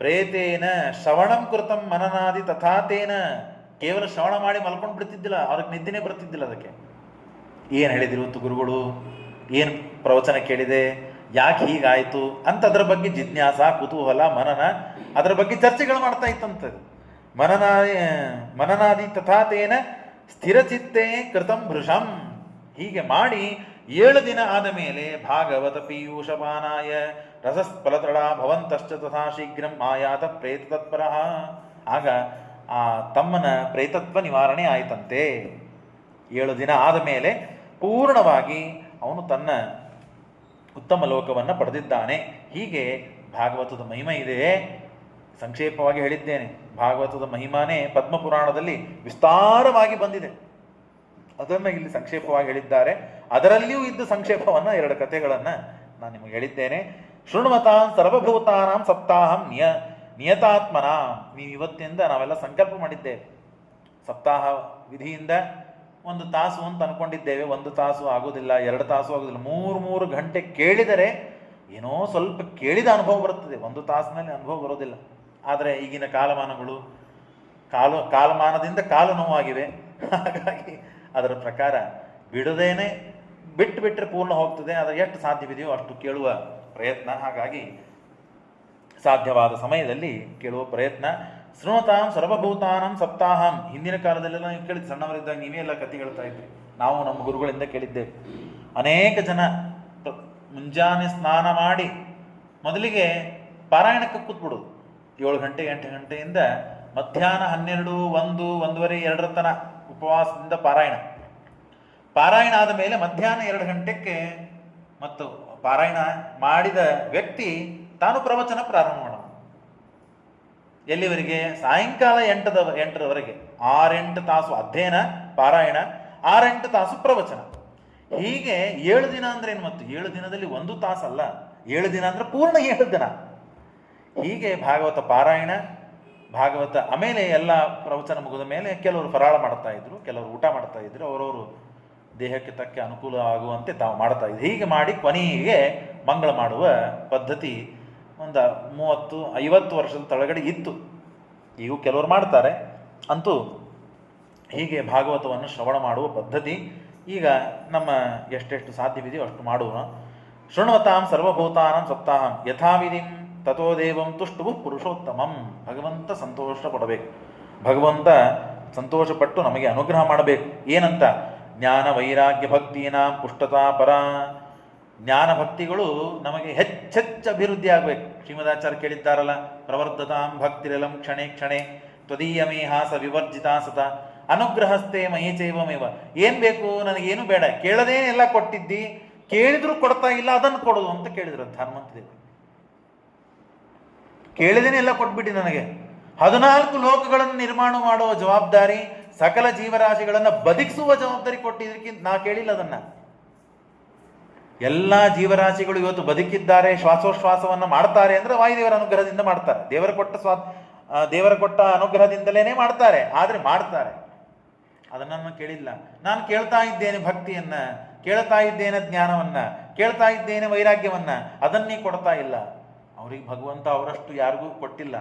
ಪ್ರೇತೇನ ಶ್ರವಣಂ ಕೃತಂ ಮನನಾದಿ ತಥಾತೇನ. ಕೇವಲ ಶ್ರವಣ ಮಾಡಿ ಮಲ್ಕೊಂಡು ಬಿಡ್ತಿದ್ದಿಲ್ಲ, ಅವ್ರಿಗೆ ನಿದ್ದೆನೇ ಬರ್ತಿದ್ದಿಲ್ಲ. ಅದಕ್ಕೆ ಏನು ಹೇಳಿದ್ರು ಇವತ್ತು ಗುರುಗಳು, ಏನು ಪ್ರವಚನ ಕೇಳಿದೆ, ಯಾಕೆ ಹೀಗಾಯಿತು ಅಂತ ಅದರ ಬಗ್ಗೆ ಜಿಜ್ಞಾಸ, ಕುತೂಹಲ, ಮನನ, ಅದರ ಬಗ್ಗೆ ಚರ್ಚೆಗಳು ಮಾಡ್ತಾ ಇತ್ತಂಥದ್ದು. ಮನನಾದಿ ತಥಾತೇನ ಸ್ಥಿರಚಿತ್ತೇ ಕೃತಂ ಭೃಶಂ. ಹೀಗೆ ಮಾಡಿ 7 ದಿನ ಆದ ಮೇಲೆ ಭಾಗವತ ಪೀಯೂಷಪಾನಾಯ ರಸಸ್ಫಲತೃಢ ಭವಂತಶ್ಚ ತಥಾ ಶೀಘ್ರಂ ಆಯಾತ ಪ್ರೇತ ತತ್ಪರಃ. ಆಗ ಆ ತಮ್ಮನ ಪ್ರೇತತ್ವ ನಿವಾರಣೆ ಆಯಿತಂತೆ. 7 ದಿನ ಆದ ಮೇಲೆ ಪೂರ್ಣವಾಗಿ ಅವನು ತನ್ನ ಉತ್ತಮ ಲೋಕವನ್ನು ಪಡೆದಿದ್ದಾನೆ. ಹೀಗೆ ಭಾಗವತದ ಮಹಿಮೆ ಇದೆ. ಸಂಕ್ಷೇಪವಾಗಿ ಹೇಳಿದ್ದೇನೆ. ಭಾಗವತದ ಮಹಿಮಾನೇ ಪದ್ಮಪುರಾಣದಲ್ಲಿ ವಿಸ್ತಾರವಾಗಿ ಬಂದಿದೆ. ಅದನ್ನು ಇಲ್ಲಿ ಸಂಕ್ಷೇಪವಾಗಿ ಹೇಳಿದ್ದಾರೆ. ಅದರಲ್ಲಿಯೂ ಇದ್ದ ಸಂಕ್ಷೇಪವನ್ನು 2 ಕಥೆಗಳನ್ನು ನಾನು ನಿಮಗೆ ಹೇಳಿದ್ದೇನೆ. ಶೃಣ್ವತಾಂ ಸರ್ವಭೂತಾನಾಂ ಸಪ್ತಾಹಂ ನಿಯತಾತ್ಮನ. ನೀವು ಇವತ್ತಿನಿಂದ ನಾವೆಲ್ಲ ಸಂಕಲ್ಪ ಮಾಡಿದ್ದೇವೆ. ಸಪ್ತಾಹ ವಿಧಿಯಿಂದ 1 ತಾಸು ಅಂತ ಅನ್ಕೊಂಡಿದ್ದೇವೆ. 1 ತಾಸು ಆಗೋದಿಲ್ಲ, 2 ತಾಸು ಆಗೋದಿಲ್ಲ, 3 ಗಂಟೆ ಕೇಳಿದರೆ ಏನೋ ಸ್ವಲ್ಪ ಕೇಳಿದ ಅನುಭವ ಬರುತ್ತದೆ. 1 ತಾಸಿನಲ್ಲಿ ಅನುಭವ ಬರೋದಿಲ್ಲ. ಆದರೆ ಈಗಿನ ಕಾಲಮಾನಗಳು ಕಾಲಮಾನದಿಂದ ಕಾಲು ನೋವಾಗಿವೆ. ಹಾಗಾಗಿ ಅದರ ಪ್ರಕಾರ ಬಿಡದೇನೆ ಬಿಟ್ಟರೆ ಪೂರ್ಣ ಹೋಗ್ತದೆ. ಅದು ಎಷ್ಟು ಸಾಧ್ಯವಿದೆಯೋ ಅಷ್ಟು ಕೇಳುವ ಪ್ರಯತ್ನ. ಹಾಗಾಗಿ ಸಾಧ್ಯವಾದ ಸಮಯದಲ್ಲಿ ಕೇಳುವ ಪ್ರಯತ್ನ. ಶೃಣ್ವತಾಂ ಸರ್ವಭೂತಾನಾಂ ಸಪ್ತಾಹಂ. ಹಿಂದಿನ ಕಾಲದಲ್ಲೆಲ್ಲ ನೀವು ಕೇಳಿದ್ದು, ಸಣ್ಣವರಿದ್ದಾಗ ನೀವೇ ಎಲ್ಲ ಕಥೆ ಹೇಳ್ತಾ ಇದ್ರಿ. ನಾವು ನಮ್ಮ ಗುರುಗಳಿಂದ ಕೇಳಿದ್ದೇವೆ. ಅನೇಕ ಜನ ಮುಂಜಾನೆ ಸ್ನಾನ ಮಾಡಿ ಮೊದಲಿಗೆ ಪಾರಾಯಣಕ್ಕೆ ಕೂತ್ಬಿಡೋದು. 7 ಗಂಟೆ 8 ಗಂಟೆಯಿಂದ ಮಧ್ಯಾಹ್ನ 12, 1, 1:30, 2 ತನ ಉಪವಾಸದಿಂದ ಪಾರಾಯಣ ಆದ ಮೇಲೆ ಮಧ್ಯಾಹ್ನ 2 ಗಂಟೆಗೆ ಮತ್ತು ಪಾರಾಯಣ ಮಾಡಿದ ವ್ಯಕ್ತಿ ತಾನು ಪ್ರವಚನ ಪ್ರಾರಂಭ ಮಾಡೋಣ. ಎಲ್ಲಿವರೆಗೆ? ಸಾಯಂಕಾಲ 8ರವರೆಗೆ. 6-8 ತಾಸು ಅಧ್ಯಯನ ಪಾರಾಯಣ, 6-8 ತಾಸು ಪ್ರವಚನ. ಹೀಗೆ 7 ದಿನ ಅಂದ್ರೆ ಏನು? ಮತ್ತು 7 ದಿನದಲ್ಲಿ 1 ತಾಸಲ್ಲ, 7 ದಿನ ಅಂದ್ರೆ ಪೂರ್ಣ 7 ದಿನ. ಹೀಗೆ ಭಾಗವತ ಪಾರಾಯಣ, ಭಾಗವತ ಆಮೇಲೆ ಎಲ್ಲ ಪ್ರವಚನ ಮುಗಿದ ಮೇಲೆ ಕೆಲವರು ಫರಾಳ ಮಾಡ್ತಾ ಇದ್ರು, ಕೆಲವರು ಊಟ ಮಾಡ್ತಾ ಇದ್ರು. ಅವರವರು ದೇಹಕ್ಕೆ ತಕ್ಕ ಅನುಕೂಲ ಆಗುವಂತೆ ತಾವು ಮಾಡ್ತಾ ಇದ್ರು. ಹೀಗೆ ಮಾಡಿ ಕೊನೆಗೆ ಮಂಗಳ ಮಾಡುವ ಪದ್ಧತಿ ಒಂದು 30-50 ವರ್ಷದ ತಳಗಡೆ ಇತ್ತು. ಈಗೂ ಕೆಲವರು ಮಾಡ್ತಾರೆ. ಅಂತೂ ಹೀಗೆ ಭಾಗವತವನ್ನು ಶ್ರವಣ ಮಾಡುವ ಪದ್ಧತಿ ಈಗ ನಮ್ಮ ಎಷ್ಟೆಷ್ಟು ಸಾಧ್ಯವಿದೆಯೋ ಅಷ್ಟು ಮಾಡುವ. ಶೃಣ್ವತಾಂ ಸರ್ವಭೂತಾನಾಂ ಸಪ್ತಾಹಂ ಯಥಾವಿಧಿಂ ತಥೋ ದೇವಂ ತುಷ್ಟುವು ಪುರುಷೋತ್ತಮಂ. ಭಗವಂತ ಸಂತೋಷ ಪಡಬೇಕು. ಭಗವಂತ ಸಂತೋಷಪಟ್ಟು ನಮಗೆ ಅನುಗ್ರಹ ಮಾಡಬೇಕು. ಏನಂತ? ಜ್ಞಾನ ವೈರಾಗ್ಯ ಭಕ್ತಿನಾಂ ಪುಷ್ಟತಾ ಪರ. ಜ್ಞಾನ ಭಕ್ತಿಗಳು ನಮಗೆ ಹೆಚ್ಚೆಚ್ಚು ಅಭಿವೃದ್ಧಿ ಆಗಬೇಕು. ಶ್ರೀಮದಾಚಾರ್ಯ ಕೇಳಿದ್ದಾರಲ್ಲ, ಪ್ರವರ್ಧತಾಂ ಭಕ್ತಿರಲಂ ಕ್ಷಣೆ ಕ್ಷಣೆ ತ್ವದೀಯಮೇಹಾಸ ವಿವರ್ಜಿತಾ ಸತ ಅನುಗ್ರಹಸ್ಥೆ ಮಹಿ ಚೈವಮೇವ. ಏನ್ ಬೇಕು? ನನಗೇನು ಬೇಡ, ಕೇಳದೇನೆ ಎಲ್ಲ ಕೊಟ್ಟಿದ್ದಿ, ಕೇಳಿದ್ರು ಕೊಡ್ತಾ ಇಲ್ಲ, ಅದನ್ನು ಕೊಡೋದು ಅಂತ ಕೇಳಿದ್ರು ಹನುಮಂತದೇವರು. ಕೇಳಿದೇನೆ ಎಲ್ಲ ಕೊಟ್ಬಿಟ್ಟು ನನಗೆ 14 ಲೋಕಗಳನ್ನು ನಿರ್ಮಾಣ ಮಾಡುವ ಜವಾಬ್ದಾರಿ, ಸಕಲ ಜೀವರಾಶಿಗಳನ್ನು ಬದುಕಿಸುವ ಜವಾಬ್ದಾರಿ ಕೊಟ್ಟಿದ್ದಕ್ಕಿಂತ ನಾ ಕೇಳಿಲ್ಲ ಅದನ್ನ. ಎಲ್ಲ ಜೀವರಾಶಿಗಳು ಇವತ್ತು ಬದುಕಿದ್ದಾರೆ, ಶ್ವಾಸೋಶ್ವಾಸವನ್ನು ಮಾಡ್ತಾರೆ ಅಂದ್ರೆ ವಾಯುದೇವರ ಅನುಗ್ರಹದಿಂದ ಮಾಡ್ತಾರೆ. ದೇವರ ಕೊಟ್ಟ ಅನುಗ್ರಹದಿಂದಲೇ ಮಾಡ್ತಾರೆ. ಆದರೆ ಮಾಡ್ತಾರೆ. ಅದನ್ನು ನಾನು ಕೇಳಿಲ್ಲ. ನಾನು ಕೇಳ್ತಾ ಇದ್ದೇನೆ ಭಕ್ತಿಯನ್ನ, ಕೇಳ್ತಾ ಇದ್ದೇನೆ ಜ್ಞಾನವನ್ನ, ಕೇಳ್ತಾ ಇದ್ದೇನೆ ವೈರಾಗ್ಯವನ್ನ. ಅದನ್ನೇ ಕೊಡ್ತಾ ಇಲ್ಲ. ಅವ್ರಿಗೆ ಭಗವಂತ ಅವರಷ್ಟು ಯಾರಿಗೂ ಕೊಟ್ಟಿಲ್ಲ.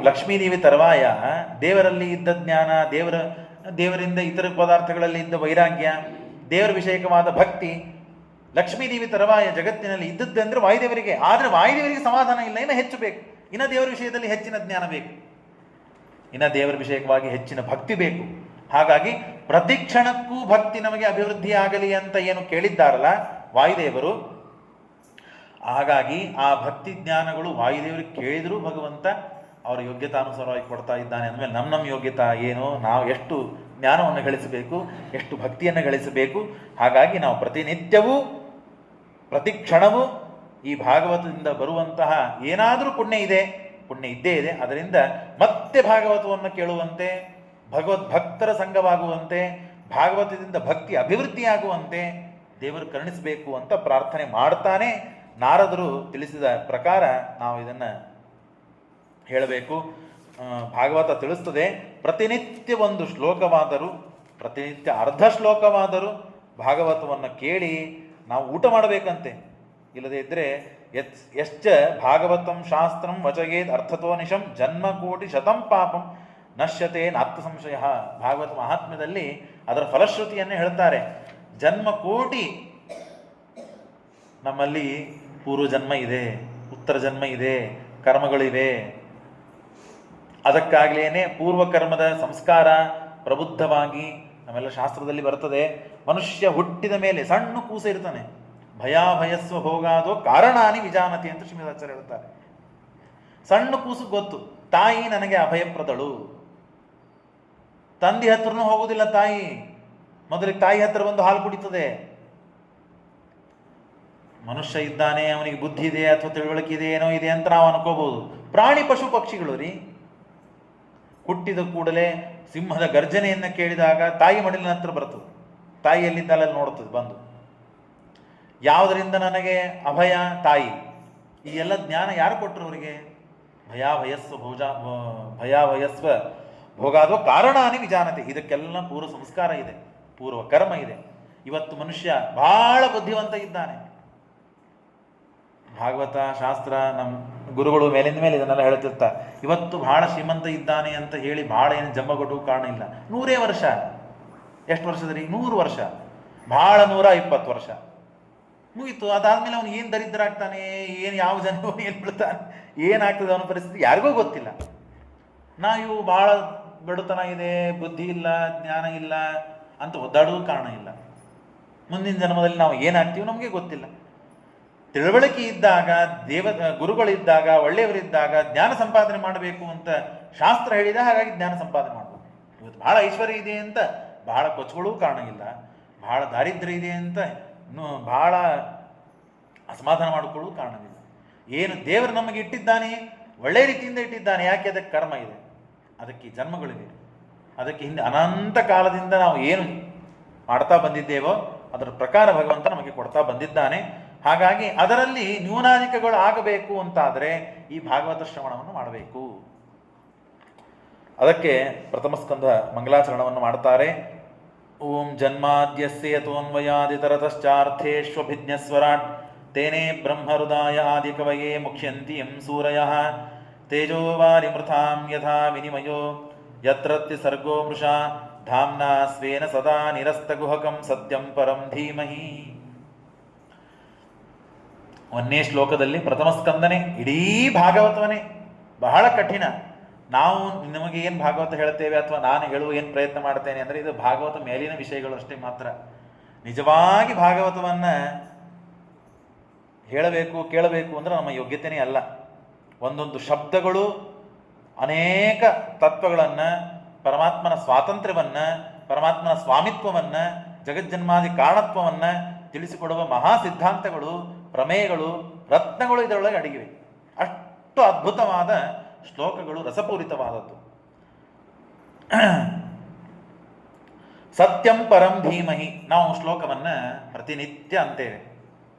ಲಕ್ಷ್ಮೀದೇವಿ ತರುವಾಯ ದೇವರಲ್ಲಿ ಇದ್ದ ಜ್ಞಾನ, ದೇವರಿಂದ ಇತರ ಪದಾರ್ಥಗಳಲ್ಲಿ ಇದ್ದ ವೈರಾಗ್ಯ, ದೇವರ ವಿಷಯಕವಾದ ಭಕ್ತಿ ಲಕ್ಷ್ಮೀದೇವಿ ತರುವಾಯ ಜಗತ್ತಿನಲ್ಲಿ ಇದ್ದದ್ದಂದ್ರೆ ವಾಯುದೇವರಿಗೆ. ಆದರೆ ವಾಯುದೇವರಿಗೆ ಸಮಾಧಾನ ಇಲ್ಲ, ಇನ್ನು ಹೆಚ್ಚು ಬೇಕು, ಇನ್ನು ದೇವರ ವಿಷಯದಲ್ಲಿ ಹೆಚ್ಚಿನ ಜ್ಞಾನ ಬೇಕು, ಇನ್ನು ದೇವರ ವಿಷಯಕವಾಗಿ ಹೆಚ್ಚಿನ ಭಕ್ತಿ ಬೇಕು. ಹಾಗಾಗಿ ಪ್ರತಿ ಕ್ಷಣಕ್ಕೂ ಭಕ್ತಿ ನಮಗೆ ಅಭಿವೃದ್ಧಿ ಆಗಲಿ ಅಂತ ಏನು ಕೇಳಿದ್ದಾರಲ್ಲ ವಾಯುದೇವರು, ಹಾಗಾಗಿ ಆ ಭಕ್ತಿ ಜ್ಞಾನಗಳು ವಾಯುದೇವರಿಗೆ ಕೇಳಿದರೂ ಭಗವಂತ ಅವರ ಯೋಗ್ಯತಾನುಸಾರವಾಗಿ ಕೊಡ್ತಾ ಇದ್ದಾನೆ. ಅಂದಮೇಲೆ ನಮ್ಮ ಯೋಗ್ಯತಾ ಏನು, ನಾವು ಎಷ್ಟು ಜ್ಞಾನವನ್ನು ಗಳಿಸಬೇಕು, ಎಷ್ಟು ಭಕ್ತಿಯನ್ನು ಗಳಿಸಬೇಕು. ಹಾಗಾಗಿ ನಾವು ಪ್ರತಿನಿತ್ಯವೂ ಪ್ರತಿ ಕ್ಷಣವೂ ಈ ಭಾಗವತದಿಂದ ಬರುವಂತಹ ಏನಾದರೂ ಪುಣ್ಯ ಇದ್ದೇ ಇದೆ. ಅದರಿಂದ ಮತ್ತೆ ಭಾಗವತವನ್ನು ಕೇಳುವಂತೆ, ಭಗವದ್ಭಕ್ತರ ಸಂಘವಾಗುವಂತೆ, ಭಾಗವತದಿಂದ ಭಕ್ತಿ ಅಭಿವೃದ್ಧಿಯಾಗುವಂತೆ ದೇವರು ಕರುಣಿಸಬೇಕು ಅಂತ ಪ್ರಾರ್ಥನೆ ಮಾಡ್ತಾನೆ. ನಾರದರು ತಿಳಿಸಿದ ಪ್ರಕಾರ ನಾವು ಇದನ್ನು ಹೇಳಬೇಕು. ಭಾಗವತ ತಿಳಿಸ್ತದೆ, ಪ್ರತಿನಿತ್ಯ 1 ಶ್ಲೋಕವಾದರೂ, ಪ್ರತಿನಿತ್ಯ ಅರ್ಧ ಶ್ಲೋಕವಾದರೂ ಭಾಗವತವನ್ನು ಕೇಳಿ ನಾವು ಊಟ ಮಾಡಬೇಕಂತೆ. ಇಲ್ಲದೇ ಇದ್ದರೆ ಯಶ್ಚ ಭಾಗವತಂ ಶಾಸ್ತ್ರಂ ವಚಗೇದ್ ಅರ್ಥತೋ ನಿಶಂ ಜನ್ಮಕೋಟಿ ಶತಂ ಪಾಪಂ ನಶ್ಯತೆ ನಾತ್ಮ ಸಂಶಯ. ಭಾಗವತ ಮಹಾತ್ಮ್ಯದಲ್ಲಿ ಅದರ ಫಲಶ್ರುತಿಯನ್ನೇ ಹೇಳ್ತಾರೆ. ಜನ್ಮಕೋಟಿ, ನಮ್ಮಲ್ಲಿ ಪೂರ್ವ ಜನ್ಮ ಇದೆ, ಉತ್ತರ ಜನ್ಮ ಇದೆ, ಕರ್ಮಗಳಿವೆ. ಅದಕ್ಕಾಗಲೇನೆ ಪೂರ್ವಕರ್ಮದ ಸಂಸ್ಕಾರ ಪ್ರಬುದ್ಧವಾಗಿ ನಮ್ಮೆಲ್ಲ ಶಾಸ್ತ್ರದಲ್ಲಿ ಬರ್ತದೆ. ಮನುಷ್ಯ ಹುಟ್ಟಿದ ಮೇಲೆ ಸಣ್ಣ ಕೂಸ ಇರ್ತಾನೆ, ಭಯಾಭಯಸ್ವ ಭೋಗಾದೋ ಕಾರಣಾನಿ ವಿಜಾನತಿ ಅಂತ ಶ್ರೀಮದಾಚಾರ್ಯ ಹೇಳ್ತಾರೆ. ಸಣ್ಣ ಕೂಸು ಗೊತ್ತು, ತಾಯಿ ನನಗೆ ಅಭಯಪ್ರದಳು. ತಂದೆ ಹತ್ರನೂ ಹೋಗುವುದಿಲ್ಲ ತಾಯಿ, ಮೊದಲಿಗೆ ತಾಯಿ ಹತ್ರ ಬಂದು ಹಾಲು ಕುಡಿತದೆ. ಮನುಷ್ಯ ಇದ್ದಾನೆ, ಅವನಿಗೆ ಬುದ್ಧಿ ಇದೆ ಅಥವಾ ತಿಳುವಳಿಕೆ ಇದೆ, ಏನೋ ಇದೆ ಅಂತ ನಾವು ಅನ್ಕೋಬಹುದು. ಪ್ರಾಣಿ ಪಶು ಪಕ್ಷಿಗಳು ರೀ, ಹುಟ್ಟಿದ ಕೂಡಲೇ ಸಿಂಹದ ಗರ್ಜನೆಯನ್ನು ಕೇಳಿದಾಗ ತಾಯಿ ಮಡಿಲಿನ ಹತ್ರ ಬರ್ತದೆ, ತಾಯಿ ಎಲ್ಲಿದ್ದಾಳೆ ನೋಡ್ತದೆ ಬಂದು. ಯಾವುದರಿಂದ ನನಗೆ ಅಭಯ? ತಾಯಿ. ಈ ಎಲ್ಲ ಜ್ಞಾನ ಯಾರು ಕೊಟ್ಟರು ಅವರಿಗೆ? ಭಯಾಭಯಸ್ವ ಭೋಗಾದೋ ಕಾರಣಾನಿ ವಿಜಾನತೆ. ಇದಕ್ಕೆಲ್ಲ ಪೂರ್ವ ಸಂಸ್ಕಾರ ಇದೆ, ಪೂರ್ವ ಕರ್ಮ ಇದೆ. ಇವತ್ತು ಮನುಷ್ಯ ಬಹಳ ಬುದ್ಧಿವಂತ ಇದ್ದಾನೆ. ಭಾಗವತ ಶಾಸ್ತ್ರ ನಮ್ಮ ಗುರುಗಳು ಮೇಲಿಂದ ಮೇಲೆ ಇದನ್ನೆಲ್ಲ ಹೇಳ್ತಿರ್ತಾರೆ. ಇವತ್ತು ಬಹಳ ಶ್ರೀಮಂತ ಇದ್ದಾನೆ ಅಂತ ಹೇಳಿ ಬಹಳ ಏನು ಜಂಬಗೊಡ್ಡು ಕಾರಣ ಇಲ್ಲ. 100 ವರ್ಷ, ಎಷ್ಟು ವರ್ಷದ್ರಿ? 100 ವರ್ಷ, ಬಹಳ 120 ವರ್ಷ ಮುಗೀತು. ಅದಾದ್ಮೇಲೆ ಅವನು ಏನು ದರಿದ್ರ ಆಗ್ತಾನೆ, ಏನು ಯಾವ ಜನ ಏನು ಬಿಡ್ತಾನೆ, ಏನಾಗ್ತದೆ ಅವನ ಪರಿಸ್ಥಿತಿ ಯಾರಿಗೂ ಗೊತ್ತಿಲ್ಲ. ನಾವು ಬಹಳ ಬಡತನ ಇದೆ, ಬುದ್ಧಿ ಇಲ್ಲ, ಜ್ಞಾನ ಇಲ್ಲ ಅಂತ ಒದ್ದಾಡೋದು ಕಾರಣ ಇಲ್ಲ. ಮುಂದಿನ ಜನ್ಮದಲ್ಲಿ ನಾವು ಏನಾಗ್ತೀವಿ ನಮಗೆ ಗೊತ್ತಿಲ್ಲ. ತಿಳುವಳಿಕೆ ಇದ್ದಾಗ, ಗುರುಗಳಿದ್ದಾಗ, ಒಳ್ಳೆಯವರಿದ್ದಾಗ ಜ್ಞಾನ ಸಂಪಾದನೆ ಮಾಡಬೇಕು ಅಂತ ಶಾಸ್ತ್ರ ಹೇಳಿದ. ಹಾಗಾಗಿ ಜ್ಞಾನ ಸಂಪಾದನೆ ಮಾಡಬೇಕು. ಇವತ್ತು ಬಹಳ ಐಶ್ವರ್ಯ ಇದೆ ಅಂತ ಬಹಳ ಕೊಚ್ಕೊಳ್ಳೂ ಕಾರಣ ಇಲ್ಲ, ಬಹಳ ದಾರಿದ್ರ್ಯ ಇದೆ ಅಂತ ಬಹಳ ಅಸಮಾಧಾನ ಮಾಡಿಕೊಳ್ಳುವ ಕಾರಣವಿಲ್ಲ. ಏನು ದೇವರು ನಮಗೆ ಇಟ್ಟಿದ್ದಾನೆ, ಒಳ್ಳೆ ರೀತಿಯಿಂದ ಇಟ್ಟಿದ್ದಾನೆ. ಯಾಕೆ? ಅದಕ್ಕೆ ಕರ್ಮ ಇದೆ, ಅದಕ್ಕೆ ಜನ್ಮಗಳಿವೆ, ಅದಕ್ಕೆ ಹಿಂದೆ ಅನಂತ ಕಾಲದಿಂದ ನಾವು ಏನು ಮಾಡ್ತಾ ಬಂದಿದ್ದೇವೋ ಅದರ ಪ್ರಕಾರ ಭಗವಂತ ನಮಗೆ ಕೊಡ್ತಾ ಬಂದಿದ್ದಾನೆ. ಹಾಗಾಗಿ ಅದರಲ್ಲಿ ನ್ಯೂನಾಧಿಕಗಳು ಆಗಬೇಕು ಅಂತಾದರೆ ಈ ಭಾಗವತ ಶ್ರವಣವನ್ನು ಮಾಡಬೇಕು. ಅದಕ್ಕೆ ಪ್ರಥಮ ಸ್ಕಂಧ ಮಂಗಲಾಚರಣವನ್ನು ಮಾಡ್ತಾರೆ. ಓಂ ಜನ್ಮಾದ್ಯಸ್ಯ ಯತೋನ್ವಯಾದಿತರತಶ್ಚಾರ್ಥೇಷ್ವಭಿಜ್ಞಸ್ವರಾಟ್ ತೇನೇ ಬ್ರಹ್ಮಹೃದಾಯ ಆದಿಕವಯೇ ಮುಖ್ಯಂತಿ ಯಂ ಸೂರಯಃ ತೇಜೋವಾರಿ ಮೃಥಾಂ ಯಥಾ ವಿನಿಮಯೋ ಯತ್ರತ್ಯ ಸರ್ಗೋ ಮೃಷಾ ಧಾಮ್ನಾ ಸ್ವೇನ ಸದಾ ನಿರಸ್ತಗುಹಕಂ ಸತ್ಯಂ ಪರಂ ಧೀಮಹಿ. 1ನೇ ಶ್ಲೋಕದಲ್ಲಿ ಪ್ರಥಮ ಸ್ಕಂದನೆ, ಇಡೀ ಭಾಗವತವನೇ ಬಹಳ ಕಠಿಣ. ನಾವು ನಿಮಗೆ ಏನು ಭಾಗವತ ಹೇಳ್ತೇವೆ ಅಥವಾ ನಾನು ಹೇಳುವ ಏನು ಪ್ರಯತ್ನ ಮಾಡ್ತೇನೆ ಅಂದರೆ ಇದು ಭಾಗವತ ಮೇಲಿನ ವಿಷಯಗಳು ಅಷ್ಟೇ ಮಾತ್ರ. ನಿಜವಾಗಿ ಭಾಗವತವನ್ನು ಹೇಳಬೇಕು, ಕೇಳಬೇಕು ಅಂದರೆ ನಮ್ಮ ಯೋಗ್ಯತೆಯೇ ಅಲ್ಲ. ಒಂದೊಂದು ಶಬ್ದಗಳು ಅನೇಕ ತತ್ವಗಳನ್ನು, ಪರಮಾತ್ಮನ ಸ್ವಾತಂತ್ರ್ಯವನ್ನು, ಪರಮಾತ್ಮನ ಸ್ವಾಮಿತ್ವವನ್ನು, ಜಗಜ್ಜನ್ಮಾದಿ ಕಾರಣತ್ವವನ್ನು ತಿಳಿಸಿಕೊಡುವ ಮಹಾ ಸಿದ್ಧಾಂತಗಳು, ಪ್ರಮೇಯಗಳು, ರತ್ನಗಳು ಇದರೊಳಗೆ ಅಡಗಿವೆ. ಅಷ್ಟು ಅದ್ಭುತವಾದ ಶ್ಲೋಕಗಳು, ರಸಪೂರಿತವಾದದ್ದು. ಸತ್ಯಂ ಪರಂ ಧೀಮಹಿ ನಾವು ಶ್ಲೋಕವನ್ನು ಪ್ರತಿನಿತ್ಯ ಅಂತೇವೆ.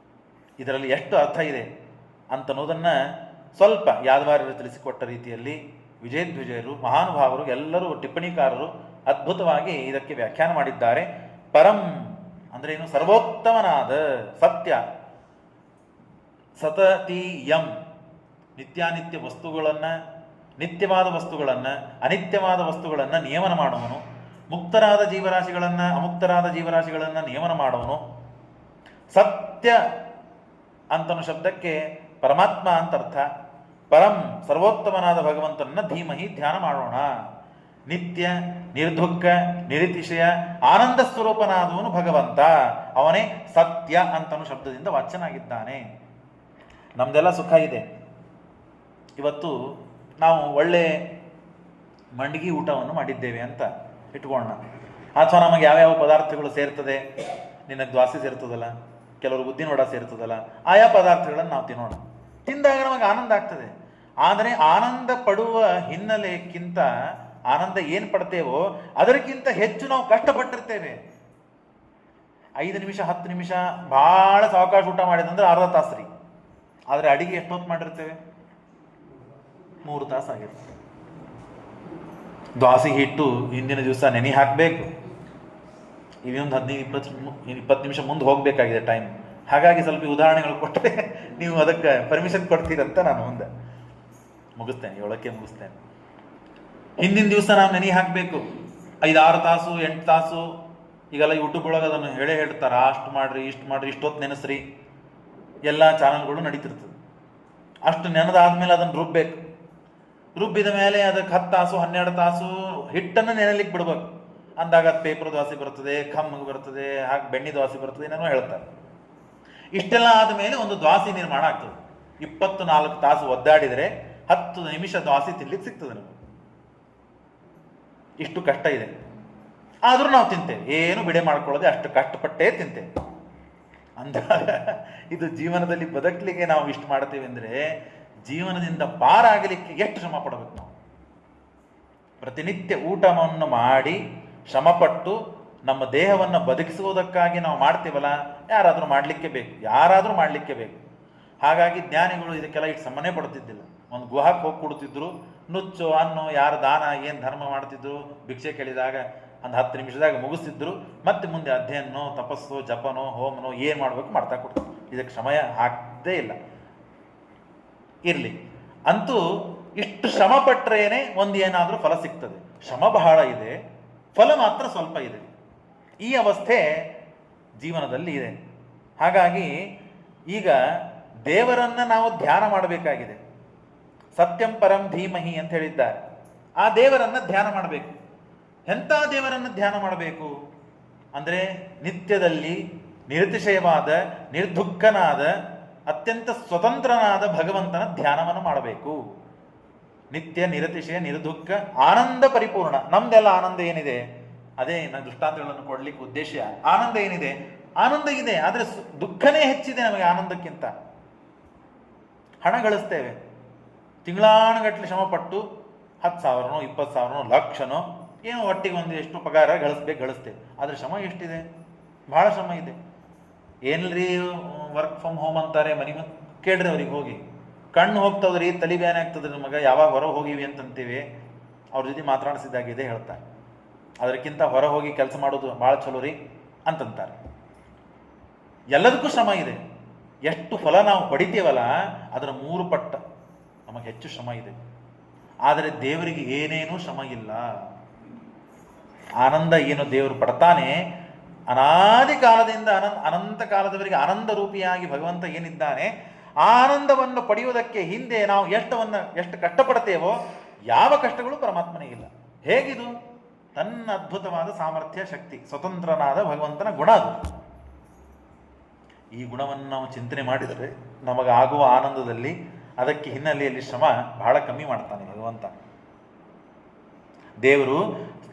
ಇದರಲ್ಲಿ ಎಷ್ಟು ಅರ್ಥ ಇದೆ ಅಂತನ್ನೋದನ್ನು ಸ್ವಲ್ಪ ಯಾದವಾರ್ಯರು ತಿಳಿಸಿಕೊಟ್ಟ ರೀತಿಯಲ್ಲಿ ವಿಜಯಧ್ವಿಜಯರು, ಮಹಾನುಭಾವರು, ಎಲ್ಲರೂ ಟಿಪ್ಪಣಿಕಾರರು ಅದ್ಭುತವಾಗಿ ಇದಕ್ಕೆ ವ್ಯಾಖ್ಯಾನ ಮಾಡಿದ್ದಾರೆ. ಪರಂ ಅಂದ್ರೆ ಏನು? ಸರ್ವೋತ್ತಮನಾದ ಸತ್ಯ. ಸತತೀಯಂ ನಿತ್ಯಾನಿತ್ಯ ವಸ್ತುಗಳನ್ನು, ನಿತ್ಯವಾದ ವಸ್ತುಗಳನ್ನು, ಅನಿತ್ಯವಾದ ವಸ್ತುಗಳನ್ನು ನಿಯಮನ ಮಾಡುವನು. ಮುಕ್ತರಾದ ಜೀವರಾಶಿಗಳನ್ನು, ಅಮುಕ್ತರಾದ ಜೀವರಾಶಿಗಳನ್ನು ನಿಯಮನ ಮಾಡುವನು. ಸತ್ಯ ಅಂತನ ಶಬ್ದಕ್ಕೆ ಪರಮಾತ್ಮ ಅಂತ ಅರ್ಥ. ಪರಂ ಸರ್ವೋತ್ತಮನಾದ ಭಗವಂತನನ್ನ ಧೀಮಹಿ ಧ್ಯಾನ ಮಾಡೋಣ. ನಿತ್ಯ, ನಿರ್ದುಃಖ, ನಿರತಿಶಯ, ಆನಂದ ಸ್ವರೂಪನಾದವನು ಭಗವಂತ. ಅವನೇ ಸತ್ಯ ಅಂತನು ಶಬ್ದದಿಂದ ವಾಚ್ಯನಾಗಿದ್ದಾನೆ. ನಮ್ದೆಲ್ಲ ಸುಖ ಇದೆ. ಇವತ್ತು ನಾವು ಒಳ್ಳೆ ಮಂಡಿಗೆ ಊಟವನ್ನು ಮಾಡಿದ್ದೇವೆ ಅಂತ ಇಟ್ಕೊಳ್ಳೋಣ. ಅಥವಾ ನಮಗೆ ಯಾವ್ಯಾವ ಪದಾರ್ಥಗಳು ಸೇರ್ತದೆ, ನಿನಗೆ ದ್ವಾಸೆ ಸೇರ್ತದಲ್ಲ, ಕೆಲವರು ಉದ್ದಿನ ವಡ ಸೇರ್ತದಲ್ಲ, ಆಯಾ ಪದಾರ್ಥಗಳನ್ನು ನಾವು ತಿನ್ನೋಣ. ತಿಂದಾಗ ನಮಗೆ ಆನಂದ ಆಗ್ತದೆ. ಆದರೆ ಆನಂದ ಪಡುವ ಹಿನ್ನೆಲೆಯಕ್ಕಿಂತ ಆನಂದ ಏನು ಪಡ್ತೇವೋ ಅದಕ್ಕಿಂತ ಹೆಚ್ಚು ನಾವು ಕಷ್ಟಪಟ್ಟಿರ್ತೇವೆ. 5 ನಿಮಿಷ 10 ನಿಮಿಷ ಭಾಳ ಸಾವಕಾಶ ಊಟ ಮಾಡಿದಂದ್ರೆ ಅರ್ಧ ತಾಸು ರೀ. ಆದರೆ ಅಡಿಗೆ ಎಷ್ಟೊತ್ತು ಮಾಡಿರ್ತೇವೆ? 3 ತಾಸು ಆಗಿರ್ತದೆ. ದ್ವಾಸೆ ಹಿಟ್ಟು ಹಿಂದಿನ ದಿವಸ ನೆನೆ ಹಾಕಬೇಕು. ಇನ್ನೊಂದು 15-20 ನಿಮಿಷ ಮುಂದೆ ಹೋಗಬೇಕಾಗಿದೆ ಟೈಮ್. ಹಾಗಾಗಿ ಸ್ವಲ್ಪ ಉದಾಹರಣೆಗಳು ಕೊಟ್ಟರೆ ನೀವು ಅದಕ್ಕೆ ಪರ್ಮಿಷನ್ ಕೊಡ್ತೀರಂತ ನಾನು ಮುಂದೆ ಮುಗಿಸ್ತೇನೆ, 7ಕ್ಕೆ ಮುಗಿಸ್ತೇನೆ. ಹಿಂದಿನ ದಿವಸ ನಾವು ನೆನೆ ಹಾಕಬೇಕು 5-6 ತಾಸು 8 ತಾಸು. ಈಗೆಲ್ಲ ಯೂಟ್ಯೂಬ್ ಒಳಗೆ ಅದನ್ನು ಹೇಳ್ತಾರೆ, ಅಷ್ಟು ಮಾಡಿರಿ, ಇಷ್ಟು ಮಾಡಿರಿ, ಇಷ್ಟೊತ್ತು ನೆನೆಸ್ರಿ, ಎಲ್ಲ ಚಾನಲ್ಗಳು ನಡೀತಿರ್ತದೆ. ಅಷ್ಟು ನೆನೆದಾದ್ಮೇಲೆ ಅದನ್ನು ರುಬ್ಬೇಕು. ರುಬ್ಬಿದ ಮೇಲೆ ಅದಕ್ಕೆ 10 ತಾಸು 12 ತಾಸು ಹಿಟ್ಟನ್ನು ನೆನೆಲಿಕ್ಕೆ ಬಿಡ್ಬೇಕು. ಅಂದಾಗ ಅದು ಪೇಪರ್ ದೋಸೆ ಬರ್ತದೆ, ಖಮ್ಮಗೆ ಬರ್ತದೆ, ಹಾಗೆ ಬೆಣ್ಣೆ ದೋಸೆ ಬರ್ತದೆ, ಏನೇನೋ ಹೇಳ್ತಾರೆ. ಇಷ್ಟೆಲ್ಲ ಆದಮೇಲೆ ಒಂದು ದ್ವಾಸೆ ನಿರ್ಮಾಣ ಆಗ್ತದೆ. 24 ತಾಸು ಒದ್ದಾಡಿದರೆ 10 ನಿಮಿಷ ದ್ವಾಸಿ ತಿನ್ಲಿಕ್ಕೆ ಸಿಗ್ತದೆ ನಮಗೆ. ಇಷ್ಟು ಕಷ್ಟ ಇದೆ, ಆದರೂ ನಾವು ತಿಂತೇವೆ, ಏನು ಬಿಡೆ ಮಾಡ್ಕೊಳ್ಳೋದೆ ಅಷ್ಟು ಕಷ್ಟಪಟ್ಟೇ ತಿಂತೇವೆ. ಅಂದಾಗ ಇದು ಜೀವನದಲ್ಲಿ ಬದುಕಲಿಕ್ಕೆ ನಾವು ಇಷ್ಟು ಮಾಡ್ತೇವೆ ಅಂದರೆ ಜೀವನದಿಂದ ಪಾರಾಗಲಿಕ್ಕೆ ಎಷ್ಟು ಶ್ರಮ ಪಡಬೇಕು ನಾವು. ಪ್ರತಿನಿತ್ಯ ಊಟವನ್ನು ಮಾಡಿ ಶ್ರಮಪಟ್ಟು ನಮ್ಮ ದೇಹವನ್ನು ಬದುಕಿಸುವುದಕ್ಕಾಗಿ ನಾವು ಮಾಡ್ತೀವಲ್ಲ, ಯಾರಾದರೂ ಮಾಡಲಿಕ್ಕೆ ಬೇಕು. ಹಾಗಾಗಿ ಜ್ಞಾನಿಗಳು ಇದಕ್ಕೆಲ್ಲ ಇಷ್ಟು ಸಮನೆ ಪಡ್ತಿದ್ದಿಲ್ಲ. ಒಂದು ಗುಹಕ್ಕೆ ಹೋಗಿ ಕೊಡ್ತಿದ್ರು, ನುಚ್ಚು ಅನ್ನೋ ಯಾರು ದಾನ ಏನು ಧರ್ಮ ಮಾಡ್ತಿದ್ರು, ಭಿಕ್ಷೆ ಕೇಳಿದಾಗ ಒಂದು 10 ನಿಮಿಷದಾಗ ಮುಗಿಸ್ತಿದ್ರು. ಮತ್ತೆ ಮುಂದೆ ಅಧ್ಯಯನೋ ತಪಸ್ಸು ಜಪನೋ ಹೋಮನೋ ಏನು ಮಾಡಬೇಕು ಮಾಡ್ತಾ ಕೊಡ್ತಿದ್ರು. ಇದಕ್ಕೆ ಸಮಯ ಹಾಕದೇ ಇಲ್ಲ. ಇರಲಿ, ಅಂತೂ ಇಷ್ಟು ಶ್ರಮ ಪಟ್ಟರೇನೆ ಒಂದು ಏನಾದರೂ ಫಲ ಸಿಗ್ತದೆ. ಶ್ರಮ ಬಹಳ ಇದೆ, ಫಲ ಮಾತ್ರ ಸ್ವಲ್ಪ ಇದೆ. ಈ ಅವಸ್ಥೆ ಜೀವನದಲ್ಲಿ ಇದೆ. ಹಾಗಾಗಿ ಈಗ ದೇವರನ್ನು ನಾವು ಧ್ಯಾನ ಮಾಡಬೇಕಾಗಿದೆ. ಸತ್ಯಂ ಪರಂ ಧೀಮಹಿ ಅಂತ ಹೇಳಿದ್ದಾರೆ. ಆ ದೇವರನ್ನು ಧ್ಯಾನ ಮಾಡಬೇಕು. ಎಂಥ ದೇವರನ್ನು ಧ್ಯಾನ ಮಾಡಬೇಕು ಅಂದರೆ ನಿತ್ಯದಲ್ಲಿ ನಿರತಿಶಯವಾದ ನಿರ್ದುಃಖನಾದ ಅತ್ಯಂತ ಸ್ವತಂತ್ರನಾದ ಭಗವಂತನ ಧ್ಯಾನವನ್ನು ಮಾಡಬೇಕು. ನಿತ್ಯ ನಿರತಿಶಯ ನಿರ್ದುಃಖ ಆನಂದ ಪರಿಪೂರ್ಣ. ನಮ್ದೆಲ್ಲ ಆನಂದ ಏನಿದೆ, ಅದೇ ನಾನು ದೃಷ್ಟಾಂತಗಳನ್ನು ಕೊಡ್ಲಿಕ್ಕೆ ಉದ್ದೇಶ. ಆನಂದ ಏನಿದೆ, ಆನಂದ ಇದೆ, ಆದರೆ ದುಃಖನೇ ಹೆಚ್ಚಿದೆ ನಮಗೆ ಆನಂದಕ್ಕಿಂತ. ಹಣ ಗಳಿಸ್ತೇವೆ, ತಿಂಗಳಾನುಗಟ್ಟಲೆ ಶ್ರಮಪಟ್ಟು 10,000ನೋ 20,000ನೋ ಲಕ್ಷನೋ ಏನೋ ಒಟ್ಟಿಗೆ ಒಂದು ಎಷ್ಟು ಪಗಾರ ಗಳಿಸ್ತೇವೆ. ಆದರೆ ಶ್ರಮ ಎಷ್ಟಿದೆ, ಭಾಳ ಶ್ರಮ ಇದೆ. ಏನ್ರಿ ವರ್ಕ್ ಫ್ರಮ್ ಹೋಮ್ ಅಂತಾರೆ, ಮನೆ ಕೇಳ್ರಿ ಅವ್ರಿಗೆ ಹೋಗಿ. ಕಣ್ಣು ಹೋಗ್ತದ್ರಿ, ತಲೆ ಬ್ಯಾನೆ ಆಗ್ತದ್ರಿ ನಮಗೆ, ಯಾವಾಗ ಹೊರ ಹೋಗಿವಿ ಅಂತಂತೀವಿ. ಅವ್ರ ಜೊತೆ ಮಾತನಾಡಿಸಿದಾಗಿದೆ ಹೇಳ್ತಾರೆ. ಅದಕ್ಕಿಂತ ಹೊರ ಹೋಗಿ ಕೆಲಸ ಮಾಡೋದು ಭಾಳ ಚಲೋ ರೀ ಅಂತಂತಾರೆ. ಎಲ್ಲದಕ್ಕೂ ಶ್ರಮ ಇದೆ. ಎಷ್ಟು ಫಲ ನಾವು ಪಡಿತೀವಲ್ಲ ಅದರ 3 ಪಟ್ಟ ನಮಗೆ ಹೆಚ್ಚು ಶ್ರಮ ಇದೆ. ಆದರೆ ದೇವರಿಗೆ ಏನೇನೂ ಶ್ರಮ ಇಲ್ಲ. ಆನಂದ ಏನು ದೇವರು ಪಡ್ತಾನೆ, ಅನಾದಿ ಕಾಲದಿಂದ ಅನಂತ ಕಾಲದವರೆಗೆ ಆನಂದ ರೂಪಿಯಾಗಿ ಭಗವಂತ ಏನಿದ್ದಾನೆ, ಆ ಆನಂದವನ್ನು ಪಡೆಯುವುದಕ್ಕೆ ಹಿಂದೆ ನಾವು ಎಷ್ಟು ಕಷ್ಟಪಡ್ತೇವೋ ಯಾವ ಕಷ್ಟಗಳು ಪರಮಾತ್ಮನಿಗಿಲ್ಲ. ಹೇಗಿದು? ತನ್ನ ಅದ್ಭುತವಾದ ಸಾಮರ್ಥ್ಯ, ಶಕ್ತಿ, ಸ್ವತಂತ್ರನಾದ ಭಗವಂತನ ಗುಣ ಅದು. ಈ ಗುಣವನ್ನು ನಾವು ಚಿಂತನೆ ಮಾಡಿದರೆ ನಮಗಾಗುವ ಆನಂದದಲ್ಲಿ ಅದಕ್ಕೆ ಹಿನ್ನೆಲೆಯಲ್ಲಿ ಶ್ರಮ ಬಹಳ ಕಮ್ಮಿ ಮಾಡ್ತಾನೆ ಭಗವಂತ. ದೇವರು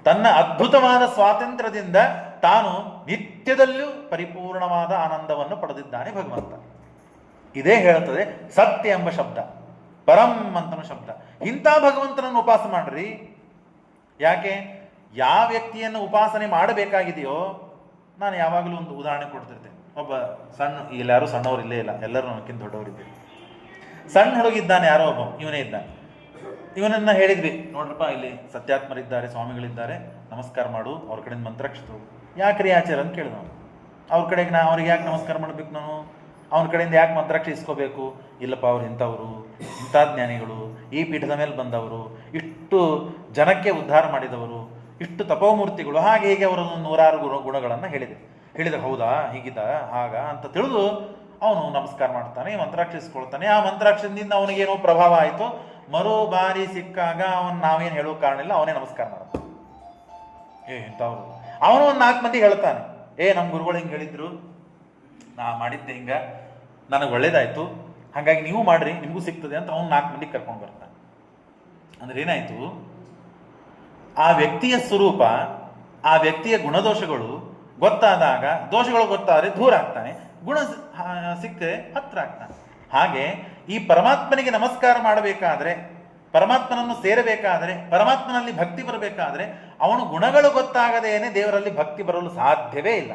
ತನ್ನ ಅದ್ಭುತವಾದ ಸ್ವಾತಂತ್ರ್ಯದಿಂದ ತಾನು ನಿತ್ಯದಲ್ಲೂ ಪರಿಪೂರ್ಣವಾದ ಆನಂದವನ್ನು ಪಡೆದಿದ್ದಾನೆ ಭಗವಂತ. ಇದೇ ಹೇಳುತ್ತದೆ ಸತ್ಯ ಎಂಬ ಶಬ್ದ, ಪರಂ ಅಂತನ ಶಬ್ದ. ಇಂಥ ಭಗವಂತನನ್ನು ಉಪಾಸ ಮಾಡ್ರಿ. ಯಾಕೆ? ಯಾವ ವ್ಯಕ್ತಿಯನ್ನು ಉಪಾಸನೆ ಮಾಡಬೇಕಾಗಿದೆಯೋ, ನಾನು ಯಾವಾಗಲೂ ಒಂದು ಉದಾಹರಣೆ ಕೊಡ್ತಿರ್ತೇನೆ. ಒಬ್ಬ ಇಲ್ಲಾರು ಸಣ್ಣವರು ಇಲ್ಲೇ ಇಲ್ಲ, ಎಲ್ಲರೂ ನನಗಿಂತ ದೊಡ್ಡವರಿದ್ದೇವೆ. ಸಣ್ಣ ಹುಡುಗಿದ್ದಾನೆ, ಯಾರೋ ಒಬ್ಬ, ಇವನೇ ಇದ್ದಾನೆ. ಇವನನ್ನ ಹೇಳಿದ್ವಿ, ನೋಡ್ರಪ್ಪ ಇಲ್ಲಿ ಸತ್ಯಾತ್ಮರಿದ್ದಾರೆ, ಸ್ವಾಮಿಗಳಿದ್ದಾರೆ, ನಮಸ್ಕಾರ ಮಾಡು, ಅವ್ರ ಕಡೆಯಿಂದ ಮಂತ್ರಾಕ್ಷತು. ಯಾಕ್ರಿ ಆಚಾರ ಅಂತ ಕೇಳಿದ. ಅವ್ರ ಕಡೆಗೆ ಅವ್ರಿಗೆ ಯಾಕೆ ನಮಸ್ಕಾರ ಮಾಡ್ಬೇಕು, ನಾನು ಅವನ ಕಡೆಯಿಂದ ಯಾಕೆ ಮಂತ್ರಾಕ್ಷಿ ಇಸ್ಕೋಬೇಕು? ಇಲ್ಲಪ್ಪ, ಅವ್ರು ಇಂಥವರು, ಇಂಥ ಜ್ಞಾನಿಗಳು, ಈ ಪೀಠದ ಮೇಲೆ ಬಂದವರು, ಇಷ್ಟು ಜನಕ್ಕೆ ಉದ್ಧಾರ ಮಾಡಿದವರು, ಇಷ್ಟು ತಪೋಮೂರ್ತಿಗಳು, ಹಾಗೆ ಹೀಗೆ ಅವರ 100 ಗುಣಗಳನ್ನು ಹೇಳಿದೆ. ಹೌದಾ, ಹೀಗಿದ ಹಾಗ ಅಂತ ತಿಳಿದು ಅವನು ನಮಸ್ಕಾರ ಮಾಡ್ತಾನೆ, ಮಂತ್ರಾಕ್ಷಿ ಇಸ್ಕೊಳ್ತಾನೆ. ಆ ಮಂತ್ರಾಕ್ಷದಿಂದ ಅವನಿಗೇನೋ ಪ್ರಭಾವ ಆಯಿತು. ಮರು ಬಾರಿ ಸಿಕ್ಕಾಗ ನಾವೇನು ಹೇಳೋ ಕಾರಣ ಇಲ್ಲ, ಅವನೇ ನಮಸ್ಕಾರ ಮಾಡ್ತಾನೆ. ಇಂಥವ್ರು ಅವನು ಒಂದು 4 ಮಂದಿ ಹೇಳ್ತಾನೆ, ನಮ್ಮ ಗುರುಗಳು ಹಿಂಗೆ ಹೇಳಿದ್ರು, ನಾ ಮಾಡಿದ್ದೆ ಹಿಂಗ, ನನಗೆ ಒಳ್ಳೇದಾಯ್ತು, ಹಾಗಾಗಿ ನೀವು ಮಾಡ್ರಿ, ನಿಮಗೂ ಸಿಗ್ತದೆ ಅಂತ ಅವನು 4 ಮಂದಿ ಕರ್ಕೊಂಡು ಬರ್ತಾನೆ. ಅಂದ್ರೆ ಏನಾಯ್ತು, ಆ ವ್ಯಕ್ತಿಯ ಸ್ವರೂಪ, ಆ ವ್ಯಕ್ತಿಯ ಗುಣದೋಷಗಳು ಗೊತ್ತಾದಾಗ, ದೋಷಗಳು ಗೊತ್ತಾದರೆ ದೂರ ಆಗ್ತಾನೆ, ಗುಣ ಸಿಕ್ಕರೆ ಹತ್ರ ಆಗ್ತಾನೆ. ಹಾಗೆ ಈ ಪರಮಾತ್ಮನಿಗೆ ನಮಸ್ಕಾರ ಮಾಡಬೇಕಾದ್ರೆ, ಪರಮಾತ್ಮನನ್ನು ಸೇರಬೇಕಾದರೆ, ಪರಮಾತ್ಮನಲ್ಲಿ ಭಕ್ತಿ ಬರಬೇಕಾದ್ರೆ ಅವನ ಗುಣಗಳು ಗೊತ್ತಾಗದೇನೆ ದೇವರಲ್ಲಿ ಭಕ್ತಿ ಬರಲು ಸಾಧ್ಯವೇ ಇಲ್ಲ.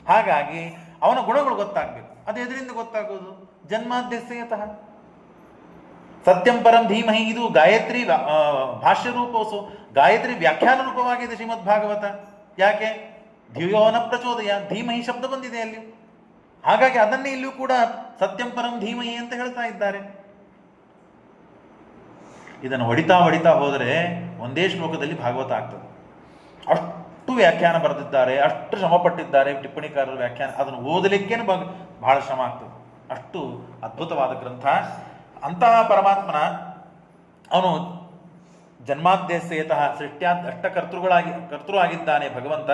ಹಾಗಾಗಿ ಅವನ ಗುಣಗಳು ಗೊತ್ತಾಗಬೇಕು. ಅದು ಎದರಿಂದ ಗೊತ್ತಾಗೋದು? ಜನ್ಮಾದ್ಯಸ್ಯತಃ ಸತ್ಯಂ ಪರಂ ಧೀಮಹಿ. ಇದು ಗಾಯತ್ರಿ ಭಾಷ್ಯ ರೂಪೋಸು, ಗಾಯತ್ರಿ ವ್ಯಾಖ್ಯಾನ ರೂಪವಾಗಿದೆ ಶ್ರೀಮದ್ ಭಾಗವತ. ಯಾಕೆ? ಧಿಯೋನ ಪ್ರಚೋದಯ, ಧೀಮಹಿ ಶಬ್ದ ಬಂದಿದೆ ಅಲ್ಲಿ. ಹಾಗಾಗಿ ಅದನ್ನೇ ಇಲ್ಲಿಯೂ ಕೂಡ ಸತ್ಯಂ ಪರಂ ಧೀಮಹಿ ಅಂತ ಹೇಳ್ತಾ ಇದ್ದಾರೆ. ಇದನ್ನು ಹೊಡಿತಾ ಹೋದರೆ ಒಂದೇ ಶ್ಲೋಕದಲ್ಲಿ ಭಾಗವತ ಆಗ್ತದೆ. ಅಷ್ಟು ವ್ಯಾಖ್ಯಾನ ಬರೆದಿದ್ದಾರೆ, ಅಷ್ಟು ಶ್ರಮ ಪಟ್ಟಿದ್ದಾರೆ ಟಿಪ್ಪಣಿಕಾರರು ವ್ಯಾಖ್ಯಾನ. ಅದನ್ನು ಓದಲಿಕ್ಕೇನು ಬಹಳ ಶ್ರಮ ಆಗ್ತದೆ. ಅಷ್ಟು ಅದ್ಭುತವಾದ ಗ್ರಂಥ. ಅಂತಹ ಪರಮಾತ್ಮನ ಅವನು ಜನ್ಮಾದ್ಯಸ್ಯತಃ ಸೃಷ್ಟ್ಯಾದ್ ಕರ್ತೃ ಆಗಿದ್ದಾನೆ ಭಗವಂತ.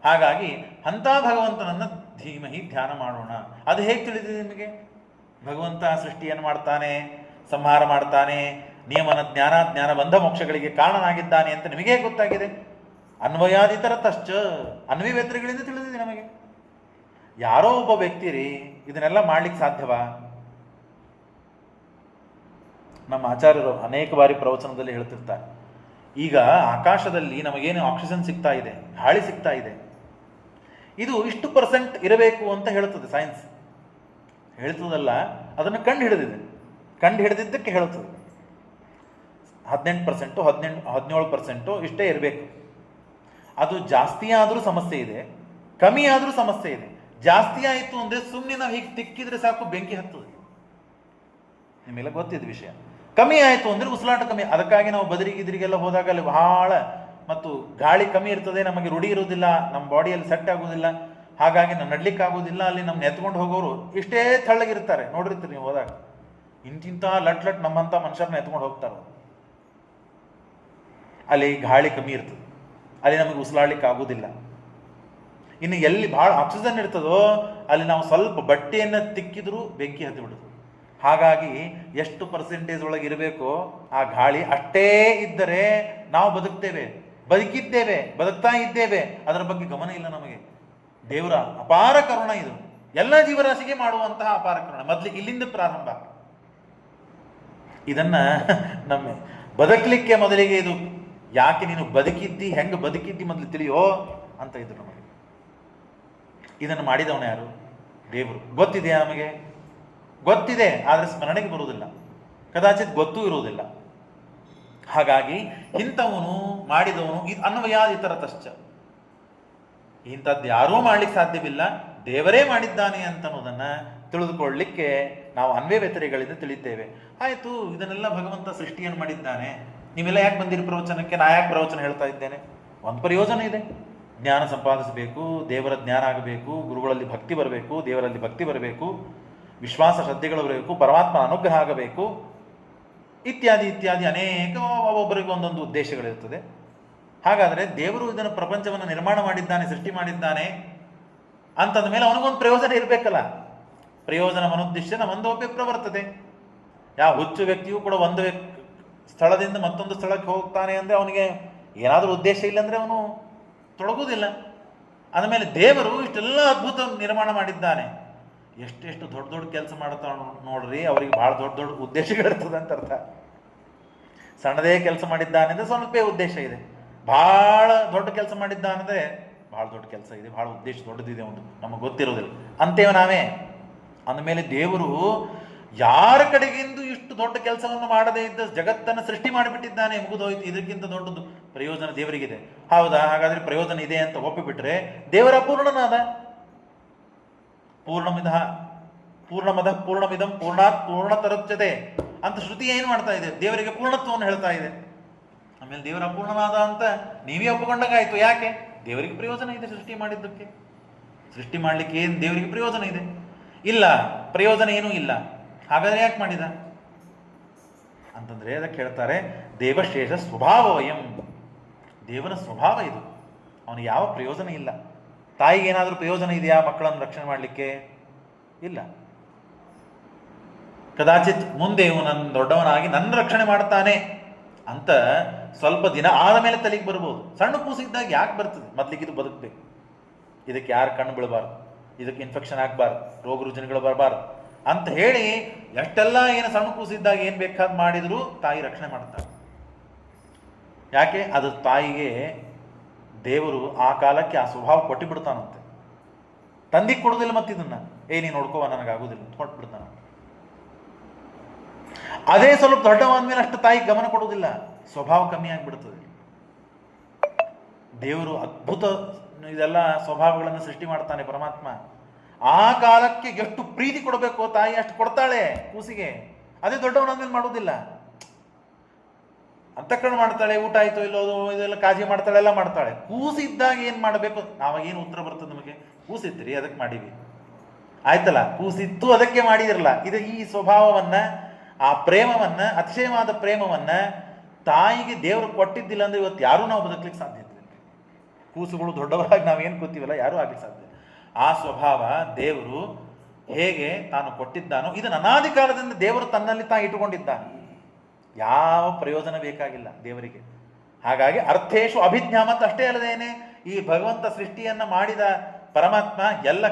ಹಾಗಾಗಿ ಅಂಥ ಭಗವಂತನನ್ನು ಧೀಮಹಿ ಧ್ಯಾನ ಮಾಡೋಣ. ಅದು ಹೇಗೆ ತಿಳಿದಿದೆ ನಿಮಗೆ? ಭಗವಂತ ಸೃಷ್ಟಿಯನ್ನು ಮಾಡ್ತಾನೆ, ಸಂಹಾರ ಮಾಡ್ತಾನೆ, ನಿಯಮನ ಜ್ಞಾನ ಬಂಧ ಮೋಕ್ಷಗಳಿಗೆ ಕಾರಣನಾಗಿದ್ದಾನೆ ಅಂತ ನಿಮಗೇ ಗೊತ್ತಾಗಿದೆ. ಅನ್ವಯಾದಿತರ ತಶ್ಚ, ಅನ್ವಯವೇತರಿಗಳಿಂದ ತಿಳಿದಿದೆ ನಮಗೆ. ಯಾರೋ ಒಬ್ಬ ವ್ಯಕ್ತಿ ರೀ ಇದನ್ನೆಲ್ಲ ಮಾಡ್ಲಿಕ್ಕೆ ಸಾಧ್ಯವಾ? ನಮ್ಮ ಆಚಾರ್ಯರು ಅನೇಕ ಬಾರಿ ಪ್ರವಚನದಲ್ಲಿ ಹೇಳ್ತಿರ್ತಾರೆ, ಈಗ ಆಕಾಶದಲ್ಲಿ ನಮಗೇನು ಆಕ್ಸಿಜನ್ ಸಿಗ್ತಾ ಇದೆ, ಗಾಳಿ ಸಿಗ್ತಾ ಇದೆ, ಇದು ಇಷ್ಟು % ಇರಬೇಕು ಅಂತ ಹೇಳ್ತದೆ ಸೈನ್ಸ್. ಹೇಳ್ತದಲ್ಲ, ಅದನ್ನು ಕಂಡು ಹಿಡಿದಿದ್ದಕ್ಕೆ ಹೇಳ್ತದೆ 18%, 17% ಇಷ್ಟೇ ಇರಬೇಕು. ಅದು ಜಾಸ್ತಿ ಆದರೂ ಸಮಸ್ಯೆ ಇದೆ, ಕಮ್ಮಿ ಆದರೂ ಸಮಸ್ಯೆ ಇದೆ. ಜಾಸ್ತಿ ಆಯಿತು ಅಂದರೆ ಸುಮ್ಮನೆ ನಾವು ಹೀಗೆ ತಿಕ್ಕಿದ್ರೆ ಸಾಕು, ಬೆಂಕಿ ಹತ್ತದ. ನಿಮ್ಮೆಲ್ಲ ಗೊತ್ತಿದ್ದ ವಿಷಯ. ಕಮ್ಮಿ ಆಯಿತು ಅಂದರೆ ಉಸಿರಾಟ ಕಮ್ಮಿ. ಅದಕ್ಕಾಗಿ ನಾವು ಬದರಿಗಿದ್ರಿಗೆಲ್ಲ ಹೋದಾಗ ಅಲ್ಲಿ ಬಹಳ ಮತ್ತು ಗಾಳಿ ಕಮ್ಮಿ ಇರ್ತದೆ, ನಮಗೆ ರೂಢಿ ಇರುವುದಿಲ್ಲ, ನಮ್ಮ ಬಾಡಿಯಲ್ಲಿ ಸೆಟ್ ಆಗೋದಿಲ್ಲ, ಹಾಗಾಗಿ ನಾವು ನಡ್ಲಿಕ್ಕೆ ಆಗೋದಿಲ್ಲ. ಅಲ್ಲಿ ನಮ್ಮನ್ನ ಎತ್ಕೊಂಡು ಹೋಗೋರು ಇಷ್ಟೇ ತಳ್ಳಗಿರ್ತಾರೆ, ನೋಡಿರ್ತೀರಿ ನೀವು ಹೋದಾಗ. ಇಂತಿಂಥ ಲಟ್ ನಮ್ಮಂಥ ಮನುಷ್ಯರನ್ನ ಎತ್ಕೊಂಡು ಹೋಗ್ತಾರೆ. ಅಲ್ಲಿ ಗಾಳಿ ಕಮ್ಮಿ ಇರ್ತದೆ, ಅಲ್ಲಿ ನಮಗೆ ಉಸಿರಾಡ್ಲಿಕ್ಕೆ ಆಗೋದಿಲ್ಲ. ಇನ್ನು ಎಲ್ಲಿ ಭಾಳ ಆಕ್ಸಿಜನ್ ಇರ್ತದೋ ಅಲ್ಲಿ ನಾವು ಸ್ವಲ್ಪ ಬಟ್ಟೆಯನ್ನು ತಿಕ್ಕಿದ್ರೂ ಬೆಂಕಿ ಹತ್ತಿ ಬಿಡುತ್ತೆ. ಹಾಗಾಗಿ ಎಷ್ಟು % ಒಳಗೆ ಇರಬೇಕೋ ಆ ಗಾಳಿ ಅಷ್ಟೇ ಇದ್ದರೆ ನಾವು ಬದುಕಿದ್ದೇವೆ, ಬದುಕ್ತಾ ಇದ್ದೇವೆ. ಅದರ ಬಗ್ಗೆ ಗಮನ ಇಲ್ಲ ನಮಗೆ. ದೇವರ ಅಪಾರ ಕರುಣ ಇದು, ಎಲ್ಲ ಜೀವರಾಶಿಗೆ ಮಾಡುವಂತಹ ಅಪಾರ ಕರುಣ. ಮೊದಲಿಗೆ ಇಲ್ಲಿಂದ ಪ್ರಾರಂಭ. ಇದನ್ನ ನಮ್ಮ ಬದುಕಲಿಕ್ಕೆ ಮೊದಲಿಗೆ ಇದು ಯಾಕೆ ನೀನು ಬದುಕಿದ್ದಿ, ಹೆಂಗೆ ಬದುಕಿದ್ದಿ ಮೊದಲು ತಿಳಿಯೋ ಅಂತ ಇದ್ರು ನಮಗೆ. ಇದನ್ನು ಮಾಡಿದವನು ಯಾರು? ದೇವರು. ಗೊತ್ತಿದೆಯಾ ನಮಗೆ? ಗೊತ್ತಿದೆ, ಆದರೆ ಸ್ಮರಣೆಗೆ ಬರುವುದಿಲ್ಲ, ಕದಾಚಿತ್ ಗೊತ್ತೂ ಇರುವುದಿಲ್ಲ. ಹಾಗಾಗಿ ಇಂಥವನು ಮಾಡಿದವನು ಇದು ಅನ್ವಯಾದಿತರ ತಶ್ಚ, ಇಂಥದ್ದು ಯಾರೂ ಮಾಡ್ಲಿಕ್ಕೆ ಸಾಧ್ಯವಿಲ್ಲ, ದೇವರೇ ಮಾಡಿದ್ದಾನೆ ಅಂತನ್ನೋದನ್ನ ತಿಳಿದುಕೊಳ್ಳಲಿಕ್ಕೆ ನಾವು ಅನ್ವಯ ವ್ಯತಿರಿಗಳಿಂದ ತಿಳಿದ್ದೇವೆ. ಆಯಿತು, ಇದನ್ನೆಲ್ಲ ಭಗವಂತ ಸೃಷ್ಟಿಯನ್ನು ಮಾಡಿದ್ದಾನೆ. ನೀವೆಲ್ಲ ಯಾಕೆ ಬಂದಿರಿ ಪ್ರವಚನಕ್ಕೆ? ನಾ ಯಾಕೆ ಪ್ರವಚನ ಹೇಳ್ತಾ ಇದ್ದೇನೆ? ಒಂದು ಪ್ರಯೋಜನ ಇದೆ. ಜ್ಞಾನ ಸಂಪಾದಿಸಬೇಕು, ದೇವರ ಜ್ಞಾನ ಆಗಬೇಕು, ಗುರುಗಳಲ್ಲಿ ಭಕ್ತಿ ಬರಬೇಕು, ದೇವರಲ್ಲಿ ಭಕ್ತಿ ಬರಬೇಕು, ವಿಶ್ವಾಸ ಶ್ರದ್ಧೆಗಳು ಬರಬೇಕು, ಪರಮಾತ್ಮ ಅನುಗ್ರಹ ಆಗಬೇಕು, ಇತ್ಯಾದಿ ಇತ್ಯಾದಿ ಅನೇಕ ಒಬ್ಬೊಬ್ಬರಿಗೆ ಒಂದೊಂದು ಉದ್ದೇಶಗಳಿರ್ತದೆ. ಹಾಗಾದರೆ ದೇವರು ಇದನ್ನು ಪ್ರಪಂಚವನ್ನು ನಿರ್ಮಾಣ ಮಾಡಿದ್ದಾನೆ, ಸೃಷ್ಟಿ ಮಾಡಿದ್ದಾನೆ ಅಂತಂದ ಮೇಲೆ ಅವನಿಗೊಂದು ಪ್ರಯೋಜನ ಇರಬೇಕಲ್ಲ. ಪ್ರಯೋಜನ ಮನುದ್ದೇಶನ ಒಂದೊಬ್ಬೆ ಪ್ರವರ್ತದೆ. ಯಾವ ಹುಚ್ಚು ವ್ಯಕ್ತಿಯೂ ಕೂಡ ಒಂದು ಸ್ಥಳದಿಂದ ಮತ್ತೊಂದು ಸ್ಥಳಕ್ಕೆ ಹೋಗ್ತಾನೆ ಅಂದರೆ ಅವನಿಗೆ ಏನಾದರೂ ಉದ್ದೇಶ ಇಲ್ಲಂದರೆ ಅವನು ತೊಡಗುವುದಿಲ್ಲ. ಅಂದಮೇಲೆ ದೇವರು ಇಷ್ಟೆಲ್ಲ ಅದ್ಭುತ ನಿರ್ಮಾಣ ಮಾಡಿದ್ದಾನೆ. ಎಷ್ಟೆಷ್ಟು ದೊಡ್ಡ ದೊಡ್ಡ ಕೆಲಸ ಮಾಡ್ತಾವ ನೋಡ್ರಿ, ಅವರಿಗೆ ಭಾಳ ದೊಡ್ಡ ದೊಡ್ಡ ಉದ್ದೇಶಗಳಿರ್ತದೆ ಅಂತ ಅರ್ಥ. ಸಣ್ಣದೇ ಕೆಲಸ ಮಾಡಿದ್ದಾನೆ ಅಂದರೆ ಸ್ವಲ್ಪ ಉದ್ದೇಶ ಇದೆ, ಭಾಳ ದೊಡ್ಡ ಕೆಲಸ ಮಾಡಿದ್ದಾನಂದರೆ ಭಾಳ ದೊಡ್ಡ ಕೆಲಸ ಇದೆ, ಭಾಳ ಉದ್ದೇಶ ದೊಡ್ಡದಿದೆ, ಒಂದು ನಮಗೆ ಗೊತ್ತಿರೋದಿಲ್ಲ ಅಂತೇವೆ ನಾವೇ. ಅಂದಮೇಲೆ ದೇವರು ಯಾರ ಕಡೆಗಿಂದು ಇಷ್ಟು ದೊಡ್ಡ ಕೆಲಸವನ್ನು ಮಾಡದೇ ಇದ್ದ ಜಗತ್ತನ್ನು ಸೃಷ್ಟಿ ಮಾಡಿಬಿಟ್ಟಿದ್ದಾನೆ, ಮುಗಿದೋಯ್ತು. ಇದಕ್ಕಿಂತ ದೊಡ್ಡದು ಪ್ರಯೋಜನ ದೇವರಿಗಿದೆ. ಹೌದಾ? ಹಾಗಾದ್ರೆ ಪ್ರಯೋಜನ ಇದೆ ಅಂತ ಒಪ್ಪಿಬಿಟ್ರೆ ದೇವರ ಅಪೂರ್ಣನಾದ. ಪೂರ್ಣಮದ ಪೂರ್ಣಮಿದಂ ಪೂರ್ಣಾತ್ ಪೂರ್ಣತರಚ್ಯತೆ ಅಂತ ಶ್ರುತಿ ಏನು ಮಾಡ್ತಾ ಇದೆ? ದೇವರಿಗೆ ಪೂರ್ಣತ್ವವನ್ನು ಹೇಳ್ತಾ ಇದೆ. ಆಮೇಲೆ ದೇವರ ಅಪೂರ್ಣನಾದ ಅಂತ ನೀವೇ ಒಪ್ಪಿಕೊಂಡಾಗಾಯ್ತು. ಯಾಕೆ? ದೇವರಿಗೆ ಪ್ರಯೋಜನ ಇದೆ ಸೃಷ್ಟಿ ಮಾಡಿದ್ದಕ್ಕೆ. ಸೃಷ್ಟಿ ಮಾಡಲಿಕ್ಕೆ ಏನು ದೇವರಿಗೆ ಪ್ರಯೋಜನ ಇದೆ? ಇಲ್ಲ, ಪ್ರಯೋಜನ ಏನೂ ಇಲ್ಲ. ಹಾಗಾದ್ರೆ ಯಾಕೆ ಮಾಡಿದ ಅಂತಂದ್ರೆ ಅದಕ್ಕೆ ಹೇಳ್ತಾರೆ ದೇವಶೇಷ ಸ್ವಭಾವವಯಂ. ದೇವರ ಸ್ವಭಾವ ಇದು, ಅವನಿಗೆ ಯಾವ ಪ್ರಯೋಜನ ಇಲ್ಲ. ತಾಯಿಗೆ ಏನಾದರೂ ಪ್ರಯೋಜನ ಇದೆಯಾ ಮಕ್ಕಳನ್ನು ರಕ್ಷಣೆ ಮಾಡಲಿಕ್ಕೆ? ಇಲ್ಲ. ಕದಾಚಿತ್ ಮುಂದೆ ಇವನು ದೊಡ್ಡವನಾಗಿ ನನ್ನ ರಕ್ಷಣೆ ಮಾಡ್ತಾನೆ ಅಂತ ಸ್ವಲ್ಪ ದಿನ ಆದ ಮೇಲೆ ತಲೆಗೆ ಬರ್ಬೋದು. ಸಣ್ಣ ಕೂಸಿದ್ದಾಗ ಯಾಕೆ ಬರ್ತದೆ? ಮೊದಲಿಗೆ ಇದು ಬದುಕಬೇಕು, ಇದಕ್ಕೆ ಯಾರು ಕಣ್ಣು ಬೀಳಬಾರ್ದು, ಇದಕ್ಕೆ ಇನ್ಫೆಕ್ಷನ್ ಆಗಬಾರ್ದು, ರೋಗ ರುಜಿನಗಳು ಬರಬಾರ್ದು ಅಂತ ಹೇಳಿ ಎಷ್ಟೆಲ್ಲ ಏನು ಸಣ್ಣ ಕೂಸಿದ್ದಾಗ ಏನು ಬೇಕಾದ್ ಮಾಡಿದ್ರು ತಾಯಿ ರಕ್ಷಣೆ ಮಾಡ್ತಾರೆ. ಯಾಕೆ? ಅದು ತಾಯಿಗೆ ದೇವರು ಆ ಕಾಲಕ್ಕೆ ಆ ಸ್ವಭಾವ ಕೊಟ್ಟಿಬಿಡ್ತಾನಂತೆ. ತಂದಿಗೆ ಕೊಡೋದಿಲ್ಲ ಮತ್ತೆ ಇದನ್ನ, ನೀನು ನೋಡ್ಕೋವ ನನಗಾಗೋದಿಲ್ಲ ಕೊಟ್ಬಿಡ್ತಾನ. ಅದೇ ಸ್ವಲ್ಪ ದೊಡ್ಡವಾದ್ಮೇಲೆ ಅಷ್ಟು ತಾಯಿ ಗಮನ ಕೊಡೋದಿಲ್ಲ, ಸ್ವಭಾವ ಕಮ್ಮಿ ಆಗಿಬಿಡ್ತದೆ. ದೇವರು ಅದ್ಭುತ ಇದೆಲ್ಲ ಸ್ವಭಾವಗಳನ್ನು ಸೃಷ್ಟಿ ಮಾಡ್ತಾನೆ ಪರಮಾತ್ಮ. ಆ ಕಾಲಕ್ಕೆ ಎಷ್ಟು ಪ್ರೀತಿ ಕೊಡಬೇಕು ತಾಯಿ ಅಷ್ಟು ಕೊಡ್ತಾಳೆ ಕೂಸಿಗೆ. ಅದೇ ದೊಡ್ಡವನಾದ್ಮೇಲೆ ಮಾಡೋದಿಲ್ಲ. ಅಂತಃಕರಣ ಮಾಡ್ತಾಳೆ, ಊಟ ಆಯ್ತು ಇಲ್ಲೋದು ಇದೆಲ್ಲ ಕಾಳಜಿ ಮಾಡ್ತಾಳೆ, ಎಲ್ಲ ಮಾಡ್ತಾಳೆ. ಕೂಸಿದ್ದಾಗ ಏನು ಮಾಡಬೇಕು? ನಾವಾಗೇನು ಉತ್ತರ ಬರ್ತದೆ ನಮಗೆ? ಕೂಸಿತ್ರಿ ಅದಕ್ಕೆ ಮಾಡೀವಿ, ಆಯ್ತಲ್ಲ, ಕೂಸಿತ್ತು ಅದಕ್ಕೆ ಮಾಡಿದಿರಲ್ಲ. ಇದು ಈ ಸ್ವಭಾವವನ್ನ, ಆ ಪ್ರೇಮವನ್ನ, ಅತಿಶಯವಾದ ಪ್ರೇಮವನ್ನ ತಾಯಿಗೆ ದೇವರು ಕೊಟ್ಟಿದ್ದಿಲ್ಲ ಅಂದ್ರೆ ಇವತ್ತು ಯಾರೂ ನಾವು ಬದುಕಲಿಕ್ಕೆ ಸಾಧ್ಯ ಇಲ್ಲ. ಕೂಸುಗಳು ದೊಡ್ಡವರಾಗಿ ನಾವೇನು ಕೂತೀವಲ್ಲ ಯಾರೂ ಆಗ್ಲಿಕ್ಕೆ ಸಾಧ್ಯ. ಆ ಸ್ವಭಾವ ದೇವರು ಹೇಗೆ ತಾನು ಕೊಟ್ಟಿದ್ದಾನೋ ಇದನ್ನು ಅನಾದಿ ಕಾಲದಿಂದ ದೇವರು ತನ್ನಲ್ಲಿ ತಾನು ಇಟ್ಟುಕೊಂಡಿದ್ದಾನೆ. ಯಾವ ಪ್ರಯೋಜನ ಬೇಕಾಗಿಲ್ಲ ದೇವರಿಗೆ. ಹಾಗಾಗಿ ಅರ್ಥೇಶು ಅಭಿಜ್ಞಾ, ಮತ್ತು ಅಷ್ಟೇ ಅಲ್ಲದೇನೆ ಈ ಭಗವಂತ ಸೃಷ್ಟಿಯನ್ನು ಮಾಡಿದ ಪರಮಾತ್ಮ ಎಲ್ಲ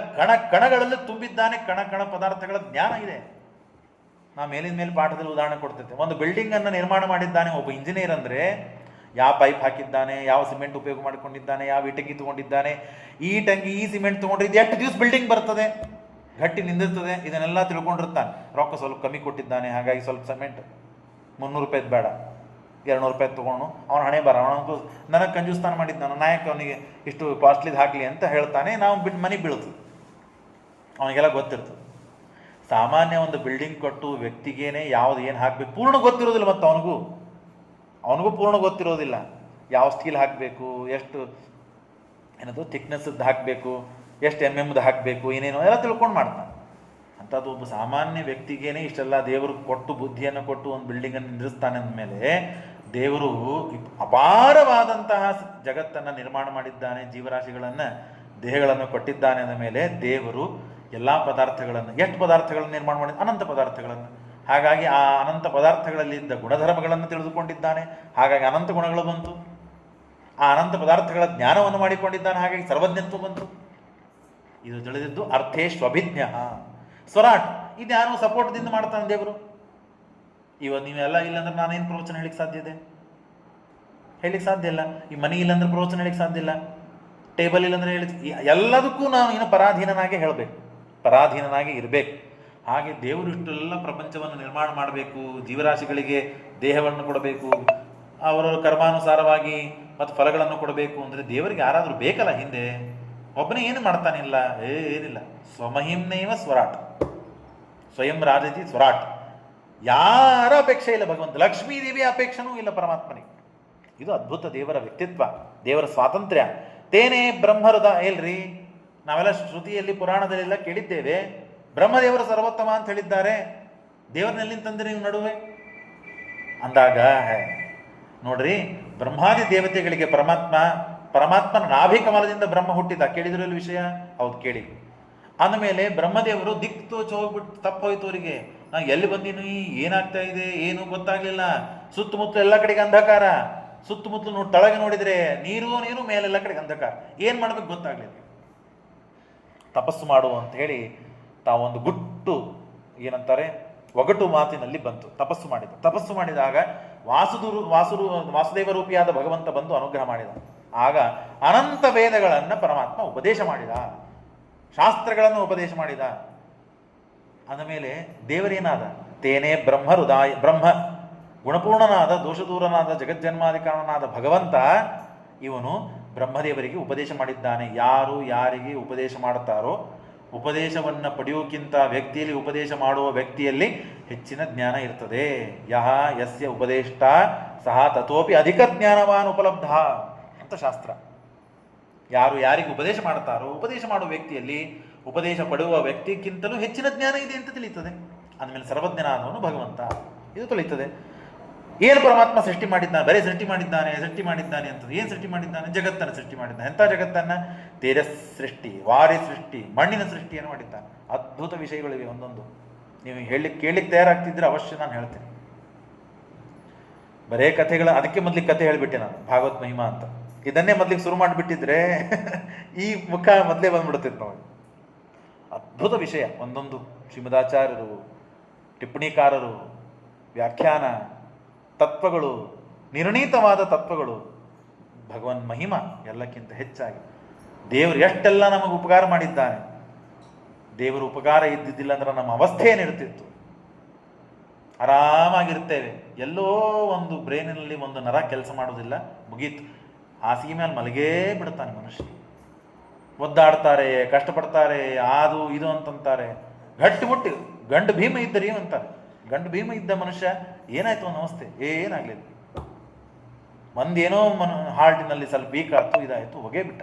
ಕಣಗಳಲ್ಲೂ ತುಂಬಿದ್ದಾನೆ. ಕಣ ಪದಾರ್ಥಗಳ ಜ್ಞಾನ ಇದೆ. ನಾ ಮೇಲಿನ ಮೇಲೆ ಪಾಠದಲ್ಲಿ ಉದಾಹರಣೆ ಕೊಡ್ತೈತೆ. ಒಂದು ಬಿಲ್ಡಿಂಗ್ ಅನ್ನು ನಿರ್ಮಾಣ ಮಾಡಿದ್ದಾನೆ ಒಬ್ಬ ಇಂಜಿನಿಯರ್ ಅಂದರೆ ಯಾವ ಪೈಪ್ ಹಾಕಿದ್ದಾನೆ, ಯಾವ ಸಿಮೆಂಟ್ ಉಪಯೋಗ ಮಾಡಿಕೊಂಡಿದ್ದಾನೆ, ಯಾವ ಇಟಂಗಿ ತಗೊಂಡಿದ್ದಾನೆ, ಈ ಟಂಗಿ ಈ ಸಿಮೆಂಟ್ ತಗೊಂಡ್ರೆ ಇದು ಎಷ್ಟು ದಿವಸ ಬಿಲ್ಡಿಂಗ್ ಬರ್ತದೆ, ಗಟ್ಟಿ ನಿಂದಿರ್ತದೆ, ಇದನ್ನೆಲ್ಲ ತಿಳ್ಕೊಂಡಿರ್ತಾನೆ. ರೊಕ್ಕ ಸ್ವಲ್ಪ ಕಮ್ಮಿ ಕೊಟ್ಟಿದ್ದಾನೆ, ಹಾಗಾಗಿ ಸ್ವಲ್ಪ ಸಿಮೆಂಟ್ 300 ರೂಪಾಯಿದು ಬೇಡ 200 ರೂಪಾಯಿ ತೊಗೊಂಡು ಅವನು ಹಣೆ ಬರ, ಅವನಿಗೂ ನನಗೆ ಕಂಜೂಸ್ತಾನ ಮಾಡಿದ್ದು ನಾನು ನಾಯಕ, ಅವನಿಗೆ ಇಷ್ಟು ಕಾಸ್ಟ್ಲಿದು ಹಾಕಲಿ ಅಂತ ಹೇಳ್ತಾನೆ. ನಾವು ಮನೆಗೆ ಬೀಳ್ತದೆ, ಅವನಿಗೆಲ್ಲ ಗೊತ್ತಿರ್ತದೆ. ಸಾಮಾನ್ಯ ಒಂದು ಬಿಲ್ಡಿಂಗ್ ಕೊಟ್ಟು ವ್ಯಕ್ತಿಗೇನೆ ಯಾವುದು ಏನು ಹಾಕಬೇಕು ಪೂರ್ಣ ಗೊತ್ತಿರೋದಿಲ್ಲ. ಮತ್ತು ಅವನಿಗೂ ಪೂರ್ಣ ಗೊತ್ತಿರೋದಿಲ್ಲ. ಯಾವ ಸ್ಟೀಲ್ ಹಾಕಬೇಕು, ಎಷ್ಟು ಏನದು ಥಿಕ್ನೆಸ್ದು ಹಾಕಬೇಕು, ಎಷ್ಟು MM ಹಾಕಬೇಕು, ಏನೇನೋ ಎಲ್ಲ ತಿಳ್ಕೊಂಡು ಮಾಡ್ತಾನೆ. ಅಂಥದ್ದು ಒಬ್ಬ ಸಾಮಾನ್ಯ ವ್ಯಕ್ತಿಗೇನೆ ಇಷ್ಟೆಲ್ಲ ದೇವರು ಕೊಟ್ಟು ಬುದ್ಧಿಯನ್ನು ಕೊಟ್ಟು ಒಂದು ಬಿಲ್ಡಿಂಗನ್ನು ನಿಲ್ಲಿಸ್ತಾನೆ ಅಂದಮೇಲೆ ದೇವರು ಅಪಾರವಾದಂತಹ ಜಗತ್ತನ್ನು ನಿರ್ಮಾಣ ಮಾಡಿದ್ದಾನೆ, ಜೀವರಾಶಿಗಳನ್ನು ದೇಹಗಳನ್ನು ಕೊಟ್ಟಿದ್ದಾನೆ ಅಂದ ಮೇಲೆ ದೇವರು ಎಲ್ಲ ಪದಾರ್ಥಗಳನ್ನು, ಎಷ್ಟು ಪದಾರ್ಥಗಳನ್ನು ನಿರ್ಮಾಣ ಮಾಡಿದ, ಅನಂತ ಪದಾರ್ಥಗಳನ್ನು. ಹಾಗಾಗಿ ಆ ಅನಂತ ಪದಾರ್ಥಗಳಲ್ಲಿದ್ದ ಗುಣಧರ್ಮಗಳನ್ನು ತಿಳಿದುಕೊಂಡಿದ್ದಾನೆ, ಹಾಗಾಗಿ ಅನಂತ ಗುಣಗಳು ಬಂತು. ಆ ಅನಂತ ಪದಾರ್ಥಗಳ ಜ್ಞಾನವನ್ನು ಮಾಡಿಕೊಂಡಿದ್ದಾನೆ, ಹಾಗಾಗಿ ಸರ್ವಜ್ಞತ್ವ ಬಂತು. ಇದು ತಿಳಿದಿದ್ದು ಅರ್ಥೇಶ್ವಭಿಜ್ಞ. ಸ್ವರಾಟ್ ಇದು ಯಾರು ಸಪೋರ್ಟ್ದಿಂದ ಮಾಡ್ತಾನೆ ದೇವರು. ಇವತ್ತು ನೀವೆಲ್ಲ ಇಲ್ಲಾಂದ್ರೆ ನಾನೇನು ಪ್ರವಚನ ಹೇಳಿಕ್ಕೆ ಸಾಧ್ಯ ಇದೆ? ಹೇಳಿಕ್ಕೆ ಸಾಧ್ಯ ಇಲ್ಲ. ಈ ಮನೆ ಇಲ್ಲಾಂದ್ರೆ ಪ್ರವಚನ ಹೇಳಿಕ್ಕೆ ಸಾಧ್ಯ ಇಲ್ಲ. ಟೇಬಲ್ ಇಲ್ಲಾಂದ್ರೆ ಎಲ್ಲದಕ್ಕೂ ನಾನು ಇನ್ನು ಪರಾಧೀನನಾಗೆ ಹೇಳಬೇಕು, ಪರಾಧೀನನಾಗಿ ಇರಬೇಕು. ಹಾಗೆ ದೇವರು ಇಷ್ಟೆಲ್ಲ ಪ್ರಪಂಚವನ್ನು ನಿರ್ಮಾಣ ಮಾಡಬೇಕು, ಜೀವರಾಶಿಗಳಿಗೆ ದೇಹವನ್ನು ಕೊಡಬೇಕು, ಅವರ ಕರ್ಮಾನುಸಾರವಾಗಿ ಮತ್ತು ಫಲಗಳನ್ನು ಕೊಡಬೇಕು ಅಂದರೆ ದೇವರಿಗೆ ಯಾರಾದರೂ ಬೇಕಲ್ಲ ಹಿಂದೆ. ಒಬ್ಬನೇ ಏನು ಮಾಡ್ತಾನಿಲ್ಲ, ಏನಿಲ್ಲ. ಸ್ವಮಹಿಮ್ನೇವ ಸ್ವರಾಟ್, ಸ್ವಯಂ ರಾಜತಿ ಸ್ವರಾಟ್. ಯಾರ ಅಪೇಕ್ಷೆ ಇಲ್ಲ ಭಗವಂತ. ಲಕ್ಷ್ಮೀದೇವಿಯ ಅಪೇಕ್ಷೆನೂ ಇಲ್ಲ ಪರಮಾತ್ಮನಿಗೆ. ಇದು ಅದ್ಭುತ ದೇವರ ವ್ಯಕ್ತಿತ್ವ, ದೇವರ ಸ್ವಾತಂತ್ರ್ಯ. ತೇನೇ ಬ್ರಹ್ಮಹೃದ ಎಲ್ರಿ, ನಾವೆಲ್ಲ ಶ್ರುತಿಯಲ್ಲಿ ಪುರಾಣದಲ್ಲೆಲ್ಲ ಕೇಳಿದ್ದೇವೆ. ಬ್ರಹ್ಮದೇವರು ಸರ್ವೋತ್ತಮ ಅಂತ ಹೇಳಿದ್ದಾರೆ. ದೇವರನ್ನೆಲ್ಲಿಂದ ತಂದ್ರೆ ನೀವು ನಡುವೆ ಅಂದಾಗ ನೋಡ್ರಿ, ಬ್ರಹ್ಮಾದಿ ದೇವತೆಗಳಿಗೆ ಪರಮಾತ್ಮನ ನಾಭಿ ಕಮಲದಿಂದ ಬ್ರಹ್ಮ ಹುಟ್ಟಿದ. ಕೇಳಿದ್ರಲ್ಲಿ ವಿಷಯ? ಹೌದು, ಕೇಳಿ. ಅಂದಮೇಲೆ ಬ್ರಹ್ಮದೇವರು ದಿಕ್ಕು ತೋಚಿ ಹೋಗ್ಬಿಟ್ಟು ತಪ್ಪೋಯ್ತು ಅವರಿಗೆ. ನಾ ಎಲ್ಲಿ ಬಂದೀನಿ, ಏನಾಗ್ತಾ ಇದೆ ಏನು ಗೊತ್ತಾಗ್ಲಿಲ್ಲ. ಸುತ್ತಮುತ್ತಲು ಎಲ್ಲ ಕಡೆಗೆ ಅಂಧಕಾರ. ಸುತ್ತಮುತ್ತಲು ತಳಗೆ ನೋಡಿದ್ರೆ ನೀರು ಮೇಲೆಲ್ಲ ಕಡೆಗೆ ಅಂಧಕಾರ. ಏನು ಮಾಡ್ಬೇಕು ಗೊತ್ತಾಗ್ಲಿಲ್ಲ. ತಪಸ್ಸು ಮಾಡು ಅಂತ ಹೇಳಿ ತಾವೊಂದು ಗುಟ್ಟು ಏನಂತಾರೆ ಒಗಟು ಮಾತಿನಲ್ಲಿ ಬಂತು. ತಪಸ್ಸು ಮಾಡಿದಾಗ ವಾಸುದೇವ ರೂಪಿಯಾದ ಭಗವಂತ ಬಂದು ಅನುಗ್ರಹ ಮಾಡಿದ. ಆಗ ಅನಂತ ವೇದಗಳನ್ನು ಪರಮಾತ್ಮ ಉಪದೇಶ ಮಾಡಿದ, ಶಾಸ್ತ್ರಗಳನ್ನು ಉಪದೇಶ ಮಾಡಿದ. ಅಂದಮೇಲೆ ದೇವರೇನಾದ? ತೇನೇ ಬ್ರಹ್ಮ ಗುಣಪೂರ್ಣನಾದ, ದೋಷದೂರನಾದ, ಜಗಜ್ಜನ್ಮಾಧಿಕಾರನಾದ ಭಗವಂತ ಇವನು ಬ್ರಹ್ಮದೇವರಿಗೆ ಉಪದೇಶ ಮಾಡಿದ್ದಾನೆ. ಯಾರು ಯಾರಿಗೆ ಉಪದೇಶ ಮಾಡುತ್ತಾರೋ, ಉಪದೇಶವನ್ನು ಪಡೆಯೋಕ್ಕಿಂತ ವ್ಯಕ್ತಿಯಲ್ಲಿ ಉಪದೇಶ ಮಾಡುವ ವ್ಯಕ್ತಿಯಲ್ಲಿ ಹೆಚ್ಚಿನ ಜ್ಞಾನ ಇರ್ತದೆ. ಯಸ್ಯ ಉಪದೇಷ್ಟ ಸಹ ತಥೋಪಿ ಅಧಿಕ ಜ್ಞಾನವಾನ್ ಉಪಲಬ್ಧ ಅಂತ ಶಾಸ್ತ್ರ. ಯಾರು ಯಾರಿಗೆ ಉಪದೇಶ ಮಾಡ್ತಾರೋ, ಉಪದೇಶ ಮಾಡುವ ವ್ಯಕ್ತಿಯಲ್ಲಿ ಉಪದೇಶ ಪಡೆಯುವ ವ್ಯಕ್ತಿಗಿಂತಲೂ ಹೆಚ್ಚಿನ ಜ್ಞಾನ ಇದೆ ಅಂತ ತಿಳಿಯುತ್ತದೆ. ಅಂದಮೇಲೆ ಸರ್ವಜ್ಞನಾದವನು ಭಗವಂತ, ಇದು ತಿಳಿಯುತ್ತದೆ. ಏನು ಪರಮಾತ್ಮ ಸೃಷ್ಟಿ ಮಾಡಿದ್ದಾನೆ? ಬರೀ ಸೃಷ್ಟಿ ಮಾಡಿದ್ದಾನೆ ಅಂತ. ಏನು ಸೃಷ್ಟಿ ಮಾಡಿದ್ದಾನೆ? ಜಗತ್ತನ್ನು ಸೃಷ್ಟಿ ಮಾಡಿದ್ದಾನೆ. ಎಂಥ ಜಗತ್ತನ್ನು? ತೇಜಸ್ ಸೃಷ್ಟಿ, ವಾರಿ ಸೃಷ್ಟಿ, ಮಣ್ಣಿನ ಸೃಷ್ಟಿಯನ್ನು ಮಾಡಿದ್ದಾನೆ. ಅದ್ಭುತ ವಿಷಯಗಳಿವೆ ಒಂದೊಂದು. ನೀವು ಕೇಳಲಿಕ್ಕೆ ತಯಾರಾಗ್ತಿದ್ರೆ ಅವಶ್ಯ ನಾನು ಹೇಳ್ತೀನಿ. ಬರೇ ಕಥೆಗಳ, ಅದಕ್ಕೆ ಮೊದಲಿಗೆ ಕಥೆ ಹೇಳಿಬಿಟ್ಟೆ ನಾನು, ಭಾಗವತ್ ಮಹಿಮಾ ಅಂತ. ಇದನ್ನೇ ಮೊದಲಿಗೆ ಶುರು ಮಾಡಿಬಿಟ್ಟಿದ್ರೆ ಈ ಮುಖ ಮೊದಲೇ ಬಂದ್ಬಿಡ್ತಿತ್ತು ನೋಡಿ. ಅದ್ಭುತ ವಿಷಯ ಒಂದೊಂದು. ಶ್ರೀಮದಾಚಾರ್ಯರು, ಟಿಪ್ಪಣಿಕಾರರು, ವ್ಯಾಖ್ಯಾನ, ತತ್ವಗಳು, ನಿರ್ಣೀತವಾದ ತತ್ವಗಳು, ಭಗವನ್ ಮಹಿಮಾ ಎಲ್ಲಕ್ಕಿಂತ ಹೆಚ್ಚಾಗಿ ದೇವರು ಎಷ್ಟೆಲ್ಲ ನಮಗೆ ಉಪಕಾರ ಮಾಡಿದ್ದಾನೆ. ದೇವರು ಉಪಕಾರ ಇದ್ದಿದ್ದಿಲ್ಲ ಅಂದ್ರೆ ನಮ್ಮ ಅವಸ್ಥೆ ಏನಿರ್ತಿತ್ತು? ಆರಾಮಾಗಿರ್ತೇವೆ. ಎಲ್ಲೋ ಒಂದು ಬ್ರೈನಿನಲ್ಲಿ ಒಂದು ನರ ಕೆಲಸ ಮಾಡೋದಿಲ್ಲ, ಮುಗೀತು. ಹಾಸಿಗೆ ಮೇಲೆ ಮಲಗೇ ಬಿಡ್ತಾನೆ ಮನುಷ್ಯ. ಒದ್ದಾಡ್ತಾರೆ, ಕಷ್ಟಪಡ್ತಾರೆ, ಅದು ಇದು ಅಂತಂತಾರೆ. ಗಟ್ಟಿಮುಟ್ಟಿ ಗಂಡು ಭೀಮ ಇದ್ದರಿ ಅಂತಾರೆ. ಗಂಡು ಭೀಮ ಇದ್ದ ಮನುಷ್ಯ ಏನಾಯ್ತು ಅನ್ನೋ ಅವಸ್ಥೆ? ಏನಾಗಲಿಲ್ಲ. ಒಂದೇನೋ ಹಾರ್ಟಿನಲ್ಲಿ ಸ್ವಲ್ಪ ವೀಕ್ ಆಯ್ತು, ಇದಾಯಿತು, ಹೊಗೆ ಬಿಟ್ಟ.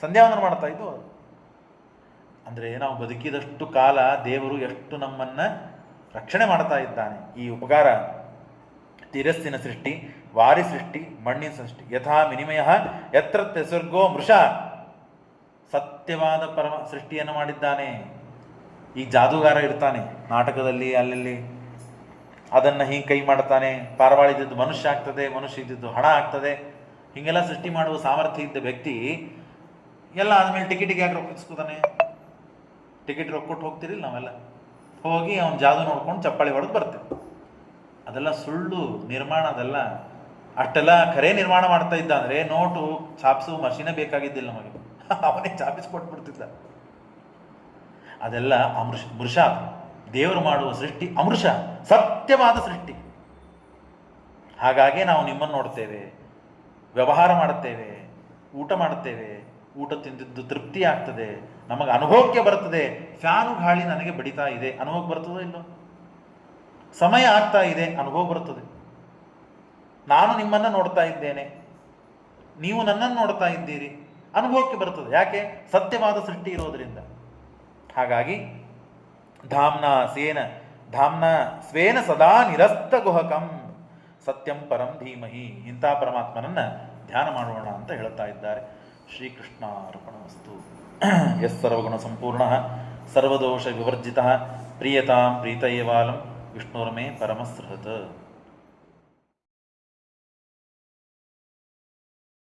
ಸಂಧ್ಯಾವಂದನ ಮಾಡ್ತಾ ಇದ್ದು. ಅಂದರೆ ನಾವು ಬದುಕಿದಷ್ಟು ಕಾಲ ದೇವರು ಎಷ್ಟು ನಮ್ಮನ್ನು ರಕ್ಷಣೆ ಮಾಡ್ತಾ ಇದ್ದಾನೆ. ಈ ಉಪಕಾರ, ತಿರಸ್ಸಿನ ಸೃಷ್ಟಿ, ವಾರಿ ಸೃಷ್ಟಿ, ಮಣ್ಣಿನ ಸೃಷ್ಟಿ. ಯಥಾ ವಿನಿಮಯ ಯತ್ರ ಸ್ವರ್ಗೋ ಮೃಷ, ಸತ್ಯವಾದ ಪರಮ ಸೃಷ್ಟಿಯನ್ನು ಮಾಡಿದ್ದಾನೆ. ಈ ಜಾದೂಗಾರ ಇರ್ತಾನೆ ನಾಟಕದಲ್ಲಿ, ಅಲ್ಲಿ ಅದನ್ನು ಹಿಂಗೆ ಕೈ ಮಾಡ್ತಾನೆ, ಪಾರವಾಳ ಇದ್ದಿದ್ದು ಮನುಷ್ಯ ಆಗ್ತದೆ, ಮನುಷ್ಯ ಇದ್ದಿದ್ದು ಹಣ ಆಗ್ತದೆ. ಹೀಗೆಲ್ಲ ಸೃಷ್ಟಿ ಮಾಡುವ ಸಾಮರ್ಥ್ಯ ಇದ್ದ ವ್ಯಕ್ತಿ ಎಲ್ಲ ಆದಮೇಲೆ ಟಿಕೆಟಿಗೆ ಯಾಕೆ ರೊಕ್ಕ ಇಸ್ಕೊತಾನೆ? ಟಿಕೆಟ್ ರೊಕ್ಕ ಕೊಟ್ಟು ಹೋಗ್ತಿರಿಲ್ಲ ನಾವೆಲ್ಲ, ಹೋಗಿ ಅವ್ನು ಜಾದು ನೋಡ್ಕೊಂಡು ಚಪ್ಪಾಳಿ ಹೊಡೆದು ಬರ್ತೇವೆ. ಅದೆಲ್ಲ ಸುಳ್ಳು ನಿರ್ಮಾಣ. ಅದೆಲ್ಲ ಅಷ್ಟೆಲ್ಲ ಖರೆ ನಿರ್ಮಾಣ ಮಾಡ್ತಾ ಇದ್ದ ಅಂದರೆ ನೋಟು ಛಾಪಿಸುವ ಮಷೀನೇ ಬೇಕಾಗಿದ್ದಿಲ್ಲ ನಮಗೆ, ಅವನೇ ಛಾಪಿಸ್ಕೊಟ್ಬಿಡ್ತಿದ್ದ. ಅದೆಲ್ಲ ಮೃಷ. ದೇವರು ಮಾಡುವ ಸೃಷ್ಟಿ ಅಮೃಷ, ಸತ್ಯವಾದ ಸೃಷ್ಟಿ. ಹಾಗಾಗಿ ನಾವು ನಿಮ್ಮನ್ನು ನೋಡ್ತೇವೆ, ವ್ಯವಹಾರ ಮಾಡುತ್ತೇವೆ, ಊಟ ಮಾಡುತ್ತೇವೆ, ಊಟ ತಿಂದಿದ್ದು ತೃಪ್ತಿ ಆಗ್ತದೆ, ನಮಗೆ ಅನುಭವಕ್ಕೆ ಬರ್ತದೆ. ಫ್ಯಾನು ಗಾಳಿ ನನಗೆ ಬಡಿತಾ ಇದೆ, ಅನುಭವಕ್ಕೆ ಬರ್ತದೋ ಇಲ್ಲೋ? ಸಮಯ ಆಗ್ತಾ ಇದೆ, ಅನುಭವ ಬರ್ತದೆ. ನಾನು ನಿಮ್ಮನ್ನು ನೋಡ್ತಾ ಇದ್ದೇನೆ, ನೀವು ನನ್ನನ್ನು ನೋಡ್ತಾ ಇದ್ದೀರಿ, ಅನುಭವಕ್ಕೆ ಬರ್ತದೆ. ಯಾಕೆ? ಸತ್ಯವಾದ ಸೃಷ್ಟಿ ಇರೋದರಿಂದ. ಹಾಗಾಗಿ ಧಾಮ್ನ ಸ್ವೇನ ಸದಾ ನಿರಸ್ತ ಗುಹಕಂ ಸತ್ಯಂ ಪರಂ ಧೀಮಹಿ. ಇಂಥ ಪರಮಾತ್ಮನನ್ನು ಧ್ಯಾನ ಮಾಡೋಣ ಅಂತ ಹೇಳ್ತಾ ಇದ್ದಾರೆ. ಶ್ರೀಕೃಷ್ಣ ಅರ್ಪಣಮಸ್ತು. ಯಸ್ ಸರ್ವಗುಣ ಸಂಪೂರ್ಣ ಸರ್ವದೋಷ ವಿವರ್ಜಿತ ಪ್ರಿಯತಾಂ ಪ್ರೀತಯೇವಾಲಂ ವಿಷ್ಣುರ್ಮೇ ಪರಮಸೃಹತ್.